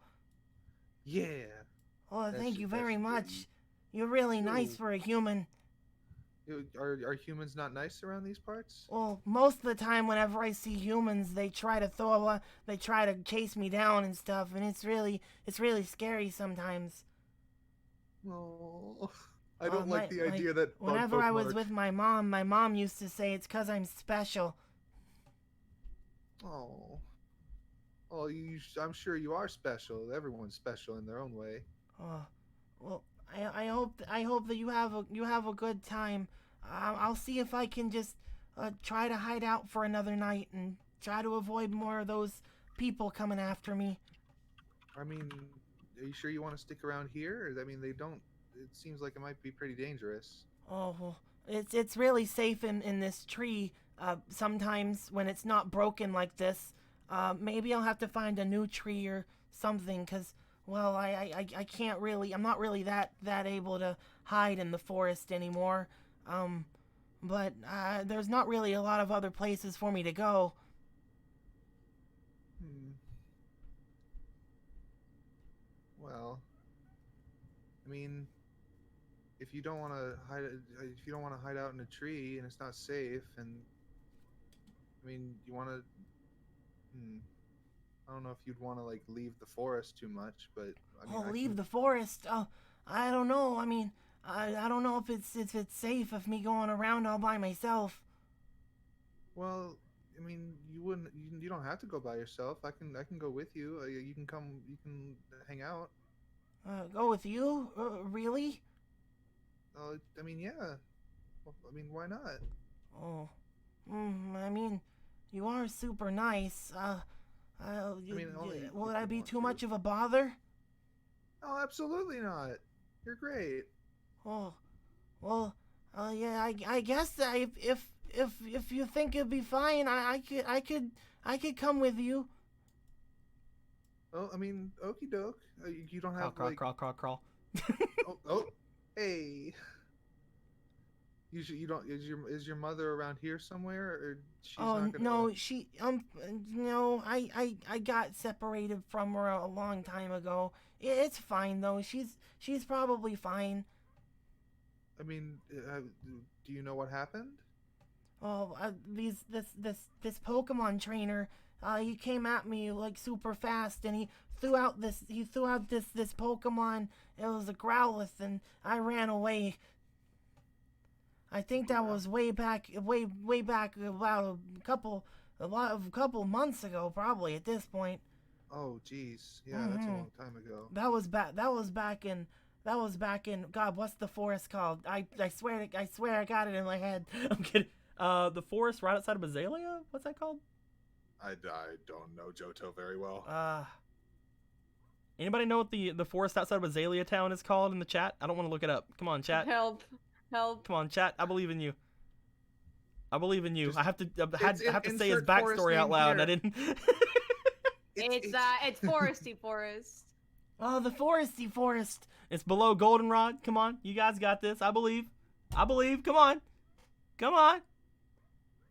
Yeah.
Oh, thank you very
that's
much.
good.
You're really nice for a human.
Are humans not nice around these parts?
Well, most of the time, whenever I see humans, they try to chase me down and stuff, and it's really scary sometimes.
Oh, I don't like the
my-
idea that bug
Whenever I
Pokemon
was
are-
with my mom used to say it's 'cause I'm special.
Oh. Well, I'm sure you are special. Everyone's special in their own way.
Oh, well, I hope that you have a good time. I'll see if I can just try to hide out for another night and try to avoid more of those people coming after me.
I mean, are you sure you want to stick around here? I mean, they don't. It seems like it might be pretty dangerous.
Oh, well, it's really safe in this tree. Sometimes when it's not broken like this, maybe I'll have to find a new tree or something. 'Cause well, I can't really. I'm not really that able to hide in the forest anymore. But there's not really a lot of other places for me to go.
Well, I mean, if you don't want to hide out in a tree and it's not safe, and I mean, you want to. I don't know if you'd want to like leave the forest too much, but I mean,
Leave the forest. Oh, I don't know. I mean, I don't know if it's safe of me going around all by myself.
Well, I mean, you don't have to go by yourself. I can go with you. You can come. You can hang out.
Go with you? Really?
I mean, yeah. Well, I mean, why not?
Oh, I mean, you are super nice. Will I be too much of a bother?
Oh, absolutely not. You're great.
Oh, well, yeah. I guess that if you think it'd be fine, I could come with you.
Oh, I mean, okie doke. You don't have
Crawl,
like.
crawl.
Oh, hey. You don't. Is your mother around here somewhere, or she's not gonna...
no, she no, I got separated from her a long time ago. It's fine though. She's probably fine.
I mean, do you know what happened?
Oh, this Pokemon trainer, he came at me like super fast, and he threw out this Pokemon. It was a Growlithe, and I ran away. I think that was way back about a couple months ago, probably at this point.
Oh, jeez, yeah, that's a long time ago.
That was back in God, what's the forest called? I swear I got it in my head.
I'm kidding. The forest right outside of Azalea? What's that called?
I don't know Johto very well.
Anybody know what the forest outside of Azalea Town is called in the chat? I don't want to look it up. Come on, chat.
Help.
Come on, chat. I believe in you. I believe in you.
Just-
I have to say his
insert forest
backstory out
name
loud.
here.
I didn't.
It's Foresty Forest.
Oh, the foresty forest.
It's below Goldenrod. Come on, you guys got this. I believe. Come on.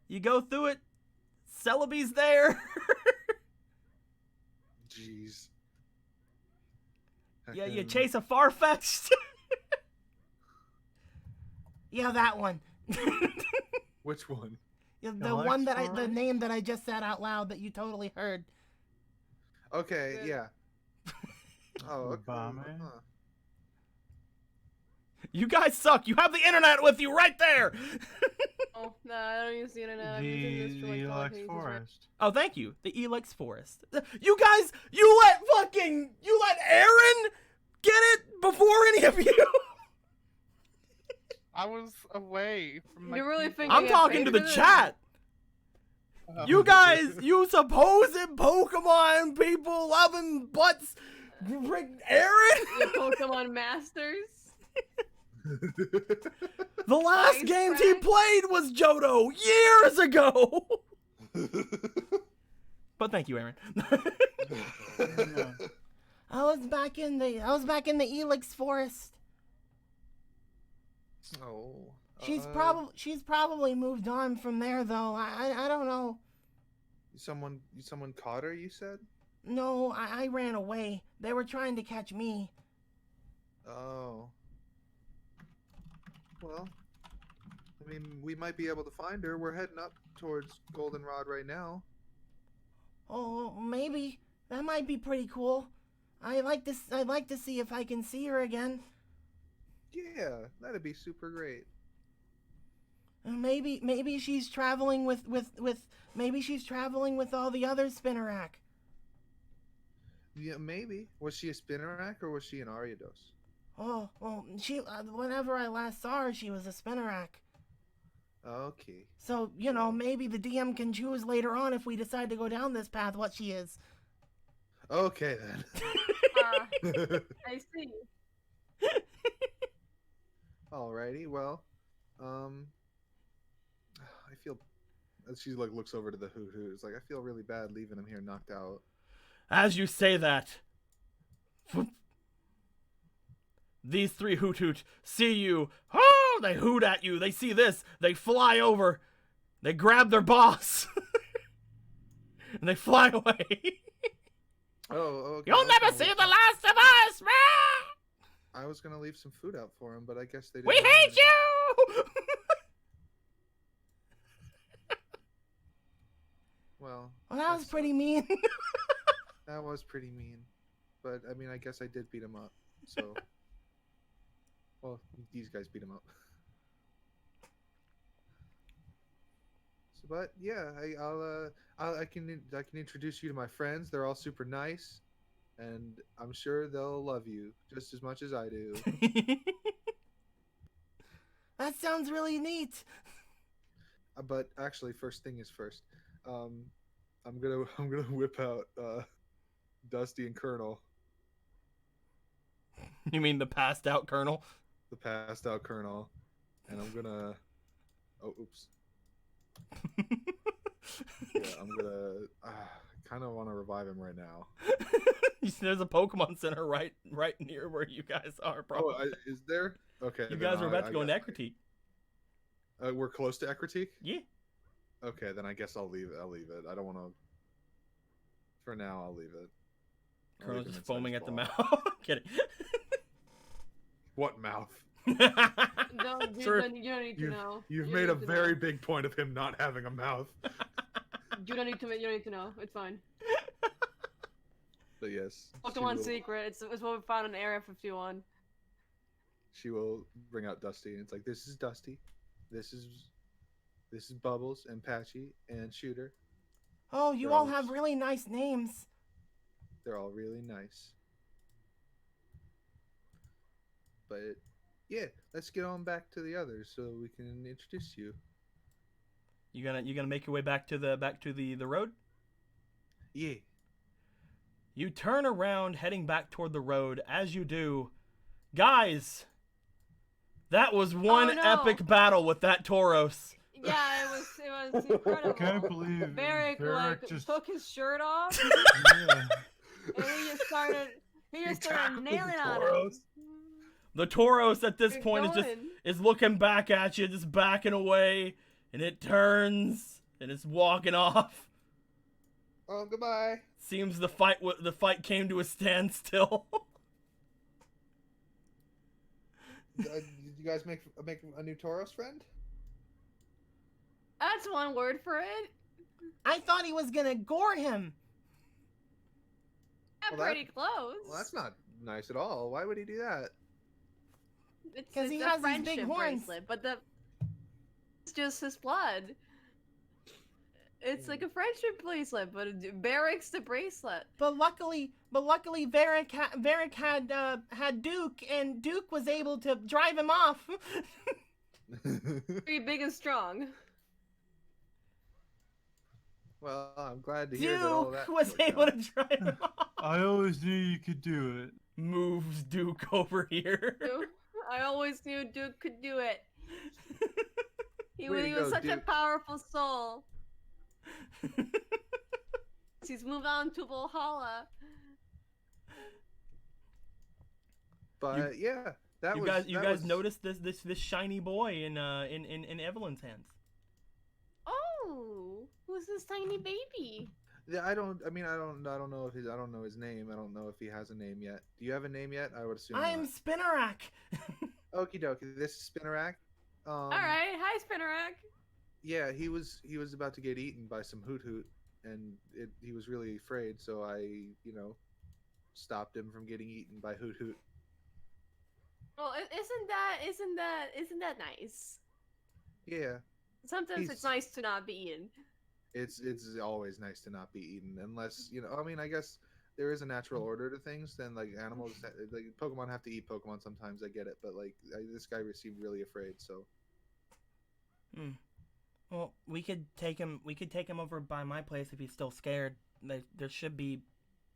You go through it. Celebi's there.
Jeez.
Yeah, you
Heckin'.
chase a Farfetch'd.
Yeah, that one.
Which one?
Yeah, the
Alex
one that the
Forest?
name that I just said out loud that you totally heard.
Okay,
Good.
yeah. Oh, okay.
Obama.
huh.
You guys suck. You have the internet with you right there.
Oh, no, I don't use the internet. I'm using this for
The
like
Elex
talking.
Forest.
Oh, thank you. The Elex Forest. You guys, you let Aaron get it before any of you.
I was away from my
You're really
people.
thinking
I'm talking to the chat. You guys, you supposed Pokemon people loving butts, Aaron.
The Pokemon Masters.
The last
Ice
game he
Crack?
played was Johto years ago. But thank you, Aaron.
I was back in the Elix forest.
Oh.
She's probably moved on from there though. I don't know.
Someone caught her, you said?
No, I ran away. They were trying to catch me.
Oh. Well, I mean, we might be able to find her. We're heading up towards Goldenrod right now.
Oh, maybe. That might be pretty cool. I'd like to see if I can see her again.
Yeah, that'd be super great.
Maybe she's traveling with maybe she's traveling with all the other Spinnerack.
Yeah, maybe. Was she a Spinnerack or was she an Ariados?
Oh, well, whenever I last saw her, she was a Spinnerack.
Okay.
So, maybe the DM can choose later on if we decide to go down this path what she is.
Okay, then.
I see.
Alrighty, well, I feel... She, looks over to the Hoot-Hoot. It's like, I feel really bad leaving him here knocked out.
As you say that, these 3 Hoot-Hoot see you. Oh, they hoot at you. They see this. They fly over. They grab their boss. And they fly away.
Oh, okay.
You'll never see the last of us, man!
I was gonna leave some food out for him, but I guess they didn't.
We hate you!
Well,
that was pretty mean.
That was pretty mean. But, I mean, I guess I did beat him up, so... Well, these guys beat him up. So, but, yeah, I can introduce you to my friends. They're all super nice. And I'm sure they'll love you just as much as I do.
That sounds really neat.
But actually, first thing is first. I'm gonna whip out Dusty and Colonel.
You mean the passed out Colonel?
The passed out Colonel, and I'm gonna. Oh, oops. Yeah, I'm gonna. Kind of want to revive him right now.
There's a Pokemon Center right near where you guys are, probably.
Oh, is there? Okay.
You guys are about to go into Ecruteak.
We're close to Ecruteak?
Yeah.
Okay, then I guess I'll leave it. I don't want to. For now, I'll leave it.
Colonel's just foaming at the mouth. Kidding.
What mouth?
You don't need to know.
You've made a very big point of him not having a mouth.
You don't need to know. It's fine.
But yes.
Pokemon secret. It's what we found in Area 51.
She will bring out Dusty, and it's like, this is Dusty. This is Bubbles and Patchy and Shooter.
Oh, you all have really nice names.
They're all really nice. But yeah, let's get on back to the others so we can introduce you.
You gonna make your way back to the road?
Yeah.
You turn around, heading back toward the road. As you do, guys, that was one epic battle with that Tauros.
Yeah, it was incredible.
I can't believe
Varric
just
took his shirt off.
Yeah.
And he just started nailing on him.
The Tauros at this point is looking back at you, just backing away, and it turns and it's walking off.
Oh, goodbye.
Seems the fight came to a standstill.
Did you guys make a new Tauros friend?
That's one word for it.
I thought he was gonna gore him.
Yeah, pretty close.
Well, that's not nice at all. Why would he do that?
Because he
a
has these
friendship
big horns.
bracelet, but it's just his blood. It's like a friendship bracelet, but Varric's the bracelet.
But luckily, Varric had Duke, and Duke was able to drive him off.
Pretty big and strong.
Well, I'm glad to hear that all that
Duke was able to drive him off.
I always knew you could do it.
Moves Duke over here.
I always knew Duke could do it. He
Way to
was
go,
such a
Duke.
powerful soul. He's moved on to Valhalla.
But yeah, that
You
was
guys, you
that
guys
was-
noticed this shiny boy in Evelyn's hands.
Oh, who's this tiny baby?
Yeah, I don't know if I don't know his name. I don't know if he has a name yet. Do you have a name yet? I would assume.
I'm Spinnerack.
Okie dokie. This is Spinnerack.
All right, hi Spinnerack.
Yeah, he was about to get eaten by some hoot hoot, and he was really afraid. So I, stopped him from getting eaten by hoot hoot.
Well, isn't that nice?
Yeah,
Sometimes it's
He's-
nice to not be eaten.
it's always nice to not be eaten, unless I mean, I guess there is a natural order to things. Then like animals, like Pokemon have to eat Pokemon sometimes. I get it, but like this guy seemed really afraid. So
Well, we could take him. We could take him over by my place if he's still scared. There should be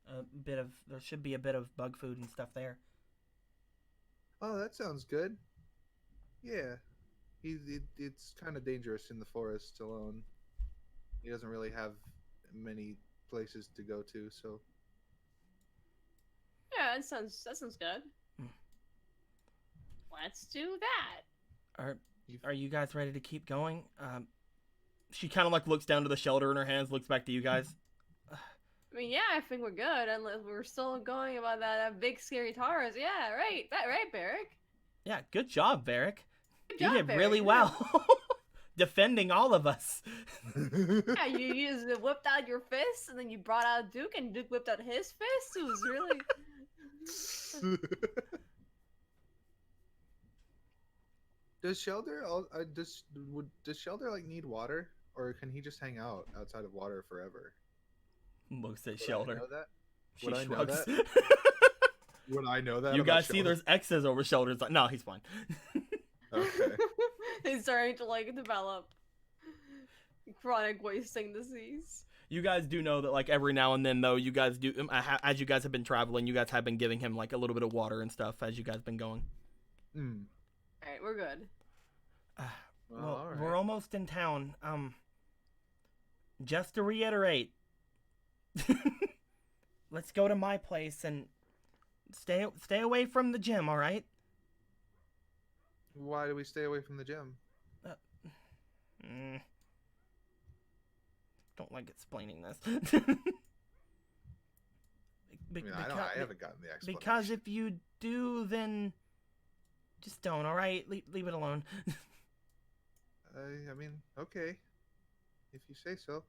a bit of bug food and stuff there.
oh, that sounds good. Yeah, it's kind of dangerous in the forest alone. He doesn't really have many places to go to, so
Yeah, that sounds good.
Hmm.
Let's do that.
Are you guys ready to keep going? She kind of like looks down to the shelter in her hands, looks back to you guys.
I mean, yeah, I think we're good, unless we're still going about that big scary Taurus. Yeah, right. That right, Barrick.
Yeah, good job, Varric.
Good
You
job,
did
Barrick,
really
yeah.
well. Defending all of us.
Yeah, you just whipped out your fist, and then you brought out Duke, and Duke whipped out his fist. It was really.
Does Shelter like need water, or can he just hang out outside of water forever?
Looks at
Would I
Shelter.
know that?
She
Would I know
shrugs.
Would I know that?
You
about
guys see
Shelter?
there's X's over Shelter. It's like, no, he's fine.
Okay.
He's starting to like develop chronic wasting disease.
You guys do know that like every now and then though, you guys do as you guys have been traveling, you guys have been giving him like a little bit of water and stuff as you guys been going.
Hmm.
All right, we're good.
Well,
all right.
we're almost in town. Just to reiterate, let's go to my place and stay away from the gym, all right?
Why do we stay away from the gym?
Don't like explaining this.
I haven't gotten the explanation.
Because if you do, then just don't, all right? Leave it alone.
I mean, okay, if you say so.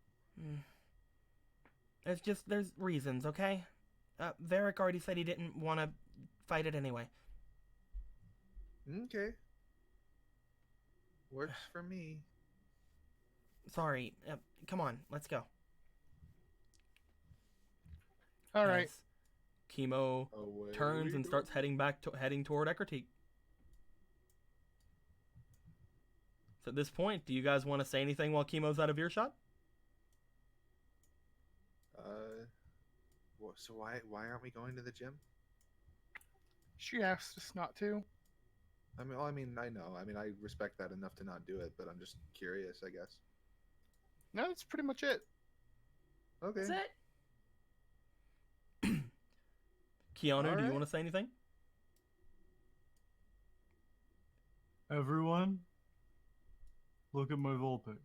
There's reasons, okay? Varric already said he didn't want to fight it anyway.
Okay. Works for me.
Sorry. Come on, let's go.
All right.
As Chemo
Away
turns
we
and
go.
starts heading toward Eckertique. So at this point, do you guys want to say anything while Chemo's out of earshot?
So why aren't we going to the gym?
She asked us not to.
I mean, I know. I mean, I respect that enough to not do it, but I'm just curious, I guess.
No, that's pretty much it.
Okay.
Is it?
Keanu, do you
Alright.
want to say anything?
Everyone, look at my Vulpix.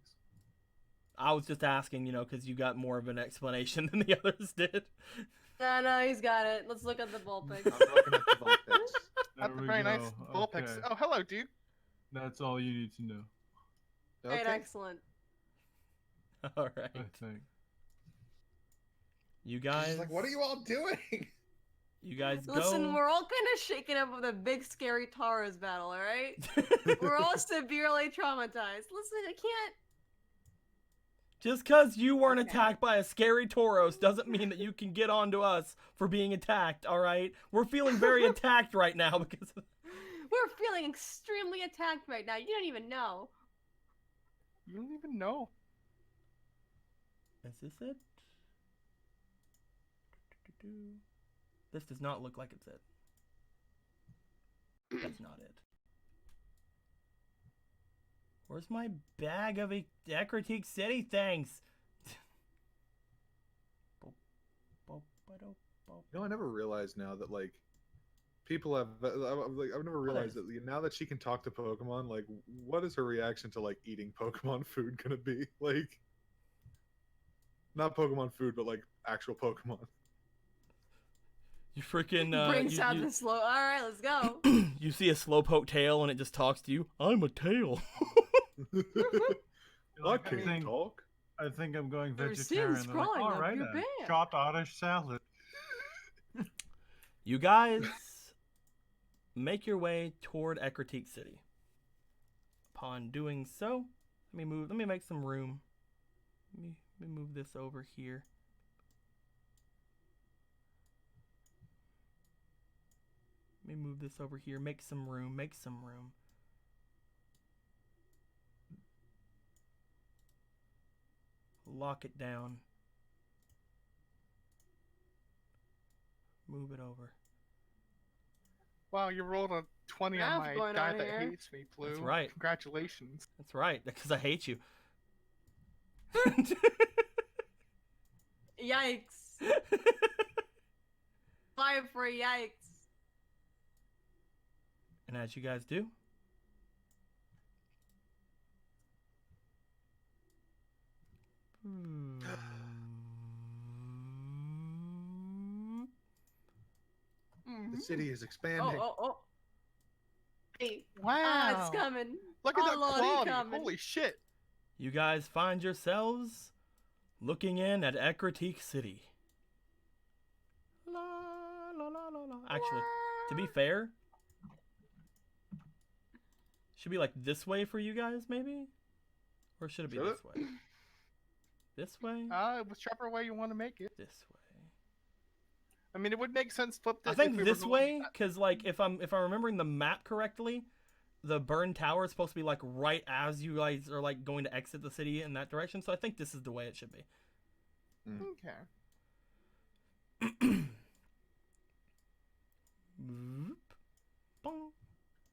I was just asking, because you got more of an explanation than the others did.
No, he's got it. Let's look at the Vulpix.
I'm looking at the Vulpix.
There
That's a
we
very nice
go.
Vulpix.
Okay.
Oh, hello, Duke.
That's all you need to know,
Great,
Okay.
excellent.
All right.
I think.
You guys,
She's like, what are you all doing?
you guys go.
Listen, we're all kind of shaken up with a big scary Taurus battle, all right? We're all severely traumatized. Listen, I can't.
Just because you weren't attacked by a scary Tauros doesn't mean that you can get on to us for being attacked, all right? We're feeling very attacked right now because
We're feeling extremely attacked right now. You don't even know.
You don't even know.
Is this it? This does not look like it's it. That's not it. Where's my bag of Eckertique City things?
I never realized now that like
people have I've never realized that now that she can talk to Pokemon, like what is her reaction to like eating Pokemon food gonna be? Like not Pokemon food, but like actual Pokemon.
You freaking
brings out the slow. All right, let's go.
you see a Slowpoke tail and it just talks to you. I'm a tail.
I can't talk.
I think I'm going
There's
vegetarian.
sins
They're like,
crawling
all
up
right,
your
then.
back."
Chopped Oddish salad.
You guys make your way toward Ecruteak City. Upon doing so, let me make some room. Let me move this over here. Let me move this over here. Make some room. Make some room. Lock it down. Move it over.
Wow, you rolled a 20
Math
on my
going
die
on
that
here.
hates me, Blue.
That's right.
Congratulations.
That's right, because I hate you.
Yikes! 5 for yikes.
And as you guys do,
The city is expanding.
Oh. Hey,
Wow.
it's coming.
Look at
Oh,
that
Lord, he
quality.
coming.
Holy shit.
you guys find yourselves looking in at Ecruteak City. La, la, la, la, la. Actually, to be fair, should be like this way for you guys, maybe? Or should it be
Should
this way? This way?
Whichever way you want to make it.
This way.
I mean, it would make sense flip
I
if
think
we were
this
going
way,
that-
because like if I'm remembering the map correctly, the burn tower is supposed to be like right as you guys are like going to exit the city in that direction. So I think this is the way it should be.
Okay.
Bong.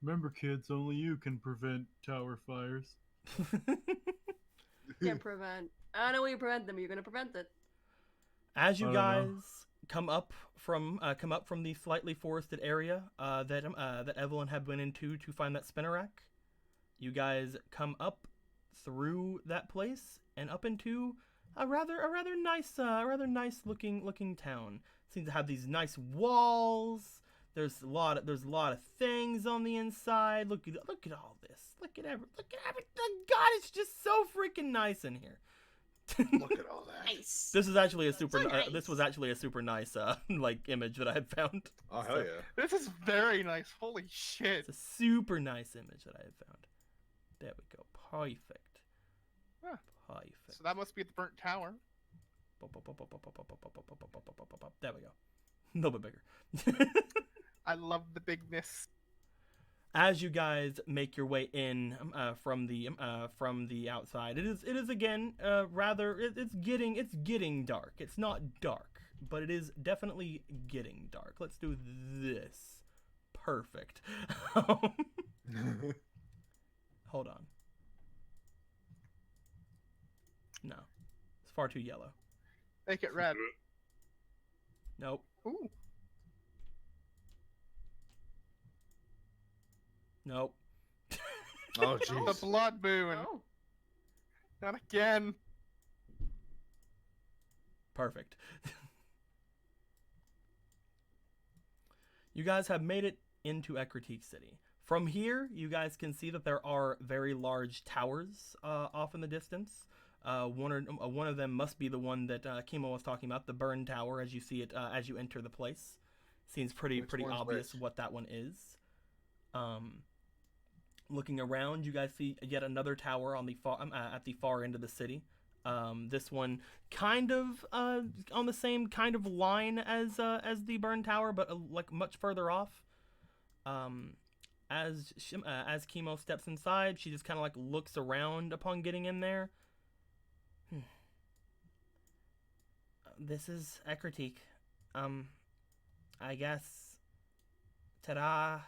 Remember, kids, only you can prevent tower fires.
Can't prevent. I don't know way you prevent them. You're gonna prevent it.
As you
I don't
guys
know.
come up from the slightly forested area that Evelyn had went into to find that Spinnerack, you guys come up through that place and up into a rather nice looking town. Seems to have these nice walls. There's a lot of things on the inside. Look at all this. Look at everything. God, it's just so freaking nice in here.
Look at all that.
Nice.
This is actually a super.
So nice.
This was actually a super nice like image that I had found.
Oh hell yeah.
This is very nice. Holy shit.
It's a super nice image that I had found. There we go. Perfect.
Huh.
Perfect.
So that must be the burnt tower.
There we go. A little bit bigger.
I love the bigness.
As you guys make your way in from the outside, it is again it's getting dark. It's not dark, but it is definitely getting dark. Let's do this. Perfect. Hold on. No, it's far too yellow.
Make it red.
Nope.
Ooh.
Nope.
Oh
The
jeez.
blood moon.
Oh.
Not again.
Perfect. You guys have made it into Ecruteak City. From here, you guys can see that there are very large towers off in the distance. One of them must be the one that Kimo was talking about, the Burn Tower, as you see it as you enter the place. Seems pretty
Which one's
obvious
which?
what that one is. Looking around, you guys see yet another tower on the at the far end of the city. This one kind of on the same kind of line as the Burn Tower, but like much further off. As Kimo steps inside, she just kind of like looks around upon getting in there. This is Ecruteak. I guess. Ta-da.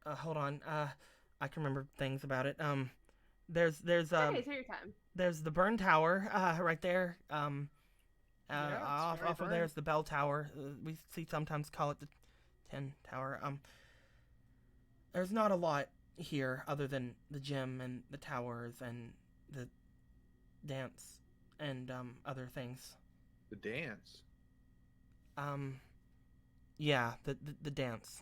Hold on. I can remember things about it. There's
Okay, take your time.
there's the Burn Tower right there.
Yeah,
off
it's very
of there is the bell tower. We sometimes call it the 10 tower. There's not a lot here other than the gym and the towers and the dance and other things.
The dance.
Yeah, the dance.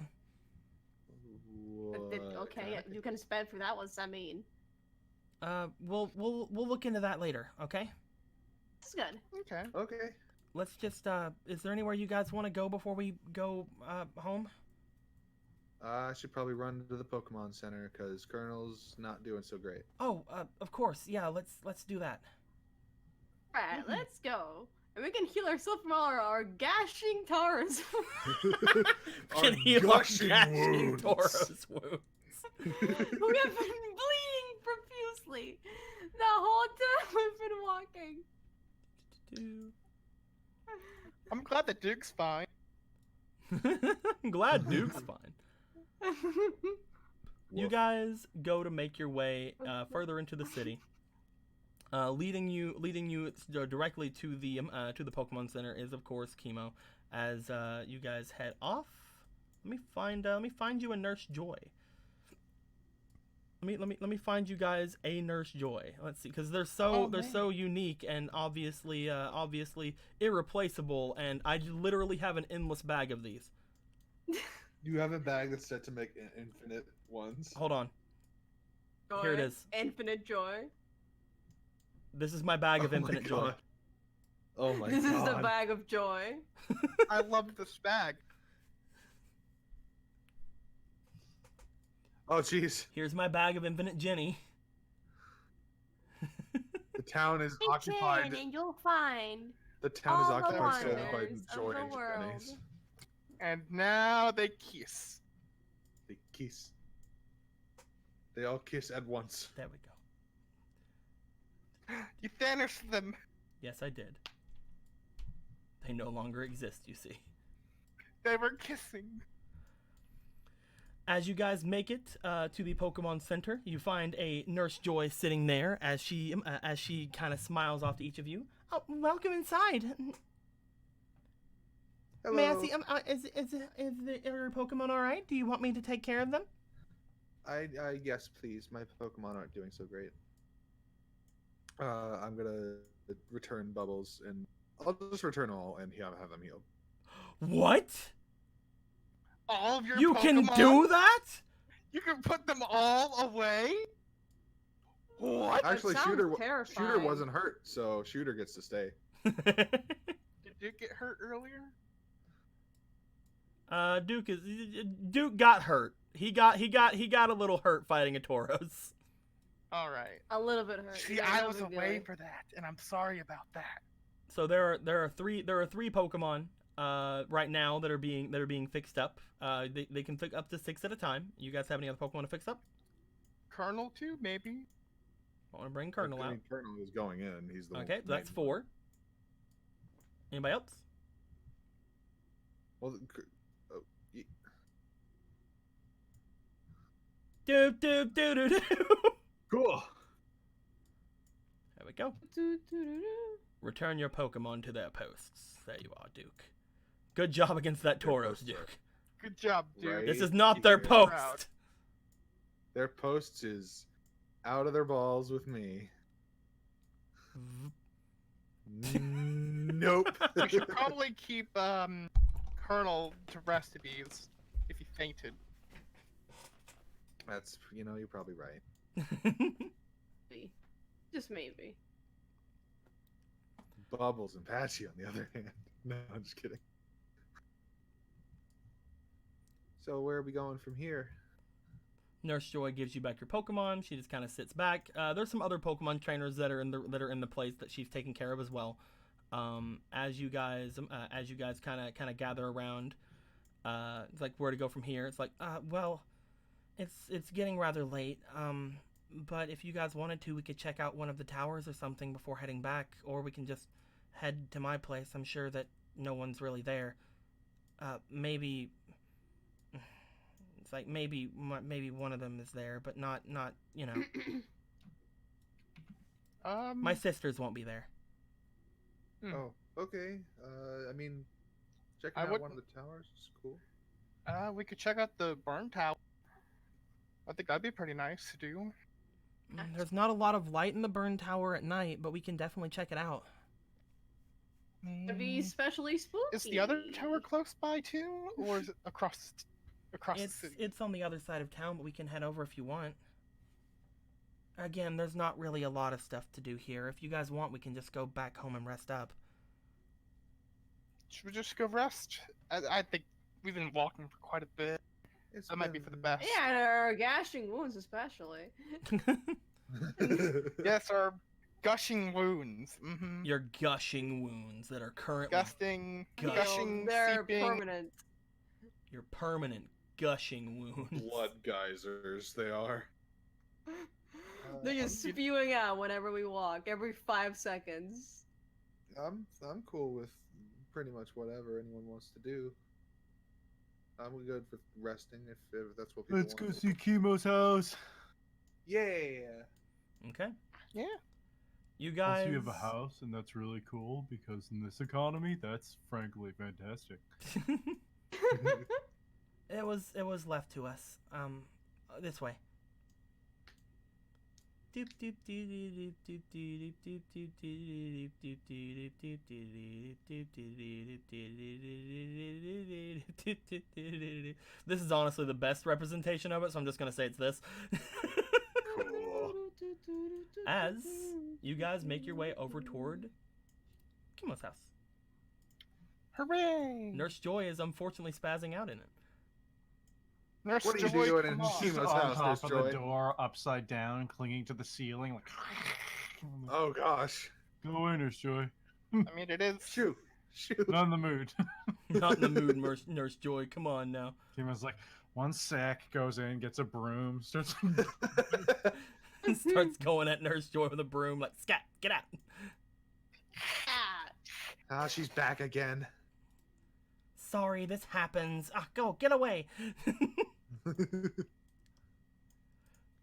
Okay, you can spend for that. What's that mean?
We'll look into that later. Okay.
That's good.
Okay.
Okay.
Let's just. Is there anywhere you guys want to go before we go home?
I should probably run to the Pokemon Center because Colonel's not doing so great.
Oh, of course. Yeah, let's do that.
Alright, let's go. And we can heal ourselves from all our gashing Tauros.
Can heal our gashing Tauros wounds.
We have been bleeding profusely the whole time we've been walking.
I'm glad that Duke's fine.
I'm glad Duke's fine. You guys go to make your way further into the city. Leading you directly to the Pokemon Center is of course Chemo. As you guys head off, let me find you a Nurse Joy. Let me find you guys a Nurse Joy. Let's see, because they're so unique and obviously irreplaceable. And I literally have an endless bag of these.
You have a bag that's set to make infinite ones.
Hold on.
Joy.
Here it is.
Infinite joy.
This is my bag of infinite joy.
Oh my
This
god.
is the bag of joy.
I love this bag.
Oh jeez.
Here's my bag of infinite Jenny.
The town is
Reach
occupied.
in and you'll find
The town is
all the
occupied solely by
wonders of
joy
the
and
world.
Jennies.
And now they kiss.
They kiss. They all kiss at once.
There we go.
You vanished them.
Yes, I did. They no longer exist, you see.
They were kissing.
As you guys make it to the Pokemon Center, you find a Nurse Joy sitting there as she kind of smiles off to each of you. Oh, welcome inside.
Hello.
May I see? Is your Pokemon all right? Do you want me to take care of them?
I yes, please. My Pokemon aren't doing so great. I'm gonna return Bubbles, and I'll just return all and have them healed.
What?
All of your
You
Pokemon?
can do that?
You can put them all away? What?
Actually,
sounds
Shooter
terrifying.
wasn't hurt, so Shooter gets to stay.
Did Duke get hurt earlier?
Duke got hurt. He got a little hurt fighting a Tauros.
All right.
A little bit hurt.
See,
Yeah,
I
no
was
big
away
deal.
for that, and I'm sorry about that.
So there are three Pokemon right now that are being fixed up. They can fix up to 6 at a time. You guys have any other Pokemon to fix up?
Colonel too, maybe.
I want to bring Colonel out.
Colonel is going in. He's the
Okay, so that's 4. Anybody else?
Well,
Doop doop doo doo doo.
cool.
There we go. Return your Pokemon to their posts. There you are, Duke. Good job against that Tauros, Duke.
Good job, Duke.
Right.
This is not their
Here.
post.
Proud.
their posts is out of their balls with me. Nope.
We should probably keep Colonel to rest if he fainted.
That's you're probably right.
Maybe. Just maybe.
Bubbles and Patchy on the other hand. No, I'm just kidding. So where are we going from here?
Nurse Joy gives you back your Pokemon. She just kind of sits back. There's some other Pokemon trainers that are in the place that she's taking care of as well. As you guys kind of gather around, it's like where to go from here. It's like, well, it's getting rather late. But if you guys wanted to, we could check out one of the towers or something before heading back, or we can just head to my place. I'm sure that no one's really there. Maybe. It's like maybe one of them is there, but not
Um.
my sisters won't be there.
Oh, Okay. I mean, checking
I
out
would-
one of the towers is cool.
We could check out the burn tower. I think that'd be pretty nice to do.
There's not a lot of light in the burn tower at night, but we can definitely check it out.
It'd be especially spooky.
Is the other tower close by too, or is it across the city?
It's on the other side of town, but we can head over if you want. Again, there's not really a lot of stuff to do here. If you guys want, we can just go back home and rest up.
Should we just go rest? I think we've been walking for quite a bit.
It's
That might be for the
been-
best.
Yeah, and our gashing wounds especially.
Yes, our gushing wounds. Mm-hmm.
Your gushing wounds that are currently
Gusting,
Gush.
gushing,
They're
seeping.
permanent.
your permanent gushing wounds.
Blood geysers, they are.
They're just spewing out whenever we walk, every 5 seconds.
I'm cool with pretty much whatever anyone wants to do. I'm good with resting if that's what people
Let's go
want.
see Chemo's house.
Yeah.
Okay.
Yeah.
You guys.
Also, you have a house, and that's really cool because in this economy, that's frankly fantastic.
It was left to us. This way. This is honestly the best representation of it, so I'm just gonna say it's this.
Cool.
As you guys make your way over toward Chemo's house.
Hooray!
Nurse Joy is unfortunately spazzing out in it.
Nurse
What are you
Joy,
doing
come
in
on.
Chemo's
on
house,
top
Nurse
of
Joy?
the door, upside down, clinging to the ceiling. Like,
Oh gosh.
go in, Nurse Joy.
I mean, it is.
Shoot.
Not in the mood.
Not in the mood, Nurse Joy. Come on now.
Chemo's like, one sec, goes in, gets a broom, starts.
Starts going at Nurse Joy with a broom, like, scat, get out.
Ah, she's back again.
Sorry, this happens. Go, get away.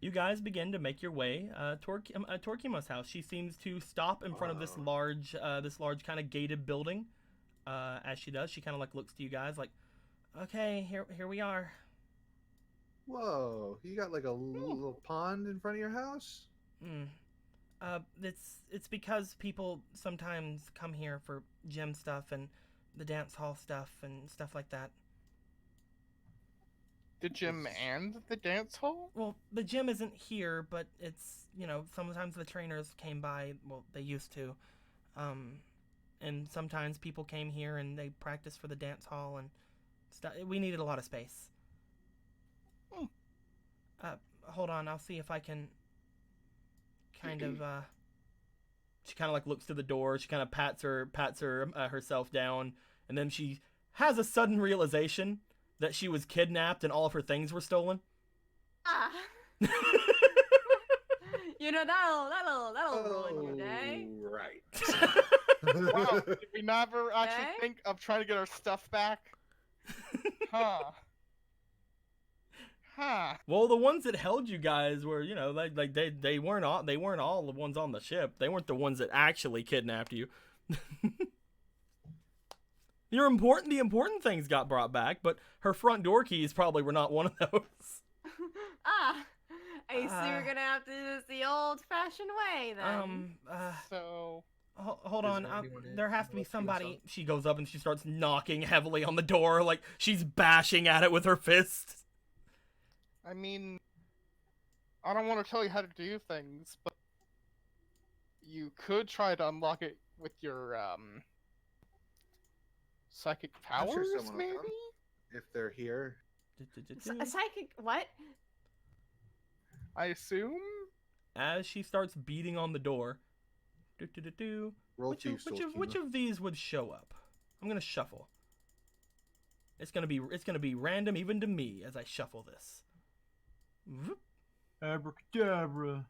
You guys begin to make your way toward Chemo's house. She seems to stop in front of this large kind of gated building. As she does, she kind of like looks to you guys like, okay, here we are.
Whoa, you got like a little pond in front of your house?
It's because people sometimes come here for gym stuff and the dance hall stuff and stuff like that.
The gym and the dance hall?
Well, the gym isn't here, but it's, sometimes the trainers came by, well, they used to. And sometimes people came here and they practiced for the dance hall and stuff. We needed a lot of space. Hold on, I'll see if I can kind of, she kind of like looks to the door, she kind of pats herself down, and then she has a sudden realization that she was kidnapped and all of her things were stolen.
That'll ruin your day.
Right.
Wow, did we never actually
Okay.
think of trying to get our stuff back? Huh.
Well, the ones that held you guys were, they weren't all the ones on the ship. They weren't the ones that actually kidnapped you. The important things got brought back, but her front door keys probably were not one of those.
I see we're gonna have to do this the old-fashioned way then.
So
Hold
Is
on.
there anyone in
There has to be
who feels
somebody. She goes up and she starts knocking heavily on the door, like she's bashing at it with her fists.
I mean, I don't want to tell you how to do things, but you could try to unlock it with your psychic
I'm
powers,
sure someone will
maybe.
come. If they're here.
A psychic what?
I assume.
As she starts beating on the door,
Roll
which
thieves,
of these would show up? I'm gonna shuffle. It's gonna be random even to me as I shuffle this. Whoop.
Abracadabra.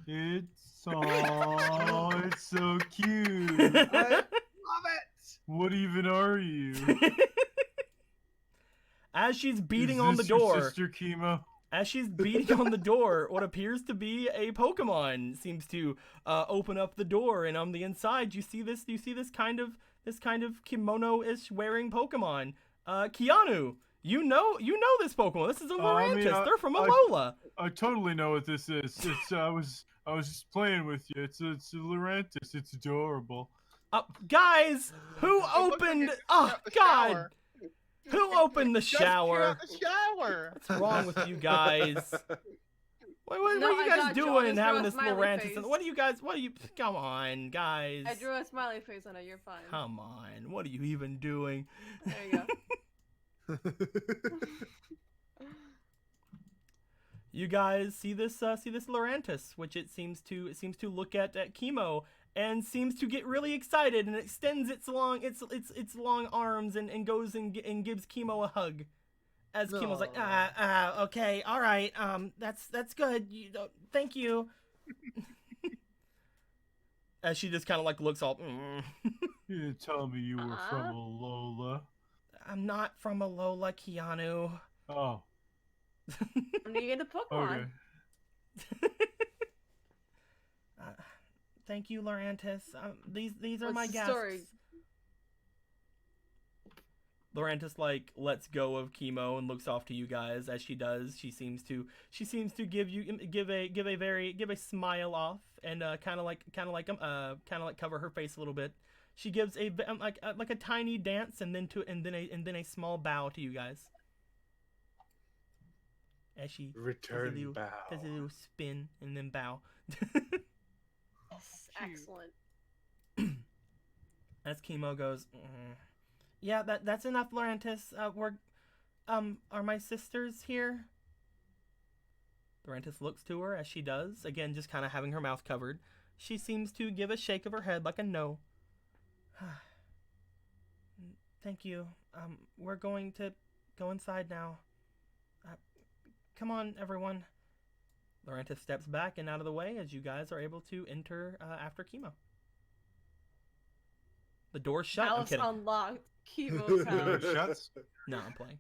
It's so cute.
I love it.
What even are you?
As she's beating
Is
on the
this your
door,
Sister Chemo.
As she's beating on the door, what appears to be a Pokemon seems to open up the door, and on the inside, you see this kind of kimono-ish wearing Pokemon. Keanu, you know this Pokemon. This is a Lurantis. They're from Alola.
I totally know what this is. It's I was just playing with you. It's a Lurantis. It's adorable.
Guys, who opened? Oh God. Who opened the shower?
Just get out the shower.
What's wrong with you guys? What are you guys doing having this Lurantis? What are you? Come on, guys.
I drew a smiley face on it. You're fine.
Come on. What are you even doing?
There you go.
You guys see this Lurantis, which it seems to look at Chemo and seems to get really excited and extends its long arms and goes and gives Chemo a hug. As Chemo's like, okay, all right, that's good. Thank you. As she just kind of like looks all.
You didn't tell me you were from Alola.
I'm not from Alola, Keanu.
Oh.
I'm gonna get a Pokemon.
Okay.
Thank you, Lurantis. These are
What's
my
the
guests.
story?
Lurantis like lets go of Chemo and looks off to you guys. As she does, she seems to give a smile off and kind of like cover her face a little bit. She gives a like a tiny dance and then a small bow to you guys. As she
return bow.
Does a little spin and then bow.
Yes, excellent.
As Chemo goes, yeah, that's enough, Lurantis. Are my sisters here? Lurantis looks to her as she does, again, just kind of having her mouth covered. She seems to give a shake of her head like a no. Thank you. We're going to go inside now. Come on, everyone. Lurantis steps back and out of the way as you guys are able to enter after Chemo. The door's shut.
House
I'm kidding.
unlocked. Chemo's house.
Shuts.
No, I'm playing.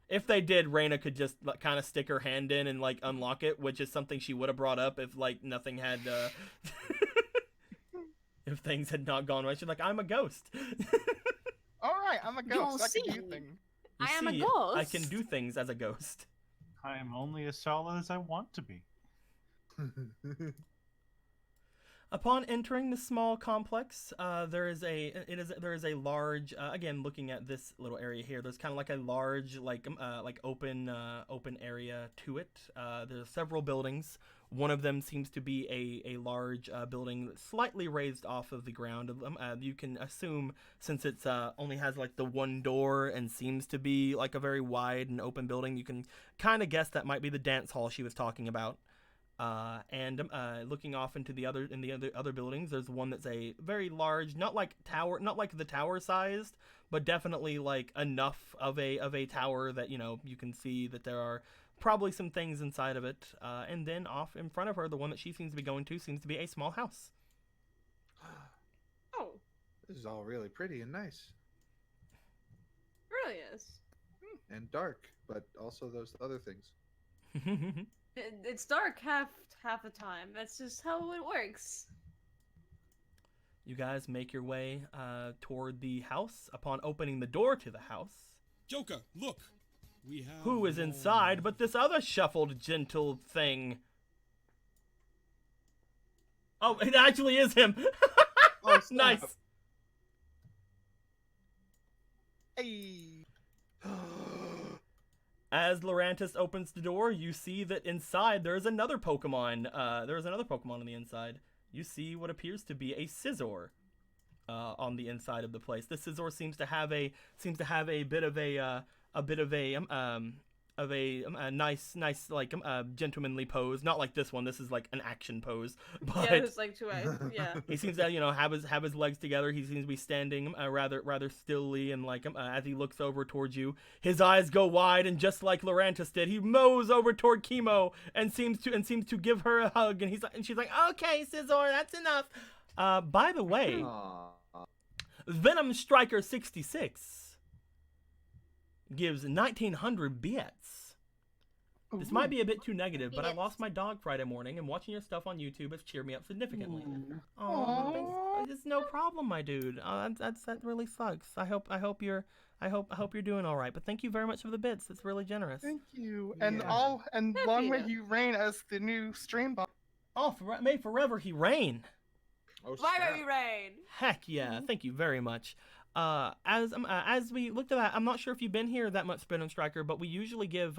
If they did, Reina could just like, kind of stick her hand in and like unlock it, which is something she would have brought up if like nothing had if things had not gone right. She's like, I'm a ghost.
All right, I'm a ghost. I can do
see.
things.
I am a
See,
ghost.
I can do things as a ghost.
I am only as solid as I want to be.
Upon entering the small complex, there is a large again looking at this little area here. There's kind of like a large like open area to it. There's several buildings. One of them seems to be a large building slightly raised off of the ground. You can assume since it's only has like the one door and seems to be like a very wide and open building, you can kind of guess that might be the dance hall she was talking about. And looking off into the other buildings, there's one that's a very large, not like the tower sized, but definitely like enough of a tower that you can see that there are probably some things inside of it. And then off in front of her, the one that she seems to be going to seems to be a small house.
Oh,
This is all really pretty and nice
really is.
and dark, but also those other things.
It's dark half the time. That's just how it works.
You guys make your way toward the house. Upon opening the door to the house,
Joker, look! We have
who is inside but this other shuffled gentle thing? Oh, it actually is him.
Oh, stop.
Nice.
Hey.
As Lurantis opens the door, you see that inside there is another Pokemon. There is another Pokemon on the inside. You see what appears to be a Scizor on the inside of the place. This Scizor seems to have a bit of a nice like gentlemanly pose. Not like this one. This is like an action pose. But
Yeah, it's like two eyes. Yeah.
he seems to have his legs together. He seems to be standing rather stilly, and like as he looks over towards you, his eyes go wide, and just like Lurantis did, he mows over toward Chemo and seems to give her a hug, and she's like, okay, Scizor, that's enough. By the way,
Aw.
Venom Striker 66 gives 1900 bits This might be a bit too negative, but I
Yes.
lost my dog Friday morning, and watching your stuff on YouTube has cheered me up significantly. Oh,
Aw.
it's no problem, my dude. That really sucks. I hope you're doing all right. But thank you very much for the bits. That's really generous.
Thank you. And
Yeah.
long may
Happy.
you reign as the new stream bot.
Oh, may forever he reign.
Oh,
Why
snap.
are you rain?
Heck yeah! Thank you very much. As we looked at that, I'm not sure if you've been here that much, Spin and Striker, but we usually give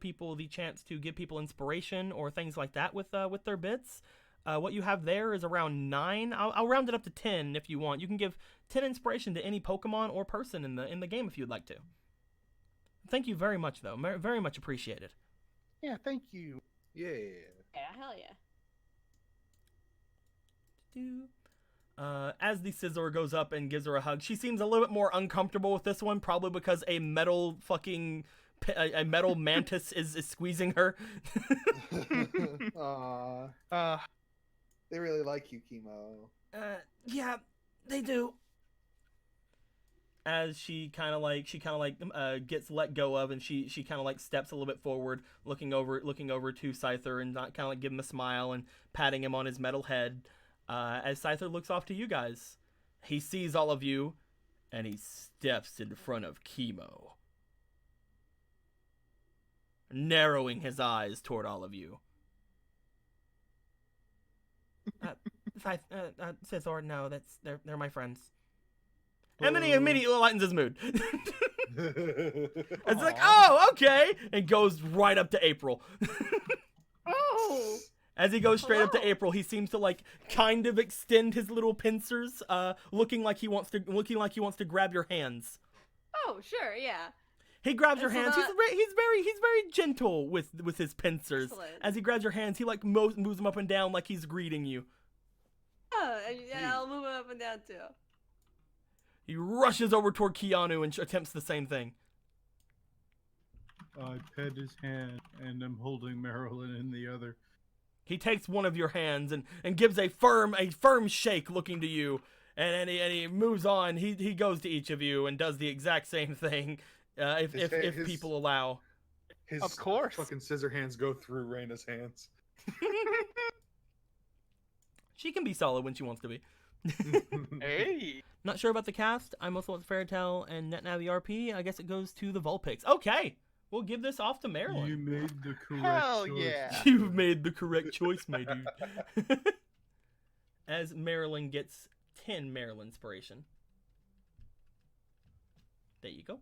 people the chance to give people inspiration or things like that with their bits. What you have there is around 9. I'll round it up to 10 if you want. You can give 10 inspiration to any Pokemon or person in the game if you'd like to. Thank you very much, though. Very much appreciated.
Yeah, thank you.
Yeah.
Yeah, hell yeah.
As the Scizor goes up and gives her a hug, she seems a little bit more uncomfortable with this one, probably because a metal mantis is squeezing her.
Aw. They really like you, Chemo.
Yeah, they do.
As she kind of gets let go of, and she kind of like steps a little bit forward, looking over to Scyther and kind of like give him a smile and patting him on his metal head. As Scyther looks off to you guys, he sees all of you, and he steps in front of Chemo, narrowing his eyes toward all of you.
Scizor, no, they're my friends.
And then he immediately lightens his mood. It's like, oh, okay, and goes right up to April.
Oh.
As he goes straight up to
Hello.
April, he seems to like kind of extend his little pincers, looking like he wants to grab your hands.
Oh, sure, yeah.
He grabs your
So
hands.
that-
He's very gentle with his pincers.
Excellent.
As he grabs your hands, he like moves them up and down like he's greeting you.
Oh, and I'll move it up and down too.
He rushes over toward Keanu and attempts the same thing.
I pet his hand, and I'm holding Marilyn in the other.
He takes one of your hands and gives a firm shake, looking to you, and he moves on. He goes to each of you and does the exact same thing, if
His-
people allow.
His
Of course.
fucking scissor hands go through Raina's hands.
She can be solid when she wants to be.
Hey.
Not sure about the cast. I mostly want Fairy Tale and NetNavi RP. I guess it goes to the Vulpix. Okay, we'll give this off to Marilyn.
You made the correct
Hell
choice.
yeah.
You've made the correct choice, my dude. As Marilyn gets 10 Marilyn inspiration. There you go.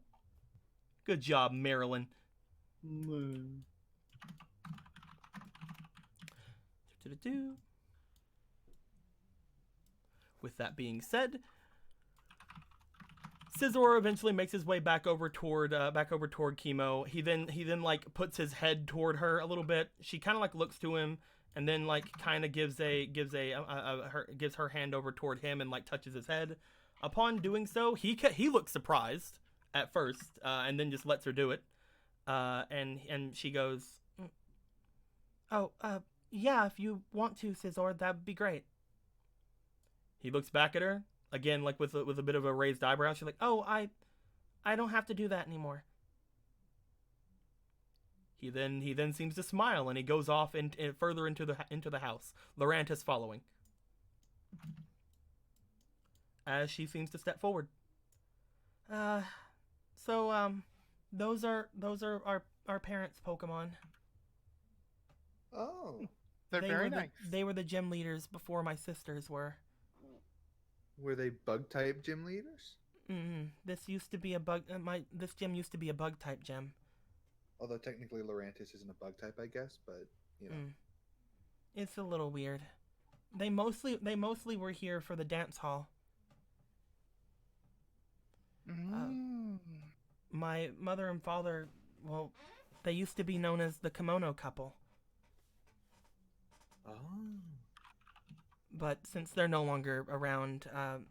Good job, Marilyn.
Mm.
Do-do-do. With that being said, Scizor eventually makes his way back over toward Chemo. He then like puts his head toward her a little bit. She kind of like looks to him and then like kind of gives her hand over toward him and like touches his head. Upon doing so, he looks surprised at first, and then just lets her do it. And she goes,
Oh, yeah, if you want to, Scizor, that'd be great.
he looks back at her again, like with a bit of a raised eyebrow. She's like,
Oh, I don't have to do that anymore.
He then seems to smile, and he goes off further into the house. Lorantis following, as she seems to step forward.
So, those are our parents' Pokemon.
Oh.
They're
They
very
were
nice.
They were the gym leaders before my sisters were.
Were they bug type gym leaders?
This used to be a bug. This gym used to be a bug type gym.
Although technically Lorantis isn't a bug type, I guess, but you know.
It's a little weird. They mostly were here for the dance hall. My mother and father, well, they used to be known as the Kimono couple.
Oh.
But since they're no longer around,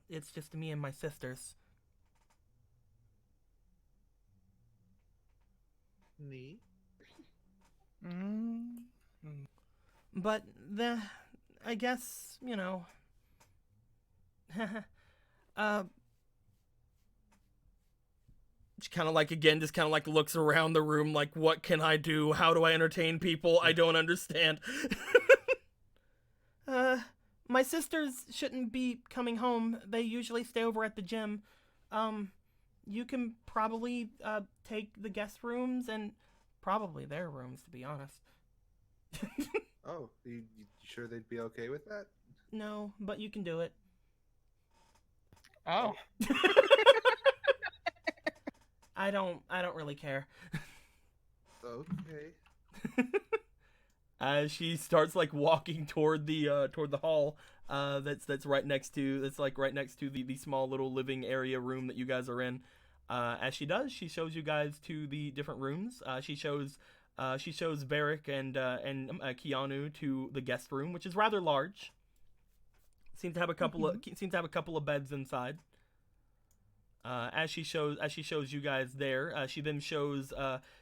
it's just me and my sisters.
Neat.
But I guess, you know,
She kind of like, again, just kind of like looks around the room like, what can I do? How do I entertain people? I don't understand. My sisters shouldn't be coming home. They usually stay over at the gym. You can probably, take the guest rooms and probably their rooms, to be honest.
Oh, you sure they'd be okay with that?
No, but you can do it.
Oh.
I don't really care.
Okay.
As she starts like walking toward the hall, that's right next to the small little living area room that you guys are in. As she does, she shows you guys to the different rooms. She shows Varric and Keanu to the guest room, which is rather large. Seems to have a couple of beds inside. As she shows you guys there, she then shows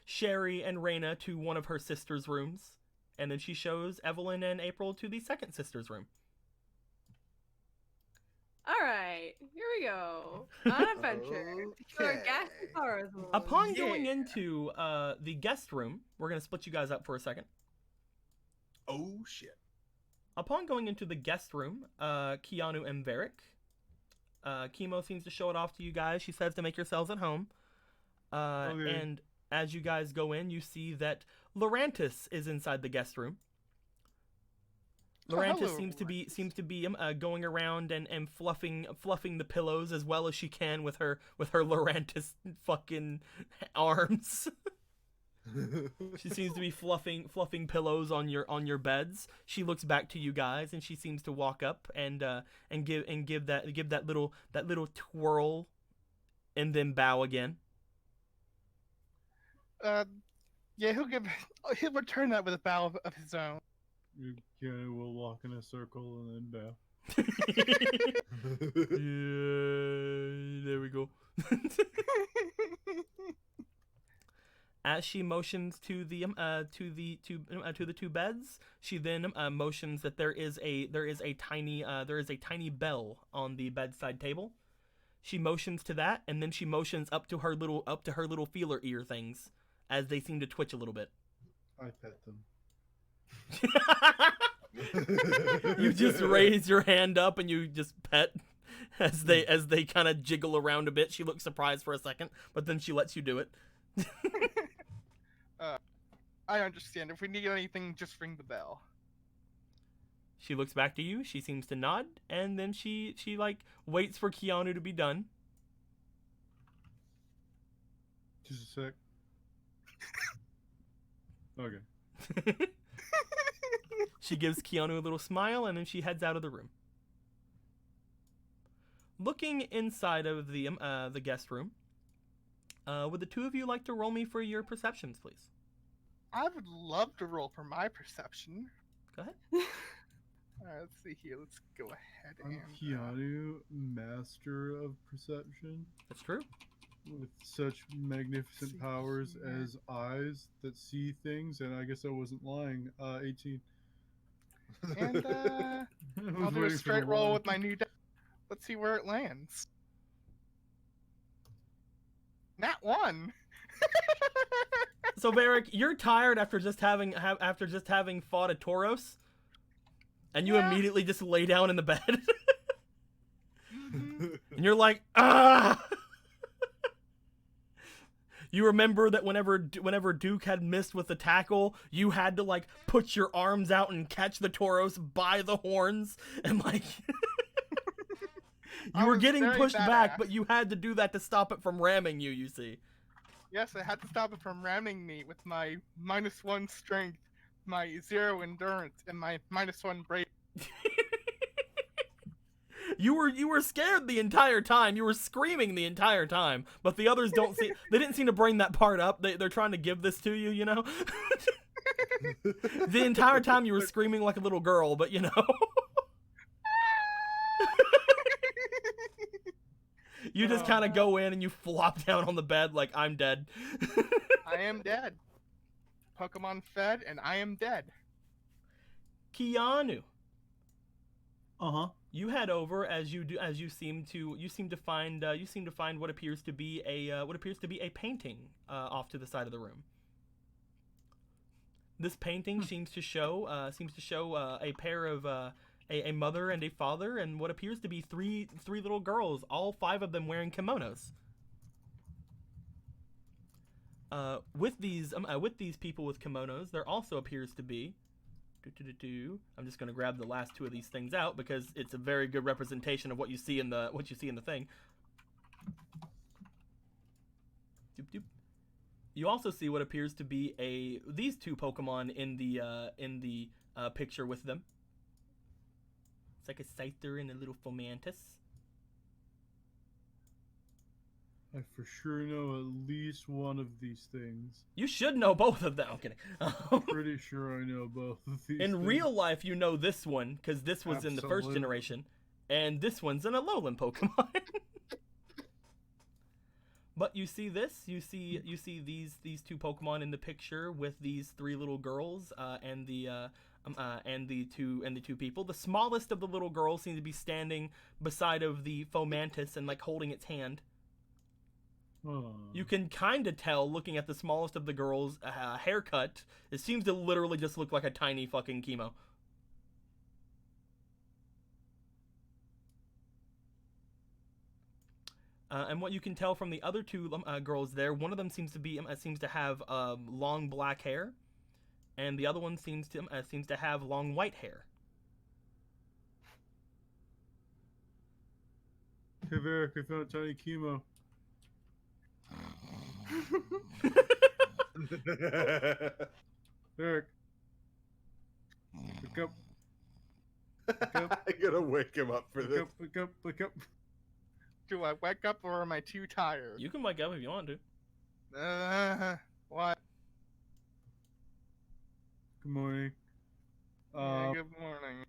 Sherry and Raina to one of her sister's rooms, and then she shows Evelyn and April to the second sister's room.
All right, here we go. On an adventure.
Okay.
Gas and cars.
Upon going into the guest room, we're gonna split you guys up for a second.
Oh shit.
Upon going into the guest room, Keanu and Varric, Chemo seems to show it off to you guys. She says to make yourselves at home.
Okay.
And as you guys go in, you see that Lorantis is inside the guest room. Lorantis
hello,
seems to be going around and fluffing the pillows as well as she can with her Lorantis fucking arms. She seems to be fluffing pillows on your beds. She looks back to you guys and she seems to walk up and give that little twirl and then bow again.
Yeah, he'll return that with a bow of his own.
Okay, we'll walk in a circle and then bow.
Yeah, there we go. As she motions to the two beds, she then motions that there is a tiny bell on the bedside table. She motions to that, and then she motions up to her little feeler ear things, as they seem to twitch a little bit.
I pet them.
You just raise your hand up and you just pet as they kind of jiggle around a bit. She looks surprised for a second, but then she lets you do it.
I understand. If we need anything, just ring the bell.
She looks back to you. She seems to nod, and then she like waits for Keanu to be done.
Just a sec. Okay.
She gives Keanu a little smile, and then she heads out of the room. Looking inside of the guest room, would the two of you like to roll me for your perceptions, please?
I would love to roll for my perception.
Go ahead.
Alright, let's see here. Let's go ahead
I'm
and.
Keanu, master of perception,
That's true.
with such magnificent powers as eyes that see things, and I guess I wasn't lying. 18.
And
I was
I'll do a
waiting for
straight
the
roll
one.
with my new deck. Let's see where it lands. Nat 1.
So Varric, you're tired after just having fought a Tauros, and you
Yeah.
immediately just lay down in the bed,
Mhm.
and you're like, ah. You remember that whenever Duke had missed with the tackle, you had to like put your arms out and catch the Tauros by the horns, and like
I
you were
was
getting
very
pushed back,
badass.
but you had to do that to stop it from ramming you. You see.
Yes, I had to stop it from ramming me with my -1 strength, my 0 endurance, and my -1 brave.
You were scared the entire time. You were screaming the entire time. But the others they didn't seem to bring that part up. They're trying to give this to you, you know? The entire time you were screaming like a little girl, but you know. You just kind of go in and you flop down on the bed like, I'm dead.
I am dead. Pokemon fed, and I am dead.
Keanu,
Uh-huh.
You head over as you seem to find what appears to be a painting off to the side of the room. This painting seems to show a pair of a mother and a father and what appears to be three little girls, all 5 of them wearing kimonos. With these people with kimonos, there also appears to be. I'm just gonna grab the last 2 of these things out because it's a very good representation of what you see in the thing. Doop, doop. You also see what appears to be these 2 Pokemon in the picture with them. It's like a Scyther and a little Fomantis.
I for sure know at least one of these things.
You should know both of them. I'm kidding.
Pretty sure I know both of these
In
things.
real life, you know this one because this was in the first
Absolutely.
generation, and this one's an Alolan Pokemon. But you see this, you see these 2 Pokemon in the picture with these 3 little girls and the 2 people. The smallest of the little girls seems to be standing beside of the Fomantis and like holding its hand. You can kind of tell, looking at the smallest of the girls' haircut, it seems to literally just look like a tiny fucking chemo. And what you can tell from the other 2 girls there, one of them seems to have long black hair, and the other one seems to have long white hair.
Hey, Varric, I found a tiny chemo. Varric. Wake up. Wake up.
I gotta wake him up for
Wake
this.
up, wake up, wake up.
Do I wake up or am I too tired?
You can wake up if you want to.
What?
Good morning.
Yeah, good morning.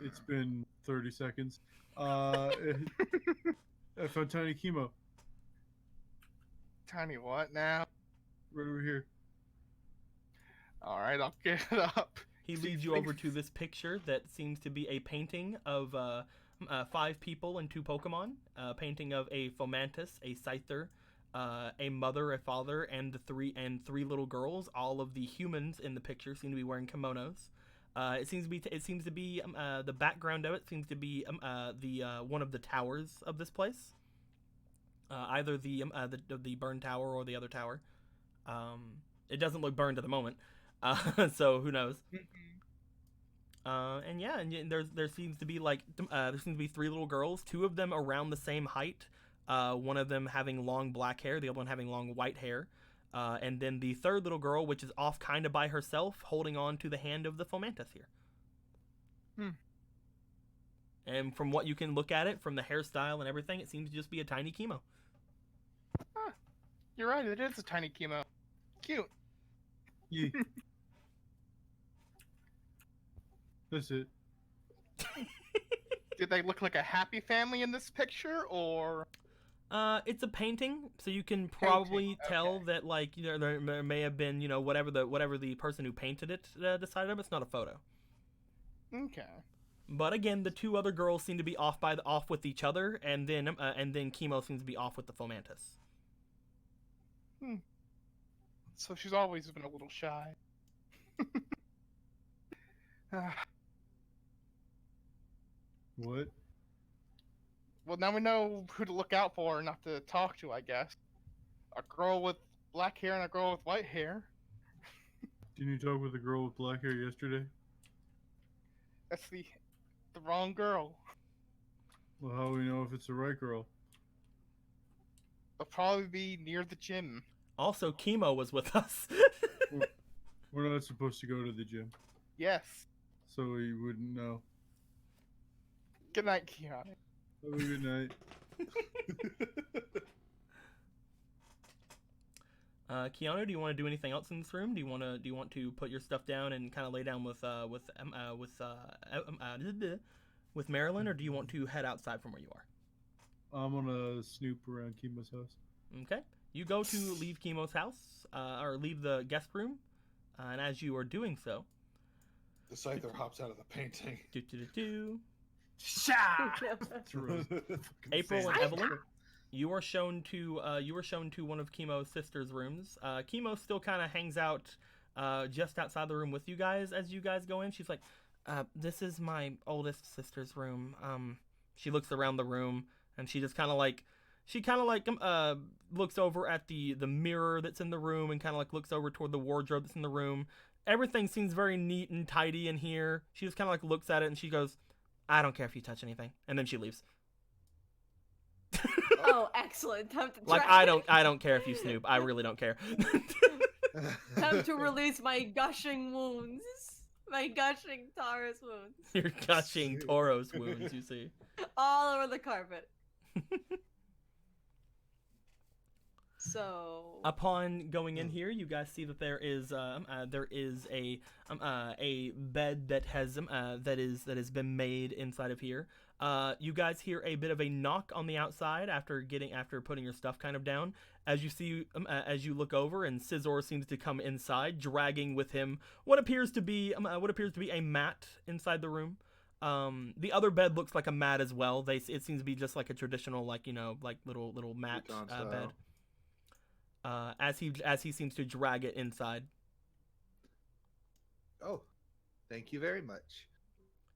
It's been 30 seconds. I found tiny chemo.
Tiny what now?
Right over here.
Alright, I'll get it up.
He leads you over to this picture that seems to be a painting of 5 people and 2 Pokemon. A painting of a Fomantis, a Scyther, a mother, a father, and three little girls. All of the humans in the picture seem to be wearing kimonos. It seems to be the background of it seems to be one of the towers of this place. Either the burned tower or the other tower. It doesn't look burned at the moment, so who knows? And yeah, and there seems to be 3 little girls, 2 of them around the same height. One of them having long black hair, the other one having long white hair. And then the 3rd little girl, which is off kind of by herself, holding on to the hand of the Fomantis here. And from what you can look at it, from the hairstyle and everything, it seems to just be a tiny chemo.
Huh. You're right, it is a tiny chemo. Cute.
Yeah. That's it.
Did they look like a happy family in this picture, or?
It's a painting, so you can probably tell that, like, you know, there may have been, you know, whatever the person who painted it decided on. It's not a photo.
Okay.
But again, the 2 other girls seem to be off with each other, and then Chemo seems to be off with the Fomantis.
So she's always been a little shy.
What?
Well, now we know who to look out for, not to talk to, I guess. A girl with black hair and a girl with white hair.
Didn't you talk with the girl with black hair yesterday?
That's the wrong girl.
Well, how do we know if it's the right girl?
They'll probably be near the gym.
Also, Chemo was with us.
We're not supposed to go to the gym,
Yes.
so we wouldn't know.
Good night, Keanu.
Have a good night.
Keanu, do you want to do anything else in this room? Do you want to put your stuff down and kind of lay down with Marilyn, or do you want to head outside from where you are?
I'm gonna snoop around Kima's house.
Okay. You go to leave Chemo's house, or leave the guest room, and as you are doing so,
The Scyther hops out of the painting.
April and Evelyn, you are shown to one of Chemo's sister's rooms. Chemo still kind of hangs out just outside the room with you guys as you guys go in. She's like, "This is my oldest sister's room." She looks around the room and she just kind of like looks over at the mirror that's in the room and kind of like looks over toward the wardrobe that's in the room. Everything seems very neat and tidy in here. She just kind of like looks at it and she goes, "I don't care if you touch anything," and then she leaves.
Oh, excellent! Time to
Like
try.
I don't care if you snoop. I really don't care.
Time to release my gushing wounds, my gushing Taurus wounds,
You're gushing Tauros wounds. You see.
all over the carpet. So
Upon going in here, you guys see that there is a bed that has been made inside of here. You guys hear a bit of a knock on the outside after putting your stuff kind of down. As you look over, and Scizor seems to come inside, dragging with him what appears to be a mat inside the room. The other bed looks like a mat as well. It seems to be just like a traditional little mat bed. As he seems to drag it inside.
Oh, thank you very much.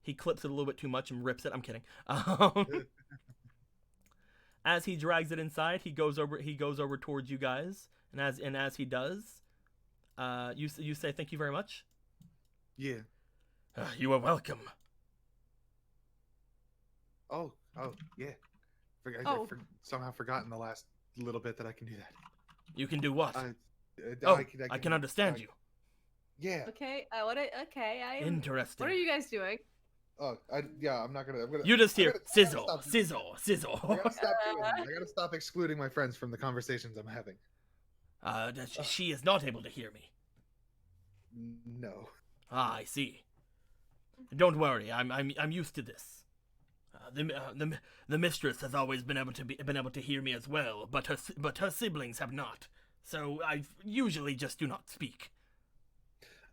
He clips it a little bit too much and rips it. I'm kidding. As he drags it inside, he goes over towards you guys, and as he does, you say thank you very much.
Yeah.
You are welcome.
Oh, yeah. Somehow forgotten the last little bit that I can do that.
You can do what? I can understand you.
Yeah.
okay,
Interesting.
What are you guys doing?
I'm not gonna.
You just hear sizzle,
stop.
sizzle, sizzle.
I gotta stop doing that. I gotta stop excluding my friends from the conversations I'm having.
She is not able to hear me.
No.
Ah, I see. Don't worry, I'm used to this. The mistress has always been able to hear me as well, but her siblings have not. So I usually just do not speak.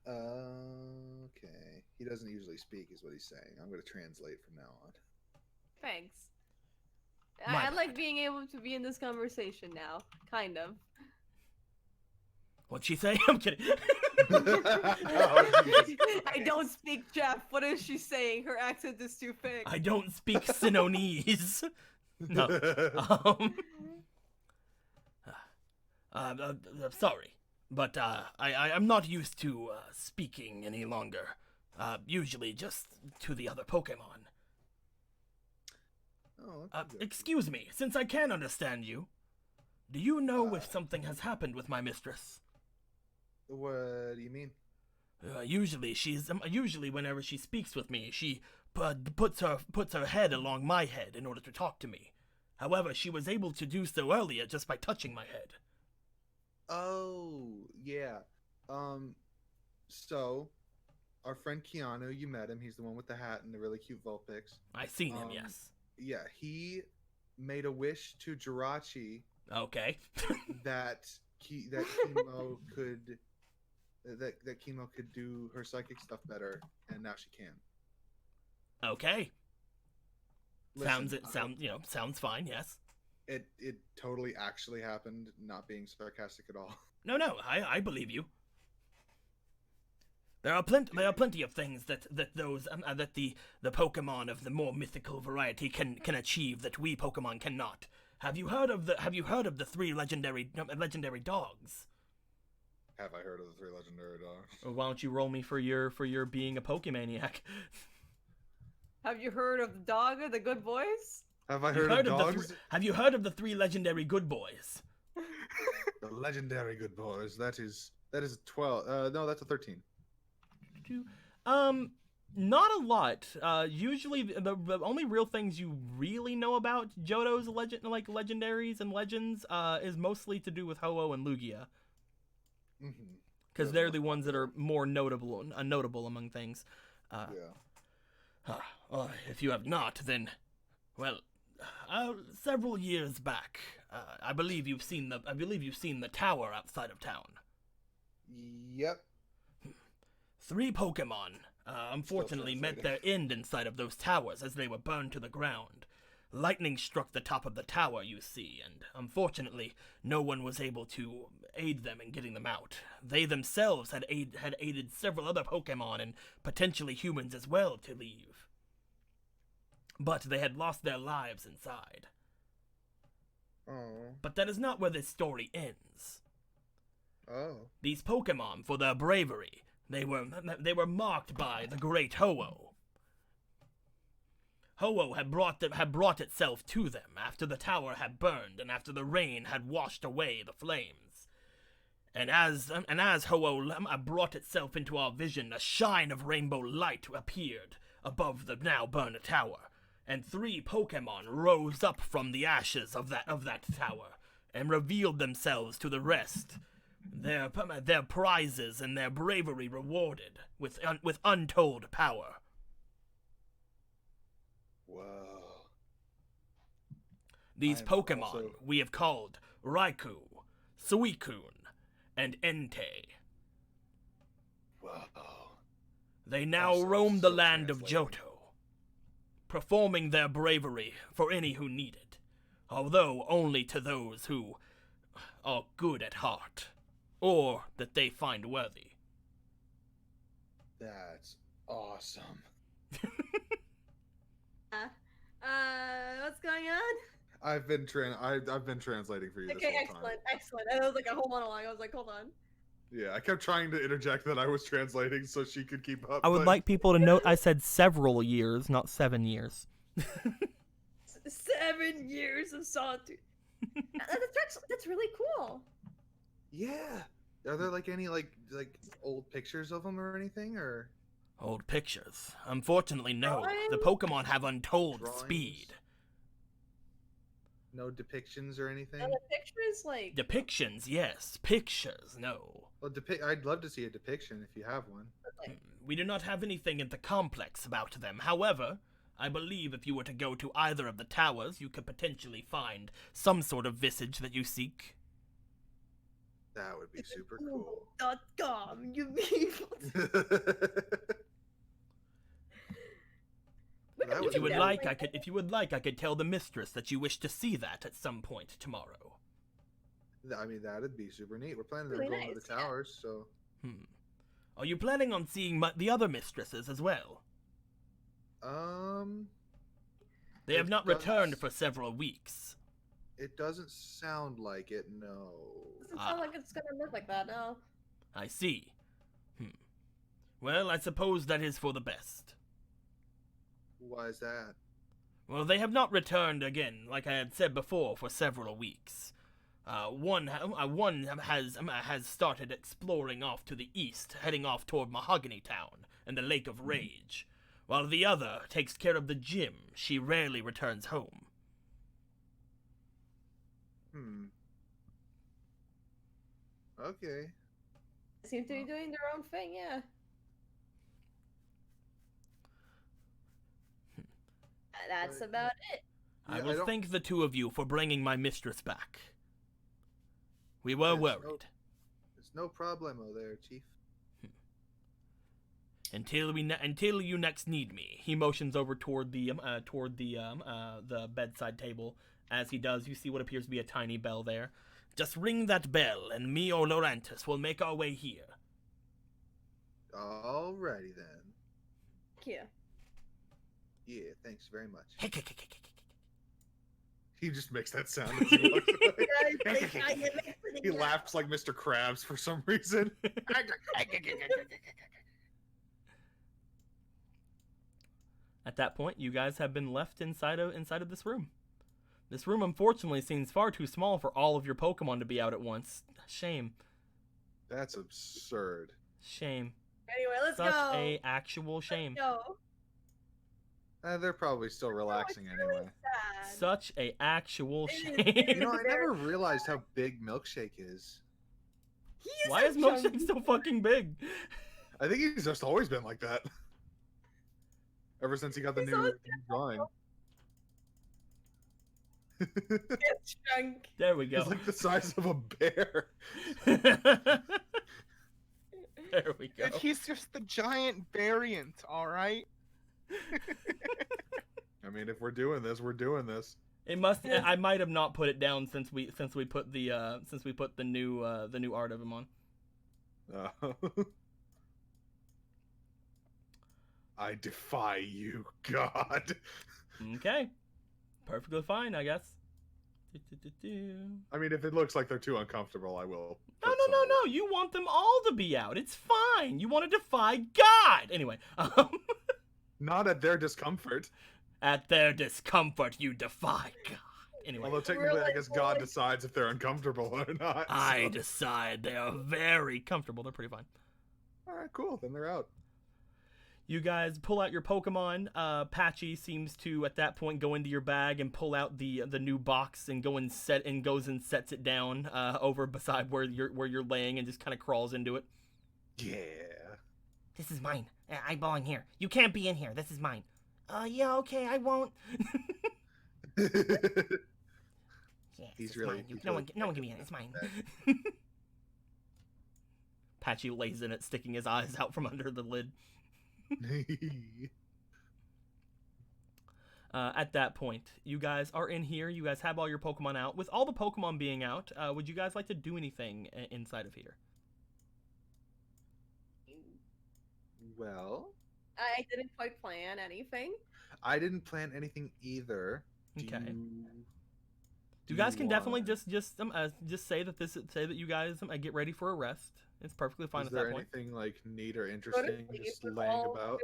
Okay. He doesn't usually speak, is what he's saying. I'm gonna translate from now on.
Thanks.
My
I like
bad.
being able to be in this conversation now, kind of.
What'd she say? I'm kidding.
I don't speak Jeff. What is she saying? Her accent is too fake.
I don't speak Sinonese. No. Sorry, but I'm not used to speaking any longer. Usually just to the other Pokemon.
Oh,
Excuse me, since I can understand you, do you know if something has happened with my mistress?
What do you mean?
Usually whenever she speaks with me, she puts her head along my head in order to talk to me. However, she was able to do so earlier just by touching my head.
Oh, yeah. So, our friend Keanu, you met him. He's the one with the hat and the really cute Vulpix.
I've seen him, yes.
Yeah, he made a wish to Jirachi
Okay.
that Chemo could do her psychic stuff better, and now she can.
Okay.
Listen,
Sounds fine, yes.
It totally actually happened, not being sarcastic at all.
No, I believe you. There are plenty of things that the Pokemon of the more mythical variety can achieve that we Pokemon cannot. Have you heard of the 3 legendary dogs?
Have I heard of the 3 legendary dogs?
Or why don't you roll me for your being a Pokemaniac?
Have you heard of the dog or the good boys?
Have I heard of dogs?
Have you heard of the 3 legendary good boys?
The legendary good boys. That is 12. No, that's a 13.
Not a lot. Usually the only real things you really know about Johto's legendaries and legends is mostly to do with Ho-Oh and Lugia.
Mm-hmm.
Because they're the ones that are more notable among things. If you have not, then, well, several years back, I believe you've seen the tower outside of town.
Yep.
3 Pokemon unfortunately met their end inside of those towers as they were burned to the ground. Lightning struck the top of the tower, you see, and unfortunately, no one was able to aid them in getting them out. They themselves had aided several other Pokemon and potentially humans as well to leave. But they had lost their lives inside.
Oh.
But that is not where this story ends.
Oh.
These Pokemon, for their bravery, they were marked by the great Ho-Oh. Ho-Oh had brought itself to them after the tower had burned and after the rain had washed away the flames. And as Ho-Oh brought itself into our vision, a shine of rainbow light appeared above the now burned tower, and 3 Pokemon rose up from the ashes of that tower and revealed themselves to the rest. Their prizes and their bravery rewarded with untold power.
Whoa.
These
I am
Pokemon
also-
we have called Raikou, Suicune, and Entei.
Whoa.
They now
Also
roam the
still
land of
translating.
Johto, performing their bravery for any who need it, although only to those who are good at heart, or that they find worthy.
That's awesome.
What's going on?
I've been translating for you this
Okay,
whole
excellent,
time.
excellent. And it was like a whole monologue. I was like, hold on.
Yeah, I kept trying to interject that I was translating so she could keep up.
I would
but-
like people to note I said several years, not 7 years.
7 years of solitude. That's really cool.
Yeah. Are there like any like old pictures of them or anything, or
Old pictures. Unfortunately, no. The
Drawings?
Pokemon have untold
Drawings?
speed.
no depictions or anything?
And the pictures, like,
Depictions, yes. Pictures, no.
Well, I'd love to see a depiction if you have one.
We do not have anything in the complex about them. However, I believe if you were to go to either of the towers, you could potentially find some sort of visage that you seek.
That would be super cool.
.com, you mean?
That
If you would
be-
like, I could tell the mistress that you wish to see that at some point tomorrow.
I mean, that'd be super neat. We're planning on
Really
going to
nice,
the
yeah.
towers, so
Are you planning on seeing the other mistresses as well? They have
It
not
does-
returned for several weeks.
it doesn't sound like it. No.
Doesn't sound like it's gonna look like that, no.
I see. Well, I suppose that is for the best.
Why is that?
Well, they have not returned again, like I had said before, for several weeks. One has started exploring off to the east, heading off toward Mahogany Town and the Lake of Rage, while the other takes care of the gym. She rarely returns home.
Okay.
They seem to be doing their own thing, yeah. That's about it.
I
Yeah, I
will
don't-
thank the two of you for bringing my mistress back. We were
Yes,
worried.
It's no problemo there, Chief.
Until you next need me. He motions over toward the bedside table. As he does, you see what appears to be a tiny bell there. Just ring that bell, and me or Laurentis will make our way here.
Alrighty then.
Thank you.
Yeah, thanks very much.
He just makes that sound as he walks away. He laughs like Mr. Krabs for some reason.
At that point, you guys have been left inside of this room. This room, unfortunately, seems far too small for all of your Pokemon to be out at once. Shame.
That's absurd.
Shame.
Anyway, let's
Such
go.
a actual shame.
Go.
They're probably still relaxing anyway.
Sad.
Such a actual
It is
shame.
You know, I never realized how big Milkshake is.
He
Why
a
is Milkshake
chunky-
so fucking big?
I think he's just always been like that. Ever since he got the
He's
new
always
drawing.
chunk?
There we go.
He's like the size of a bear.
There we go.
He's just the giant variant, all right?
I mean, if we're doing this, we're doing this.
It must. I might have not put it down since we put the new art of him on.
I defy you, God.
Okay, perfectly fine, I guess.
I mean, if it looks like they're too uncomfortable, I will.
No. You want them all to be out. It's fine. You want to defy God. Anyway.
Not at their discomfort.
At their discomfort, you defy God. Anyway.
Although technically, I guess God decides if they're uncomfortable or not.
I decide they are very comfortable. They're pretty fine.
All right, cool. Then they're out.
You guys pull out your Pokemon. Patchy seems to, at that point, go into your bag and pull out the new box and goes and sets it down over beside where you're laying and just kind of crawls into it.
Yeah.
This is mine. I belong here. You can't be in here. This is mine. Yeah, okay, I won't. Yeah,
He's
it's
really.
mine.
He's
No
really
one can be in it. It's mine.
Patchy lays in it, sticking his eyes out from under the lid. At that point, you guys are in here. You guys have all your Pokemon out. With all the Pokemon being out, would you guys like to do anything inside of here?
Well,
I didn't quite plan anything.
I didn't plan anything either.
Okay. You guys can definitely just say that you guys get ready for a rest. It's perfectly fine at that point.
Is there anything like neat or interesting just laying about?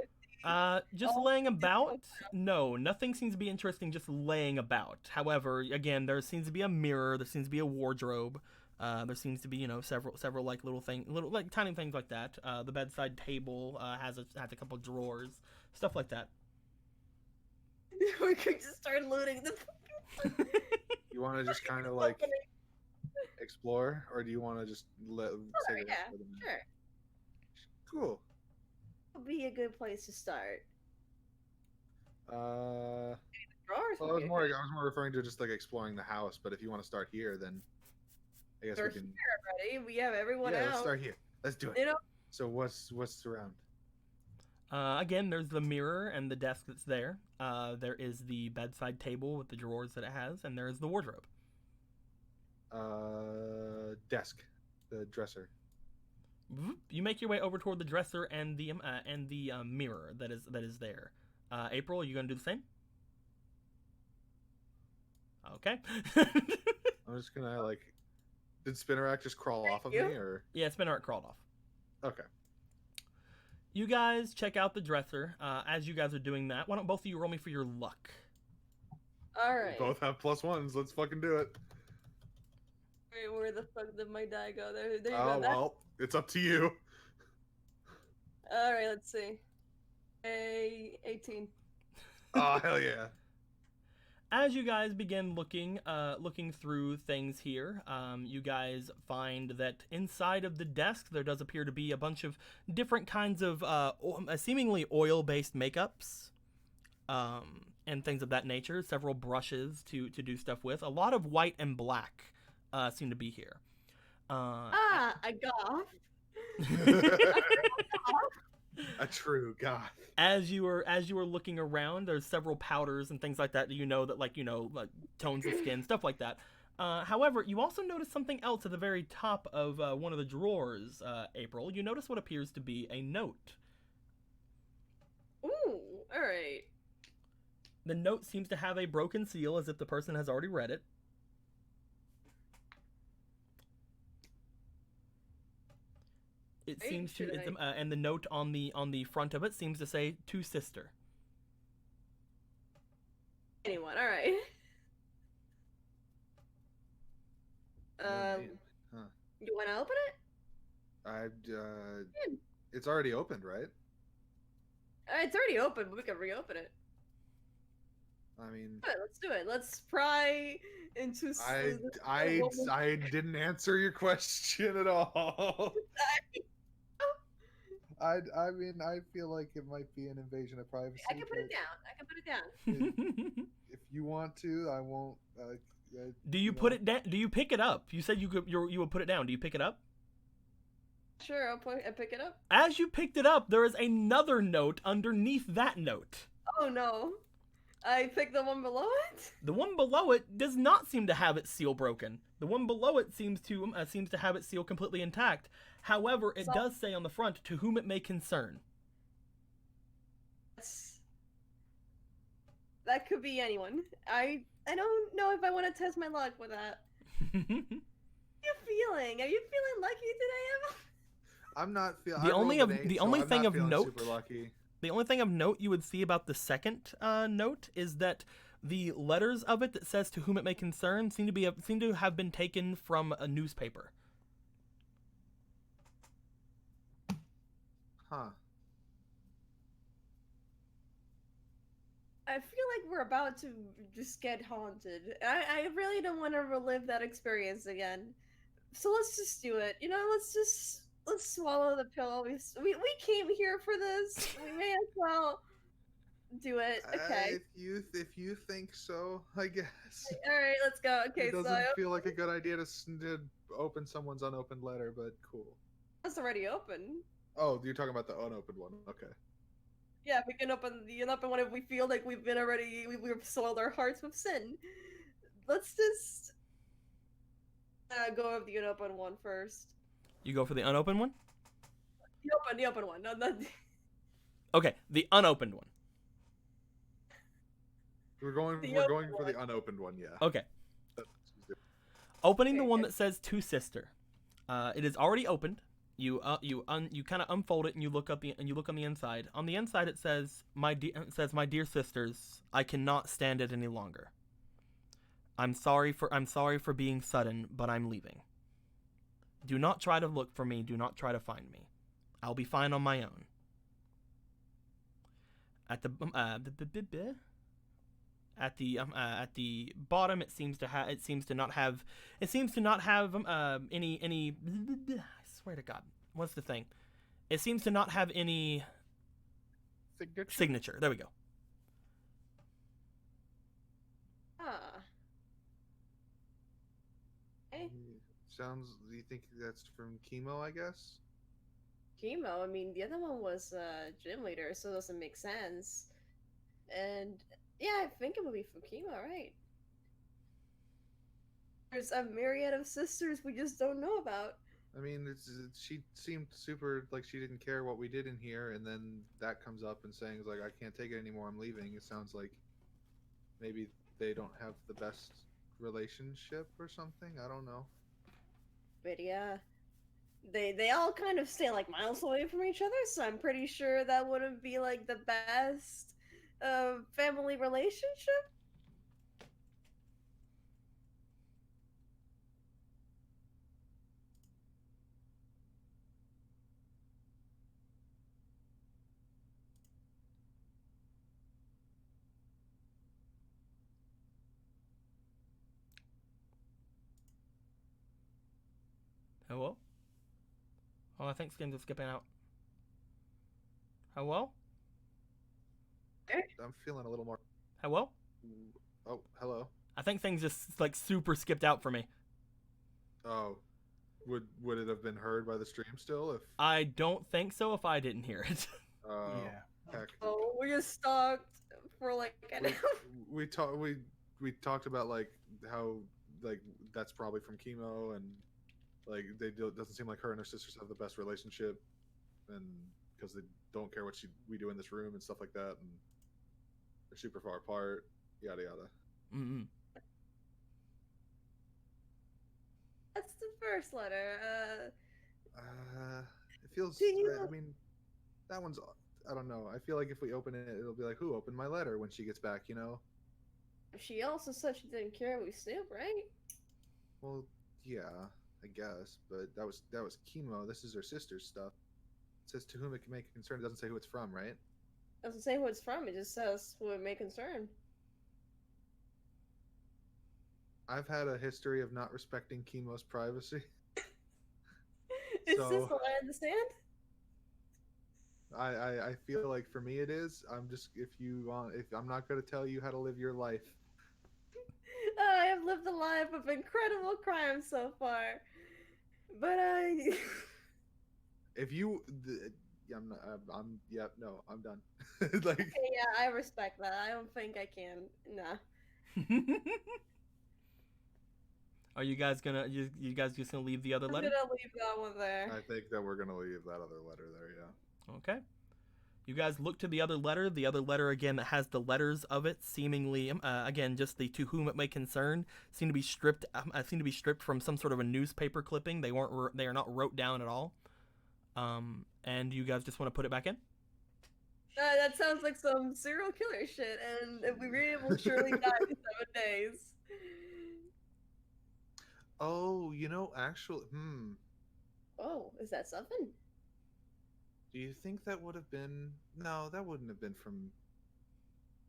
Just laying about? No, nothing seems to be interesting just laying about. However, again, there seems to be a mirror, there seems to be a wardrobe, there seems to be, several like little tiny things like that. The bedside table has a couple drawers, stuff like that.
We could just start looting the.
You want to just kind of like explore, or do you want to just
Sure.
Cool.
Would be a good place to start.
Well,
Drawers
I
would
was
be
more
good.
referring to just like exploring the house, but if you want to start here, then I guess
We're
we can.
here already. We have everyone
Yeah,
out.
let's start here. Let's do it.
You know,
So what's around?
Again, there's the mirror and the desk that's there. There is the bedside table with the drawers that it has, and there is the wardrobe.
Desk, the dresser.
You make your way over toward the dresser and the mirror that is there. April, are you gonna do the same? Okay.
I'm just gonna like. Did Spinnerack just crawl off of me, or?
Yeah, Spinnerack crawled off.
Okay.
You guys check out the dresser. As you guys are doing that, why don't both of you roll me for your luck?
all right.
Both have +1s. Let's fucking do it.
Wait, where the fuck did my die go? There you go.
Oh well, it's up to you.
All right, let's see. 18.
Oh hell yeah.
As you guys begin looking through things here, you guys find that inside of the desk there does appear to be a bunch of different kinds of seemingly oil-based makeups, and things of that nature. Several brushes to do stuff with. A lot of white and black seem to be here.
A goth.
A true goth.
As you were looking around, there's several powders and things like that like tones of skin, stuff like that. However, you also notice something else at the very top of one of the drawers, April. You notice what appears to be a note.
Ooh, all right.
The note seems to have a broken seal, as if the person has already read it. It seems to, and the note on the front of it seems to say "To Sister."
Anyone, all right.
Huh.
You want to open it?
It's already opened, right?
It's already open, but we can reopen it.
I mean,
Good, let's do it. Let's pry into.
I didn't answer your question at all.
I mean, I feel like it might be an invasion of privacy.
I can put it down.
If you want to, I won't.
Do you put it down? Do you pick it up? You said you would put it down. Do you pick it up?
Sure, I'll pick it up.
As you picked it up, there is another note underneath that note.
Oh no. I picked the one below it?
The one below it does not seem to have its seal broken. The one below it seems to have its seal completely intact. However, it does say on the front, "To whom it may concern."
That could be anyone. I don't know if I want to test my luck with that. How are you feeling? Are you feeling lucky today, Emma?
I'm not feeling.
The only thing of note.
Super lucky.
The only thing of note you would see about the second note is that the letters of it that says "To whom it may concern" seem to have been taken from a newspaper.
Huh.
I feel like we're about to just get haunted. I really don't want to relive that experience again. So let's just do it. You know, let's swallow the pill. We came here for this. We may as well do it. Okay.
If you think so, I guess.
All right, let's go. Okay,
It doesn't
so
feel like a good idea to open someone's unopened letter, but cool.
it's already open.
Oh, you're talking about the unopened one. Okay.
Yeah, we can open the unopened one if we feel like we've soiled our hearts with sin. Let's just go with the unopened one first.
You go for the unopened one?
The open one. No, not...
Okay, the unopened one.
We're going for the unopened one, yeah.
Okay. Opening the one that says "To Sister." It is already opened. You kind of unfold it and you look on the inside. On the inside it says, "My dear sisters, I cannot stand it any longer. I'm sorry for being sudden, but I'm leaving. Do not try to look for me. Do not try to find me. I'll be fine on my own." At the bottom, it seems to not have any. I swear to God, what's the thing? It seems to not have any signature. There we go.
Okay.
Sounds. Do you think that's from Chemo? I guess.
Chemo. I mean, the other one was gym leader, so it doesn't make sense. And yeah, I think it would be from Chemo, right? There's a myriad of sisters we just don't know about.
I mean, she seemed super like she didn't care what we did in here, and then that comes up and saying like, "I can't take it anymore. I'm leaving." It sounds like maybe they don't have the best relationship or something. I don't know.
But yeah, they all kind of stay like miles away from each other, so I'm pretty sure that wouldn't be like the best family relationship.
Hello? Oh, I think skins are skipping out. Hello?
I'm feeling a little more.
Hello?
Oh, hello.
I think things just like super skipped out for me.
Oh, would it have been heard by the stream still? If
I don't think so. If I didn't hear it.
Yeah.
Heck.
Oh, we just stalked for like an hour.
We talked about like how like that's probably from Chemo, and like doesn't seem like her and her sisters have the best relationship, and because they don't care what we do in this room and stuff like that, and they're super far apart, yada yada.
Mm-hmm.
That's the first letter.
It feels.
Do you-
I mean, that one's. I don't know. I feel like if we open it, it'll be like, "Who opened my letter?" when she gets back, you know.
She also said she didn't care we snoop, right?
Well, yeah, I guess, but that was Chemo. This is her sister's stuff. It says "To whom it may concern." It doesn't say who it's from, right?
It doesn't say who it's from. It just says who it may concern.
I've had a history of not respecting Chemo's privacy.
Is
So-
this the line in the sand?
I feel like for me it is. I'm just if I'm not gonna tell you how to live your life.
I have lived a life of incredible crime so far, but
if you, yeah, I'm not, yeah, no, I'm done. Like,
Okay, yeah, I respect that. I don't think I can. Nah.
Are you guys gonna you guys just gonna leave the other
I'm
letter?
gonna leave that one there.
I think that we're gonna leave that other letter there. Yeah.
Okay. You guys look to the other letter. The other letter again that has the letters of it, seemingly again just the to whom it may concern, seem to be stripped. Seem to be stripped from some sort of a newspaper clipping. They weren't. They are not wrote down at all. And you guys just want to put it back in?
That sounds like some serial killer shit, and we really will surely die in 7 days.
Oh, actually,
Oh, is that something?
do you think that would have been? No, that wouldn't have been from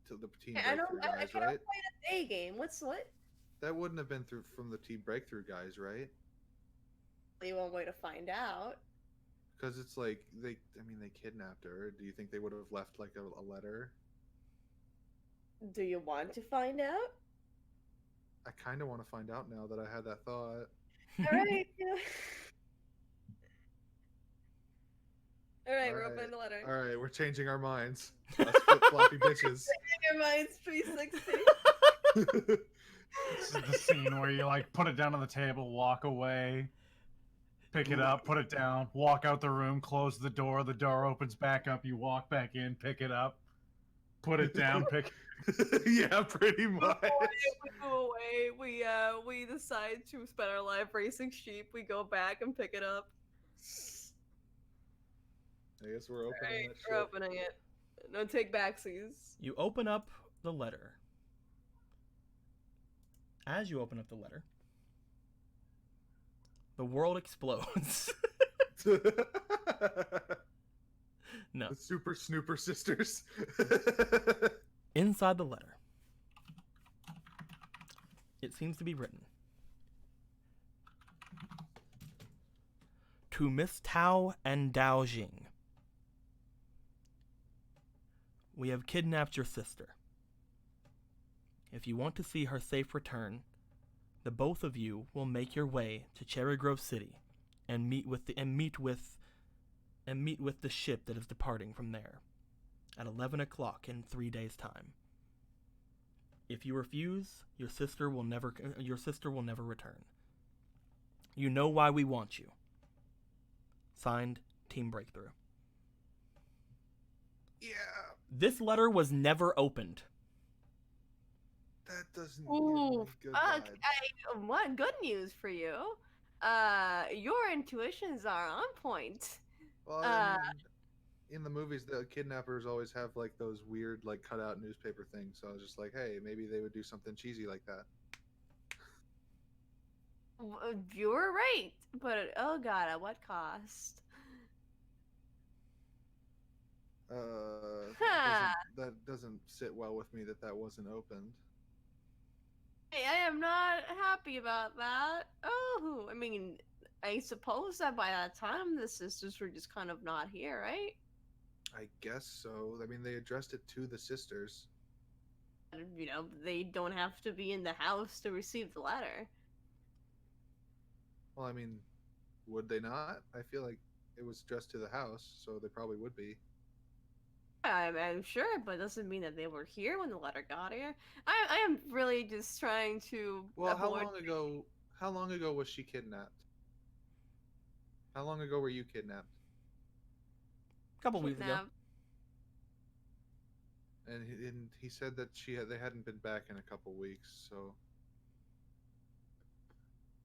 to the Team
I don't.
Breakthrough
I
guys,
cannot
right?
play a day game. What's what?
That wouldn't have been from the Team Breakthrough guys, right?
Only one way to find out.
Because it's like they kidnapped her. Do you think they would have left like a letter?
Do you want to find out?
I kind of want to find out now that I had that thought.
All right. All right, we're
All
opening the letter.
All right, we're changing our minds. Us flip floppy bitches.
Your mind's 360.
This is the scene where you like put it down on the table, walk away, pick it up, put it down, walk out the room, close the door opens back up, you walk back in, pick it up, put it down, pick
Yeah, pretty much.
We go away. We decide to spend our life racing sheep. We go back and pick it up.
I guess we're opening
Alright,
that
we're
shit.
opening it. No take backsies.
You open up the letter. As you open up the letter, the world explodes. No.
The Super Snooper Sisters.
Inside the letter, it seems to be written, to Miss Tao and Dao Jing. We have kidnapped your sister. If you want to see her safe return, the both of you will make your way to Cherry Grove City and meet with the ship that is departing from there at 11 o'clock in 3 days' time. If you refuse, your sister will never return. You know why we want you. Signed, Team Breakthrough.
Yeah,
This letter was never opened.
that doesn't
Ooh,
give me good vibes.
what good news for you? Your intuitions are on point.
Well, I mean, in the movies, the kidnappers always have like those weird, like cutout newspaper things. So I was just like, hey, maybe they would do something cheesy like that.
You were right, but oh god, at what cost?
That doesn't sit well with me that wasn't opened.
Hey, I am not happy about that. Oh, I mean, I suppose that by that time the sisters were just kind of not here, right?
I guess so. I mean, they addressed it to the sisters.
You know, they don't have to be in the house to receive the letter.
Well, I mean, would they not? I feel like it was addressed to the house, so they probably would be.
I'm sure, but it doesn't mean that they were here when the letter got here. I am really just trying to
Well,
avoid...
how long ago was she kidnapped? How long ago were you kidnapped?
A couple weeks ago.
kidnapped.
And he said that they hadn't been back in a couple weeks, so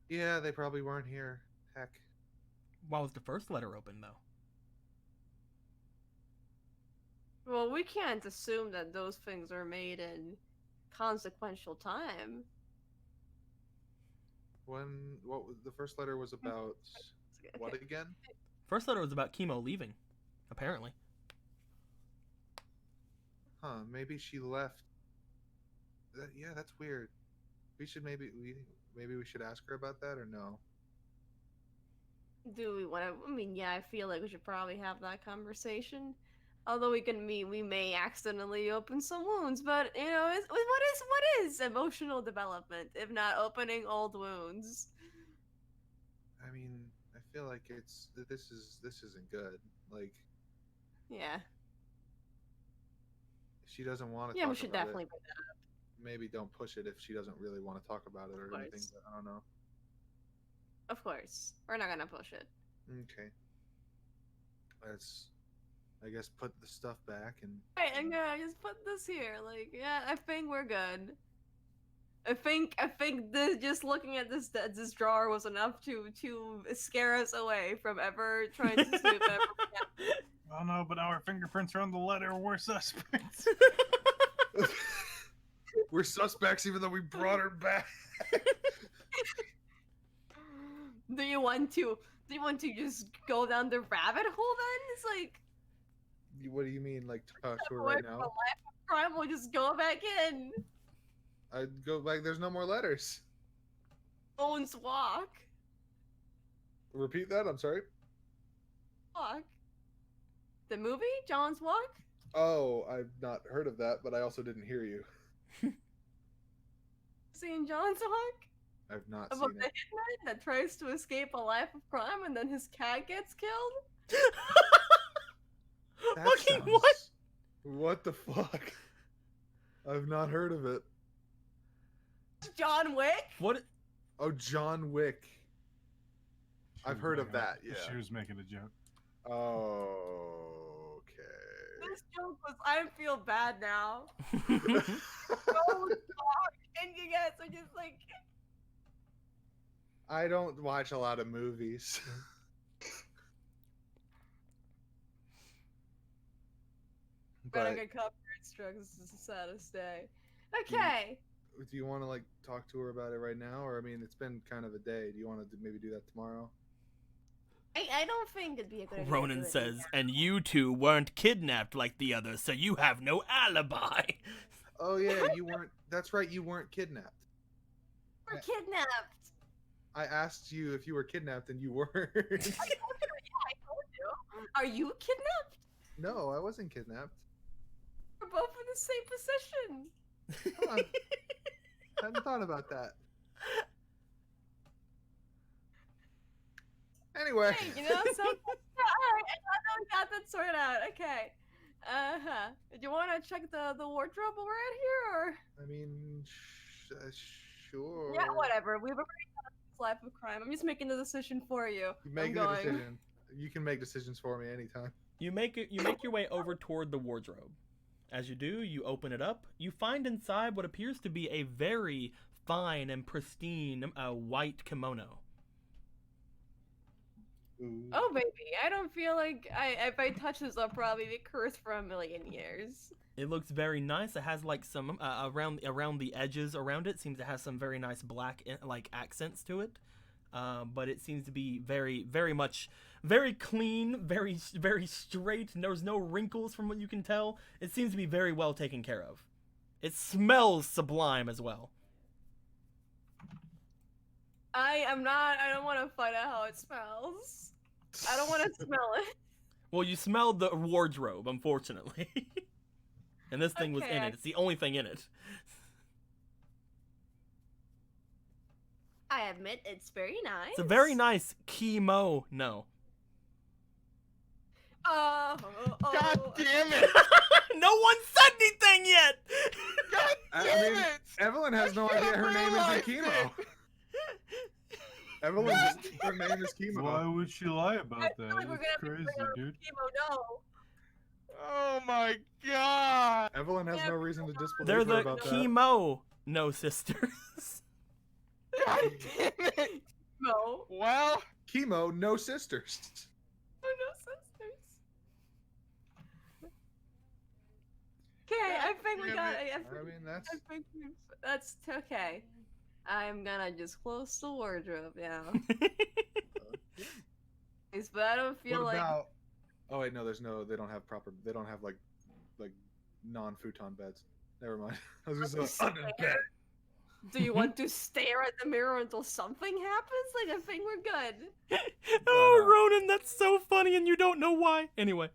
yeah, they probably weren't here. Heck.
Why was the first letter open, though?
Well, we can't assume that those things are made in consequential time.
The first letter was about what again?
First letter was about Chemo leaving, apparently.
Huh, maybe she left. Yeah, that's weird. Maybe we should ask her about that, or no?
Do we want to? I mean, yeah, I feel like we should probably have that conversation. Although we may accidentally open some wounds, but you know, what is emotional development if not opening old wounds?
I mean, I
feel like this isn't good. Like,
Yeah.
if she doesn't want to
Yeah,
talk
we should
about
definitely
it,
bring that up.
maybe don't push it if she doesn't really want to talk about it or
Of
anything.
course.
But I don't know.
Of course. We're not gonna push it.
Okay. Let's, I guess, put the stuff back and.
Alright, I'm gonna just put this here. Like, yeah, I think we're good. I think this, just looking at this drawer was enough to scare us away from ever trying to sleep ever again.
Oh no, but now our fingerprints are on the letter. We're suspects.
We're suspects, even though we brought her back.
Do you want to just go down the rabbit hole then? It's like,
What do you mean, like talk to her
away
right
from a
now?
life of crime, we'll just go back in.
I'd go back. There's no more letters.
Bones walk.
Repeat that. I'm sorry.
Walk. The movie? John's Walk?
Oh, I've not heard of that, but I also didn't hear you.
Seen John's Walk?
I've not
About
seen
the
it.
hitman that tries to escape a life of crime and then his cat gets killed?
That
Fucking
sounds-
what?
What the fuck? I've not heard of it.
John Wick?
What?
Oh, John Wick. I've heard of that. Yeah.
She was making a joke.
Oh, okay.
This joke was, I feel bad now. John's Walk, and you guys are just like,
I don't watch a lot of movies.
better
But
get copyright struck. This is the saddest day. Okay.
do you want to like talk to her about it right now, or I mean, it's been kind of a day. Do you want to maybe do that tomorrow?
I don't think it'd be a good idea. to
Ronan
do it
says,
now.
and you two weren't kidnapped like the others, so you have no alibi.
Oh yeah, you weren't. That's right, you weren't kidnapped.
We're kidnapped.
I asked you if you were kidnapped, and you weren't.
I told you. Are you kidnapped?
No, I wasn't kidnapped.
We're both in the same position.
Huh. Hadn't thought about that. Anyway.
Hey, you know, so alright, I thought we got that sorted out. Okay. Do you want to check the wardrobe while we're at here, or?
I mean, sure.
Yeah, whatever. We've already got this life of crime. I'm just making the decision for you.
You make
I'm
the
going.
decision. You can make decisions for me anytime.
You make your way over toward the wardrobe. As you do, you open it up. You find inside what appears to be a very fine and pristine white kimono.
Ooh.
Oh, baby. I don't feel like if I touch this, I'll probably be cursed for a million years.
It looks very nice. It has like some around the edges around it seems to have some very nice black like accents to it. But it seems to be very much very clean, very straight. There's no wrinkles from what you can tell. It seems to be very well taken care of. It smells sublime as well.
I don't want to find out how it smells. I don't want to smell it.
Well, you smelled the wardrobe, unfortunately. And this thing was in
Okay.
it. It's the only thing in it.
I admit it's very nice.
It's a very nice kimono. No.
Oh,
God damn it!
No one said anything yet!
God
I
damn
mean,
it!
Evelyn has no
I
idea her
should've
name is
realized
Akimo.
it.
Evelyn, her name is Kimo.
Why would she lie about
I feel
that?
like we're
It's
gonna have to
crazy,
bring up
dude.
Kimono.
Oh my god!
Evelyn has
Yeah,
no reason to disbelieve
They're
her
the
about that.
kimono sisters.
God damn it!
No.
Well,
Chemo, no sisters.
Oh, no sisters. Okay, I think we
damn
got.
it.
I mean, that's.
I think that's okay. I'm gonna just close the wardrobe now. But I don't feel
What
like.
about? Oh wait, no. There's no. They don't have proper. They don't have like non-futon beds. Never mind. I was gonna say under bed.
Do you want to stare at the mirror until something happens? Like, I think we're good.
Oh,
no.
Ronan, that's so funny, and you don't know why. Anyway.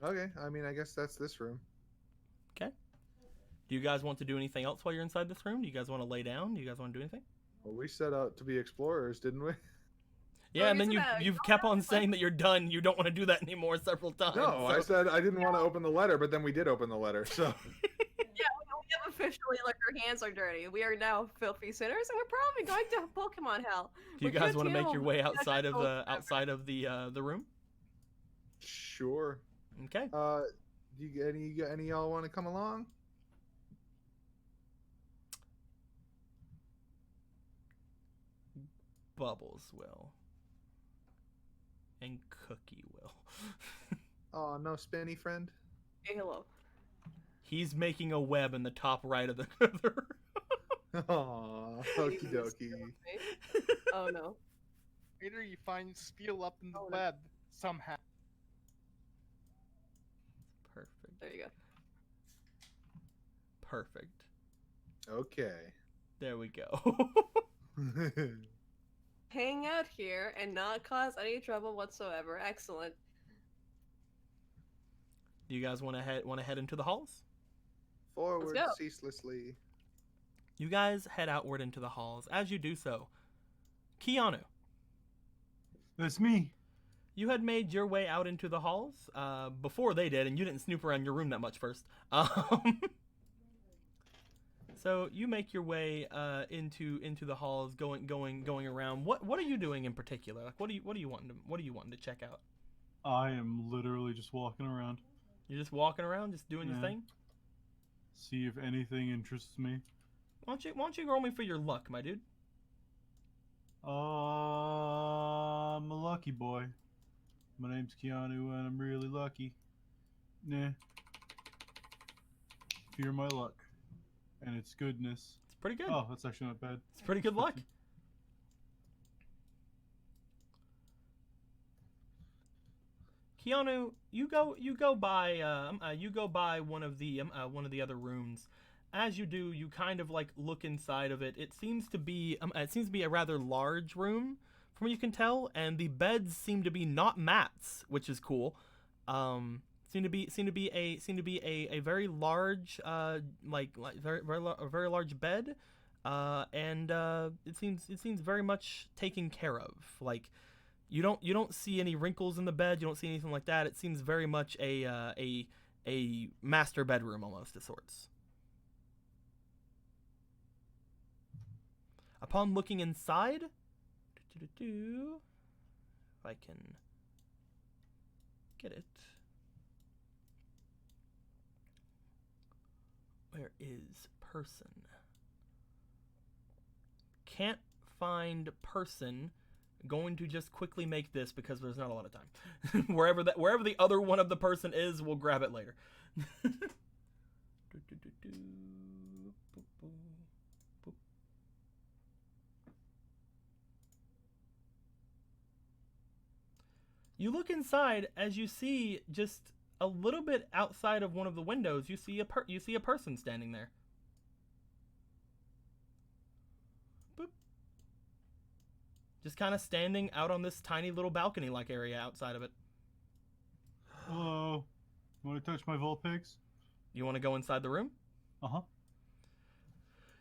Okay. I mean, I guess that's this room.
Do you guys want to do anything else while you're inside this room? Do you guys want to lay down? Do you guys want to do anything?
Well, we set out to be explorers, didn't we?
Yeah, and then
isn't that-
you've kept on saying that you're done. You don't want to do that anymore several times.
No, I
so-
said I didn't want to open the letter, but then we did open the letter. So
Yeah, we have officially, like, our hands are dirty. We are now filthy sinners, and we're probably going to Pokemon hell.
Do you
We
guys
could
want to make
deal
your way
with
outside of
magical
the room?
sure.
Okay.
Do you any y'all want to come along?
Bubbles will. And Cookie will.
Oh, no, Spinny friend.
Hey, hello.
He's making a web in the top right of the
Aw, okie dokie.
Oh no.
Later you find Spiel up in the
Oh, no.
web somehow.
Perfect.
There you go.
Perfect.
Okay.
There we go.
Hang out here and not cause any trouble whatsoever. Excellent.
Do you guys want to head into the halls?
Forward
go.
ceaselessly.
You guys head outward into the halls. As you do so, Keanu,
That's me.
you had made your way out into the halls before they did, and you didn't snoop around your room that much first. So you make your way into the halls, going around. What are you doing in particular? Like, what do you wanting to check out?
I am literally just walking around.
You're just walking around, just doing your
Yeah.
thing.
See if anything interests me.
Why don't you roll me for your luck, my dude?
I'm a lucky boy. My name's Keanu and I'm really lucky. Nah. Fear my luck. And it's goodness.
It's pretty good.
Oh, that's actually not bad.
It's pretty good luck. Keanu, you go by one of the other rooms. As you do, you kind of like look inside of it. It seems to be a rather large room, from what you can tell, and the beds seem to be not mats, which is cool. Seem to be a very large very large bed, and it seems very much taken care of. Like, you don't see any wrinkles in the bed. You don't see anything like that. It seems very much a master bedroom almost of sorts. Upon looking inside, if I can get it. Where is person? Can't find person. Going to just quickly make this because there's not a lot of time. wherever the other one of the person is, we'll grab it later. You look inside as you see just a little bit outside of one of the windows. You see a person standing there. Boop. Just kind of standing out on this tiny little balcony-like area outside of it.
Hello. Want to touch my Vulpix?
You want to go inside the room?
Uh-huh.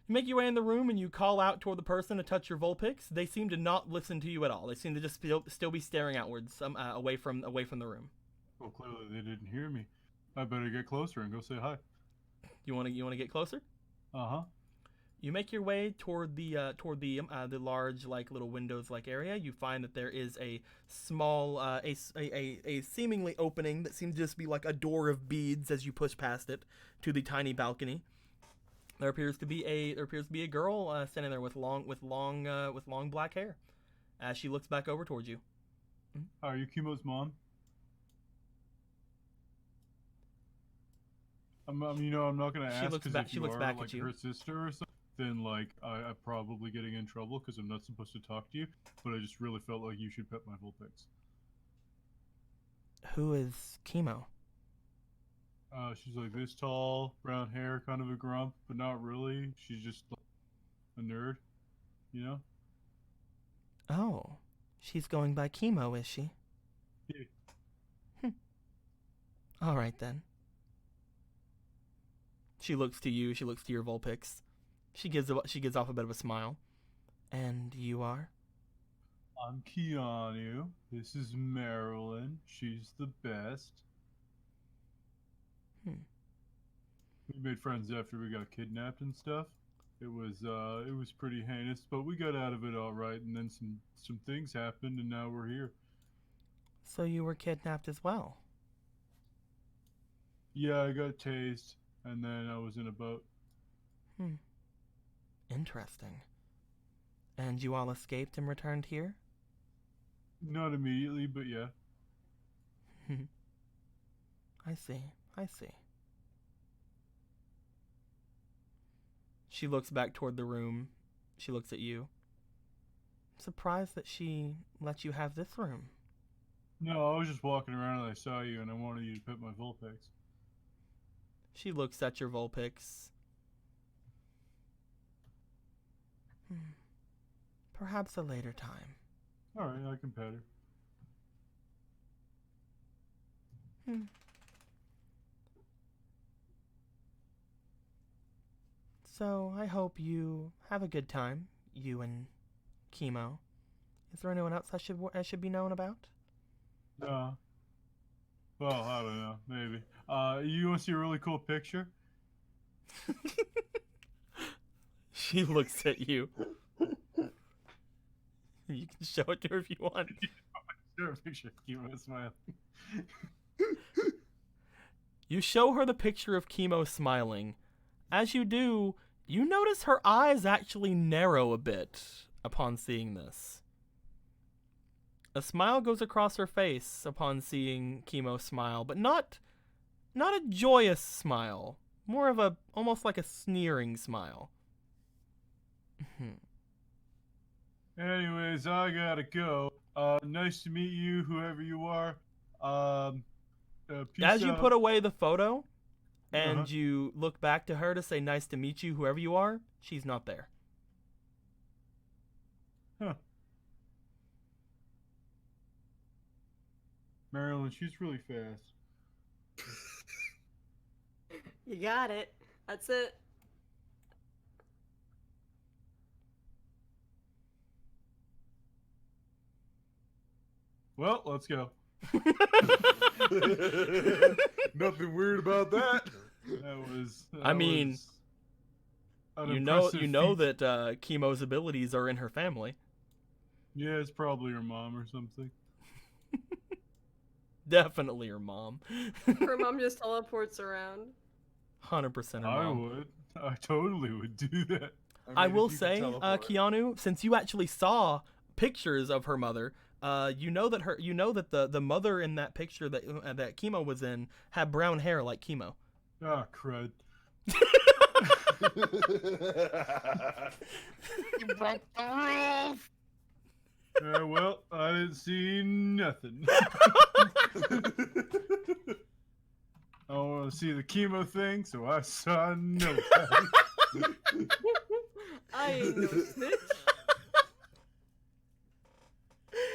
You make your way in the room and you call out toward the person to touch your Vulpix. They seem to not listen to you at all. They seem to just still be staring outwards, away from the room.
Well, clearly they didn't hear me. I better get closer and go say hi.
You want to get closer?
Uh-huh.
You make your way toward the large, like, little windows like area. You find that there is a small a seemingly opening that seems to just be like a door of beads as you push past it to the tiny balcony. There appears to be a girl standing there with long black hair. As she looks back over towards you.
Are you Kimo's mom? I'm not gonna ask because if you are like her sister or something, then like I'm probably getting in trouble because I'm not supposed to talk to you. But I just really felt like you should pet my Vulpix.
Who is Kimo?
She's like this tall, brown hair, kind of a grump, but not really. She's just like a nerd, you know?
Oh, she's going by Kimo, is she?
Yeah.
All right then. She looks to you. She looks to your Vulpix. She gives off a bit of a smile, And you are?
I'm Keanu. This is Marilyn. She's the best.
Hmm.
We made friends after we got kidnapped and stuff. It was pretty heinous, but we got out of it all right. And then some things happened, and now we're here.
So you were kidnapped as well?
Yeah, I got tased, and then I was in a boat.
Interesting. And you all escaped and returned here?
Not immediately, but yeah.
I see. I see. She looks back toward the room. She looks at you. Surprised that she let you have this room.
No, I was just walking around and I saw you, and I wanted you to pet my Vulpix.
She looks at your Vulpix. Perhaps a later time.
All right, I can pet her.
So, I hope you have a good time, you and Chemo. Is there anyone else I should be known about?
Well, I don't know, maybe. You want to see a really cool picture?
She looks at you. You can show it to her if you want.
Show a picture of Chemo smiling.
You show her the picture of Chemo smiling. As you do, you notice her eyes actually narrow a bit upon seeing this. A smile goes across her face upon seeing Chemo smile, but not a joyous smile. More of a, almost like a sneering smile.
Anyways, I gotta go. Nice to meet you, whoever you are. Peace
As you
out.
put away the photo, and you look back to her to say nice to meet you, whoever you are, she's not there.
Huh. Marilyn, she's really fast.
You got it. That's it.
Well, let's go.
Nothing weird about that.
I mean,
an
you know
impressive
that Chemo's abilities are in her family.
Yeah, it's probably her mom or something.
Definitely her mom.
Her mom just teleports around.
100% her mom.
I would. I totally would do that.
I will say, Keanu, since you actually saw pictures of her mother, you know that the mother in that picture that Chemo was in had brown hair like Chemo.
Ah, crud.
You broke the rules.
Well, I didn't see nothing. I want to see the Chemo thing, so I saw nobody.
I ain't no snitch.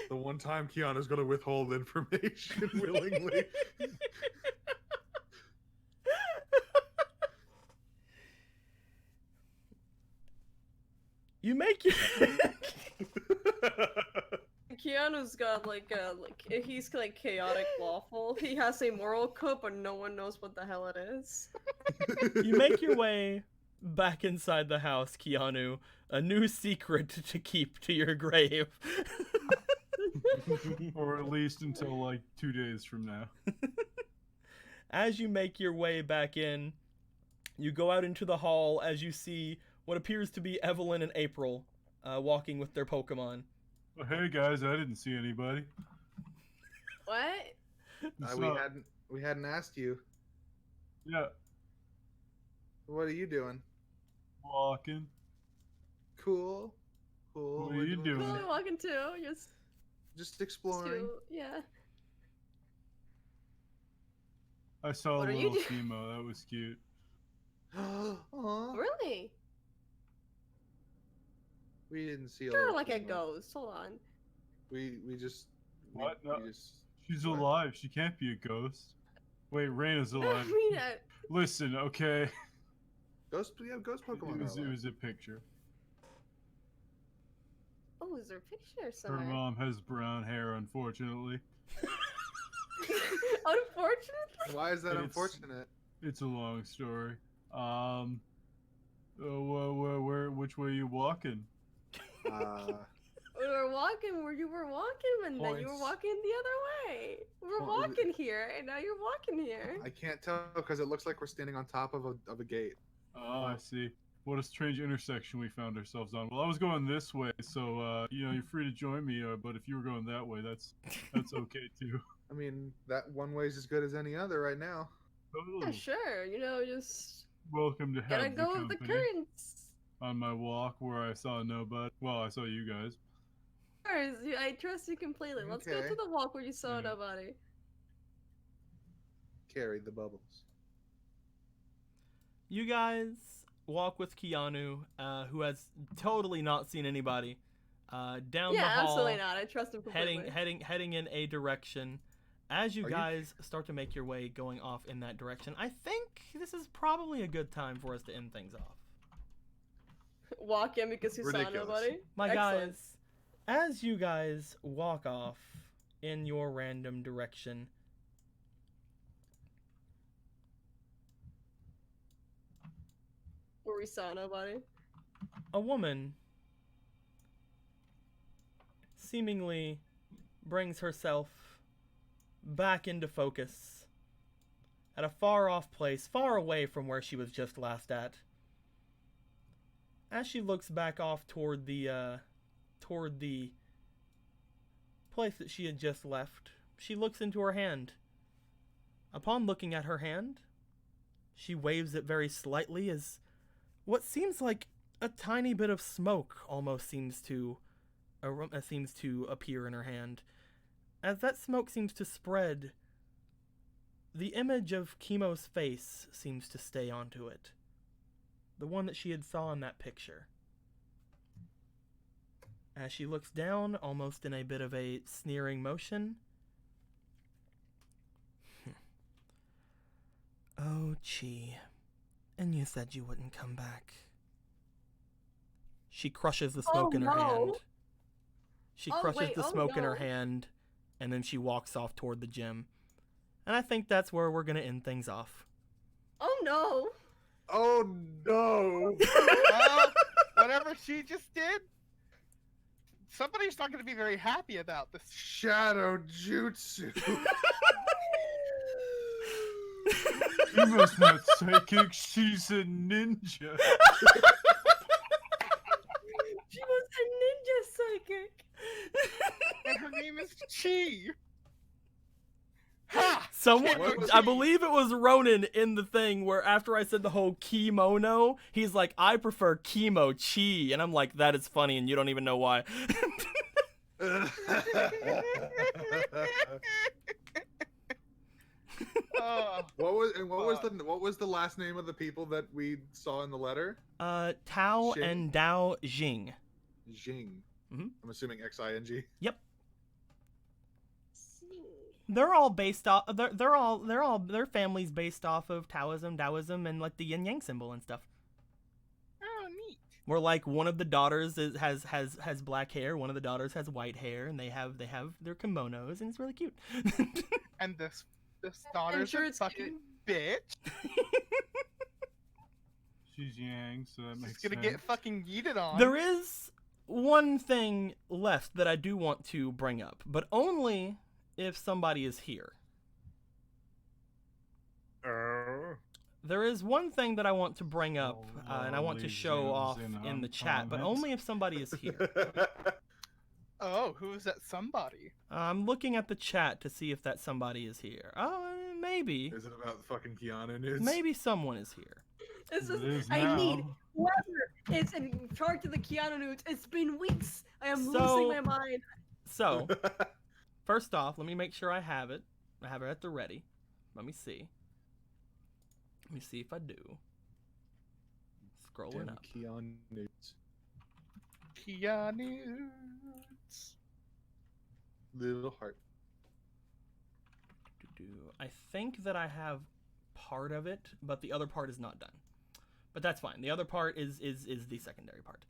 The one time Keanu's gonna withhold information willingly.
You make your
Keanu's got he's like chaotic lawful. He has a moral code, but no one knows what the hell it is.
You make your way back inside the house, Keanu. A new secret to keep to your grave.
Or at least until like 2 days from now.
As you make your way back in, you go out into the hall as you see what appears to be Evelyn and April walking with their Pokemon.
Well, hey guys, I didn't see anybody.
What?
We hadn't asked you.
Yeah,
What are you doing?
walking.
Cool.
What are you doing?
Cool, I'm walking too.
Just exploring.
Yeah.
I saw
What
a
are you
little
doing?
Chemo. That was cute.
Aw.
Really?
We didn't see a
Sure,
little
like a
Chemo.
ghost. Hold on.
We just.
What?
We
No.
just.
She's
What?
alive. She can't be a ghost. Wait, Raina's
I
alive.
mean,
Listen, okay.
Ghost. We have ghost Pokemon.
It was a picture.
Oh, is there a picture
Her
somewhere?
mom has brown hair, unfortunately.
Unfortunately.
Why is that
It's-
unfortunate?
It's a long story. Which way you walking?
We were walking where you were walking, and then you were
Points.
walking the other way. We were
Well,
walking here, and now you're walking here.
I can't tell because it looks like we're standing on top of a gate.
Oh, I see. What a strange intersection we found ourselves on. Well, I was going this way, so you're free to join me. But if you were going that way, that's okay too.
I mean, that one way is as good as any other right now.
Yeah,
Totally.
sure. just
Welcome to
gotta
have the
go with the
company
currents.
on my walk where I saw nobody. Well, I saw you guys.
Of course, I trust you completely. Let's go
Okay.
to the walk where you saw
Yeah.
nobody.
Carried the bubbles.
You guys walk with Keanu, who has totally not seen anybody, down the
Yeah,
hall,
absolutely not. I trust him completely.
heading in a direction. As you
Are you-
guys start to make your way going off in that direction, I think this is probably a good time for us to end things off.
Walk in because you saw
Ridiculous.
nobody.
My
Excellent.
guys, as you guys walk off in your random direction,
Where we saw nobody.
a woman seemingly brings herself back into focus at a far off place, far away from where she was just last at. As she looks back off toward the place that she had just left, she looks into her hand. Upon looking at her hand, she waves it very slightly as what seems like a tiny bit of smoke almost seems to appear in her hand. As that smoke seems to spread, the image of Chemo's face seems to stay onto it. The one that she had saw in that picture. As she looks down, almost in a bit of a sneering motion. Oh, Chi. And you said you wouldn't come back. She crushes the smoke in her hand. She crushes the smoke in her hand, and then she walks off toward the gym. And I think that's where we're going to end things off.
Oh no!
Oh no!
Well, whatever she just did, somebody's not going to be very happy about this.
Shadow Jutsu.
Chemo's not psychic, she's a ninja.
She was a ninja psychic.
And her name is Chi. Ha!
Someone,
What was
I
he-
believe it was Ronan in the thing where after I said the whole kimono, he's like, I prefer chemo chi. And I'm like, that is funny and you don't even know why.
Oh,
what was the last name of the people that we saw in the letter?
Tao
Xing?
and Dao Jing.
Jing.
Mhm.
I'm assuming Xing.
Yep. They're all based off. Their families based off of Taoism, and like the yin yang symbol and stuff.
oh, neat.
Where like one of the daughters has black hair, one of the daughters has white hair, and they have their kimonos, and it's really cute.
And this daughter's
sure
a
it's
fucking bitch.
She's Yang, so that
She's
makes
gonna
sense.
get fucking yeeted on.
There is one thing left that I do want to bring up, but only if somebody is here. There is one thing that I want to bring up, and I want to
Holy
show
zooms
off in the chat, but only if somebody is here.
Oh, who is that somebody?
I'm looking at the chat to see if that somebody is here. Oh, maybe.
Is it about the fucking Keanu news?
Maybe someone is here.
This
It is
is. I need
now.
whoever is in charge of the Keanu nudes. It's been weeks. I am
So-
losing my mind.
So, first off, let me make sure I have it. I have it at the ready. Let me see. Let me see if I do. Scrolling
Damn
up.
Keanu news.
Keanu.
Little heart.
I think that I have part of it, but the other part is not done. But that's fine. The other part is the secondary part.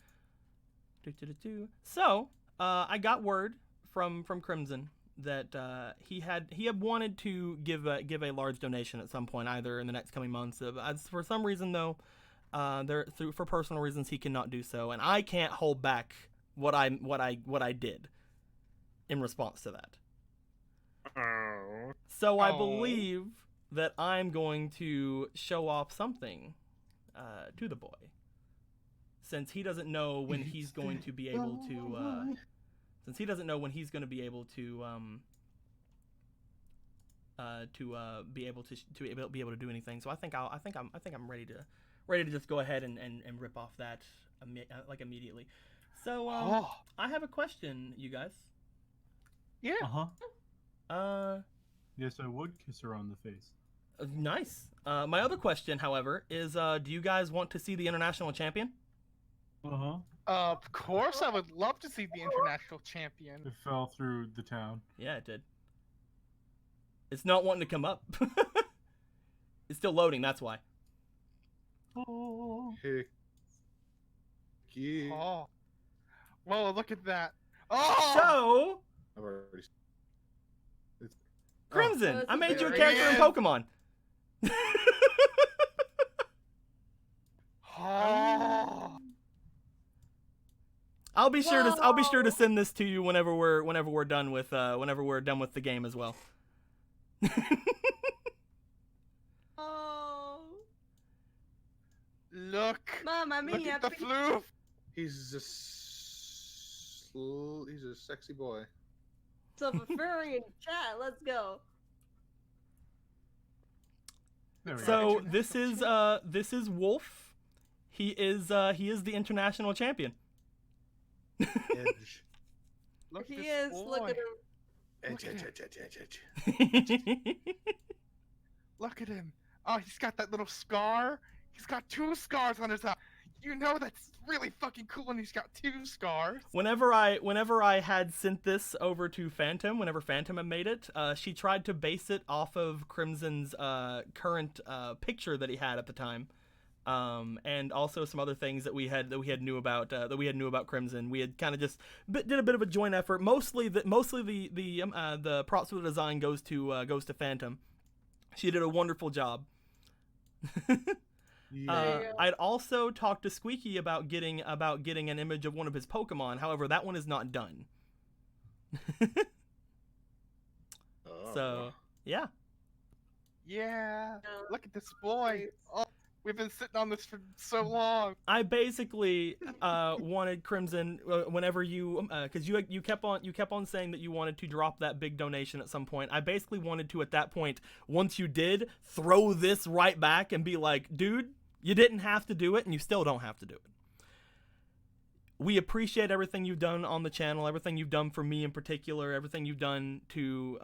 So, I got word from Crimson that he had wanted to give a large donation at some point, either in the next coming months. For some reason, though, for personal reasons, he cannot do so, and I can't hold back what I did in response to that. So I believe that I'm going to show off something to the boy, since he doesn't know when he's going to be able to. Since he doesn't know when he's going to be able to be able to do anything, so I think I'm ready to just go ahead and rip off that like immediately. So I have a question, you guys.
Yeah.
Yes, I would kiss her on the face.
Nice. My other question, however, is do you guys want to see the international champion?
Of course, I would love to see the international champion.
It fell through the town.
Yeah, it did. It's not wanting to come up. It's still loading, that's why.
Heck. Yeah.
Oh. Whoa, look at that. Oh!
So,
I've already...
Crimson, I made you a
there
character
he
in
is.
Pokemon.
Oh.
I'll be sure to send this to you whenever we're done with the game as well.
Oh.
Look.
Mamma
Look
mia.
at the floof.
He's a sexy boy.
So for furry in chat, let's go.
There we go.
So this is Wolf. He is the international champion.
Edge.
Look
He
this
is.
boy.
Look at him.
Edge,
Look
edge,
at
edge, edge, edge, edge.
Look at him. Oh, he's got that little scar. He's got 2 scars on his eye. You know that's really fucking cool when he's got 2 scars.
Whenever I had sent this over to Phantom, whenever Phantom had made it, she tried to base it off of Crimson's current picture that he had at the time, and also some other things that we had knew about Crimson. We had kind of just did a bit of a joint effort. Mostly the props for the design goes to Phantom. She did a wonderful job.
Yeah.
I'd also talked to Squeaky about getting an image of one of his Pokemon. However, that one is not done.
Oh.
So yeah.
Yeah. Look at this boy. Oh, we've been sitting on this for so long.
I basically wanted Crimson whenever you because you kept on saying that you wanted to drop that big donation at some point. I basically wanted to, at that point, once you did, throw this right back and be like, dude, you didn't have to do it, and you still don't have to do it. We appreciate everything you've done on the channel, everything you've done for me in particular, everything you've done to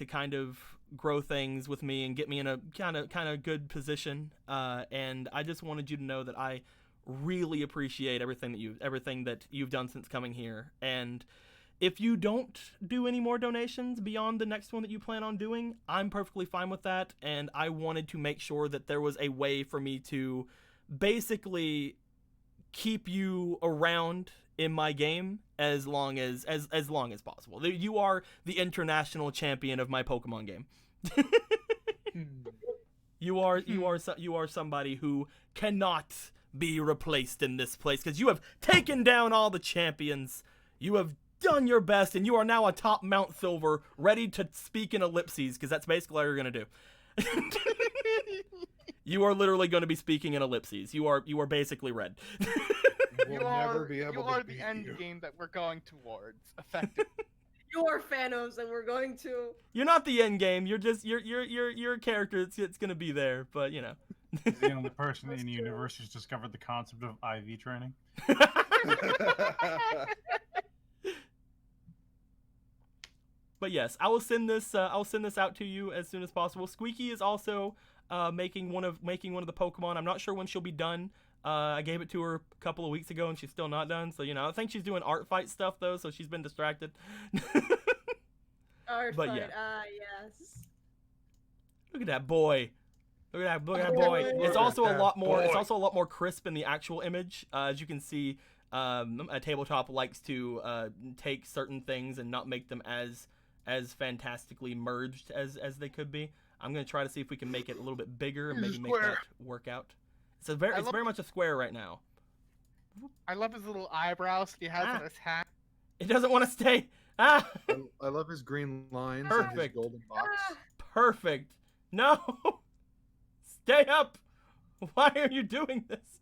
kind of grow things with me and get me in a kind of good position. And I just wanted you to know that I really appreciate everything that you've done since coming here. And if you don't do any more donations beyond the next one that you plan on doing, I'm perfectly fine with that. And I wanted to make sure that there was a way for me to basically keep you around in my game as long as possible. You are the international champion of my Pokemon game. You are somebody who cannot be replaced in this place, because you have taken down all the champions. You have done your best, and you are now a top Mount Silver, ready to speak in ellipses, because that's basically all you're gonna do. You are literally going to be speaking in ellipses. You are basically red.
You are the end game that we're going towards. Effectively.
You are Phanos, and we're going to.
You're not the end game. You're just you're a character. It's gonna be there, but you know.
He's the only person in the universe who's discovered the concept of IV training.
But yes, I will send this out to you as soon as possible. Squeaky is also making one of the Pokemon. I'm not sure when she'll be done. I gave it to her a couple of weeks ago, and she's still not done. So I think she's doing art fight stuff though, so she's been distracted.
Art
But
fight.
yeah.
Yes.
Look at that boy. Look at that boy. It's also a lot more. It's also a lot more crisp in the actual image. As you can see, a tabletop likes to take certain things and not make them as fantastically merged as they could be. I'm gonna try to see if we can make it a little bit bigger and maybe make that work out. It's very much a square right now.
I love his little eyebrows he has on his hat.
It doesn't want to stay. Ah.
I love his green lines and his
Perfect.
golden box.
Perfect. No. Stay up. Why are you doing this?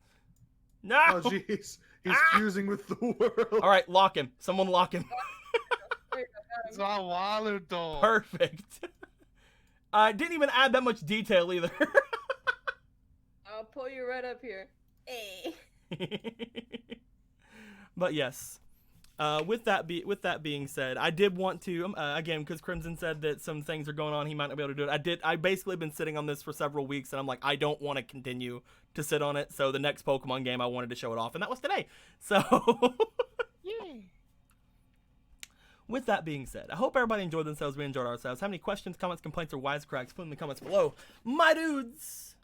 No.
Oh jeez, he's fusing with the world.
All right, lock him. Someone lock him.
Zawaludo.
Perfect. I didn't even add that much detail either.
I'll pull you right up here. Hey.
But yes, with that being said, I did want to again, because Crimson said that some things are going on, he might not be able to do it. I basically been sitting on this for several weeks, and I'm like, I don't want to continue to sit on it. So the next Pokemon game, I wanted to show it off, and that was today. So
Yeah.
with that being said, I hope everybody enjoyed themselves. We enjoyed ourselves. Have any questions, comments, complaints, or wisecracks? Put them in the comments below. My dudes,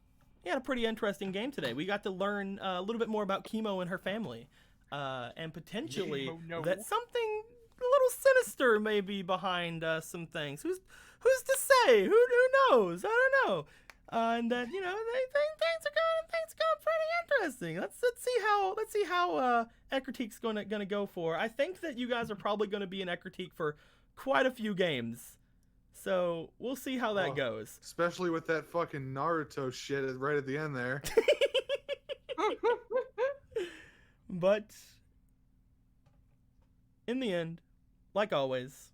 we had a pretty interesting game today. We got to learn a little bit more about Chemo and her family, and potentially that something a little sinister may be behind some things. Who's to say? Who knows? I don't know. And then things are going pretty interesting. Let's see how Ecruteak's gonna go for. I think that you guys are probably gonna be in Ecruteak for quite a few games. So we'll see how that goes.
Especially with that fucking Naruto shit right at the end there.
But in the end, like always,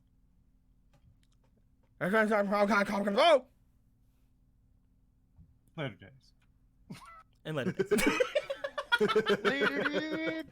Later days.
and later days.
Later, dude.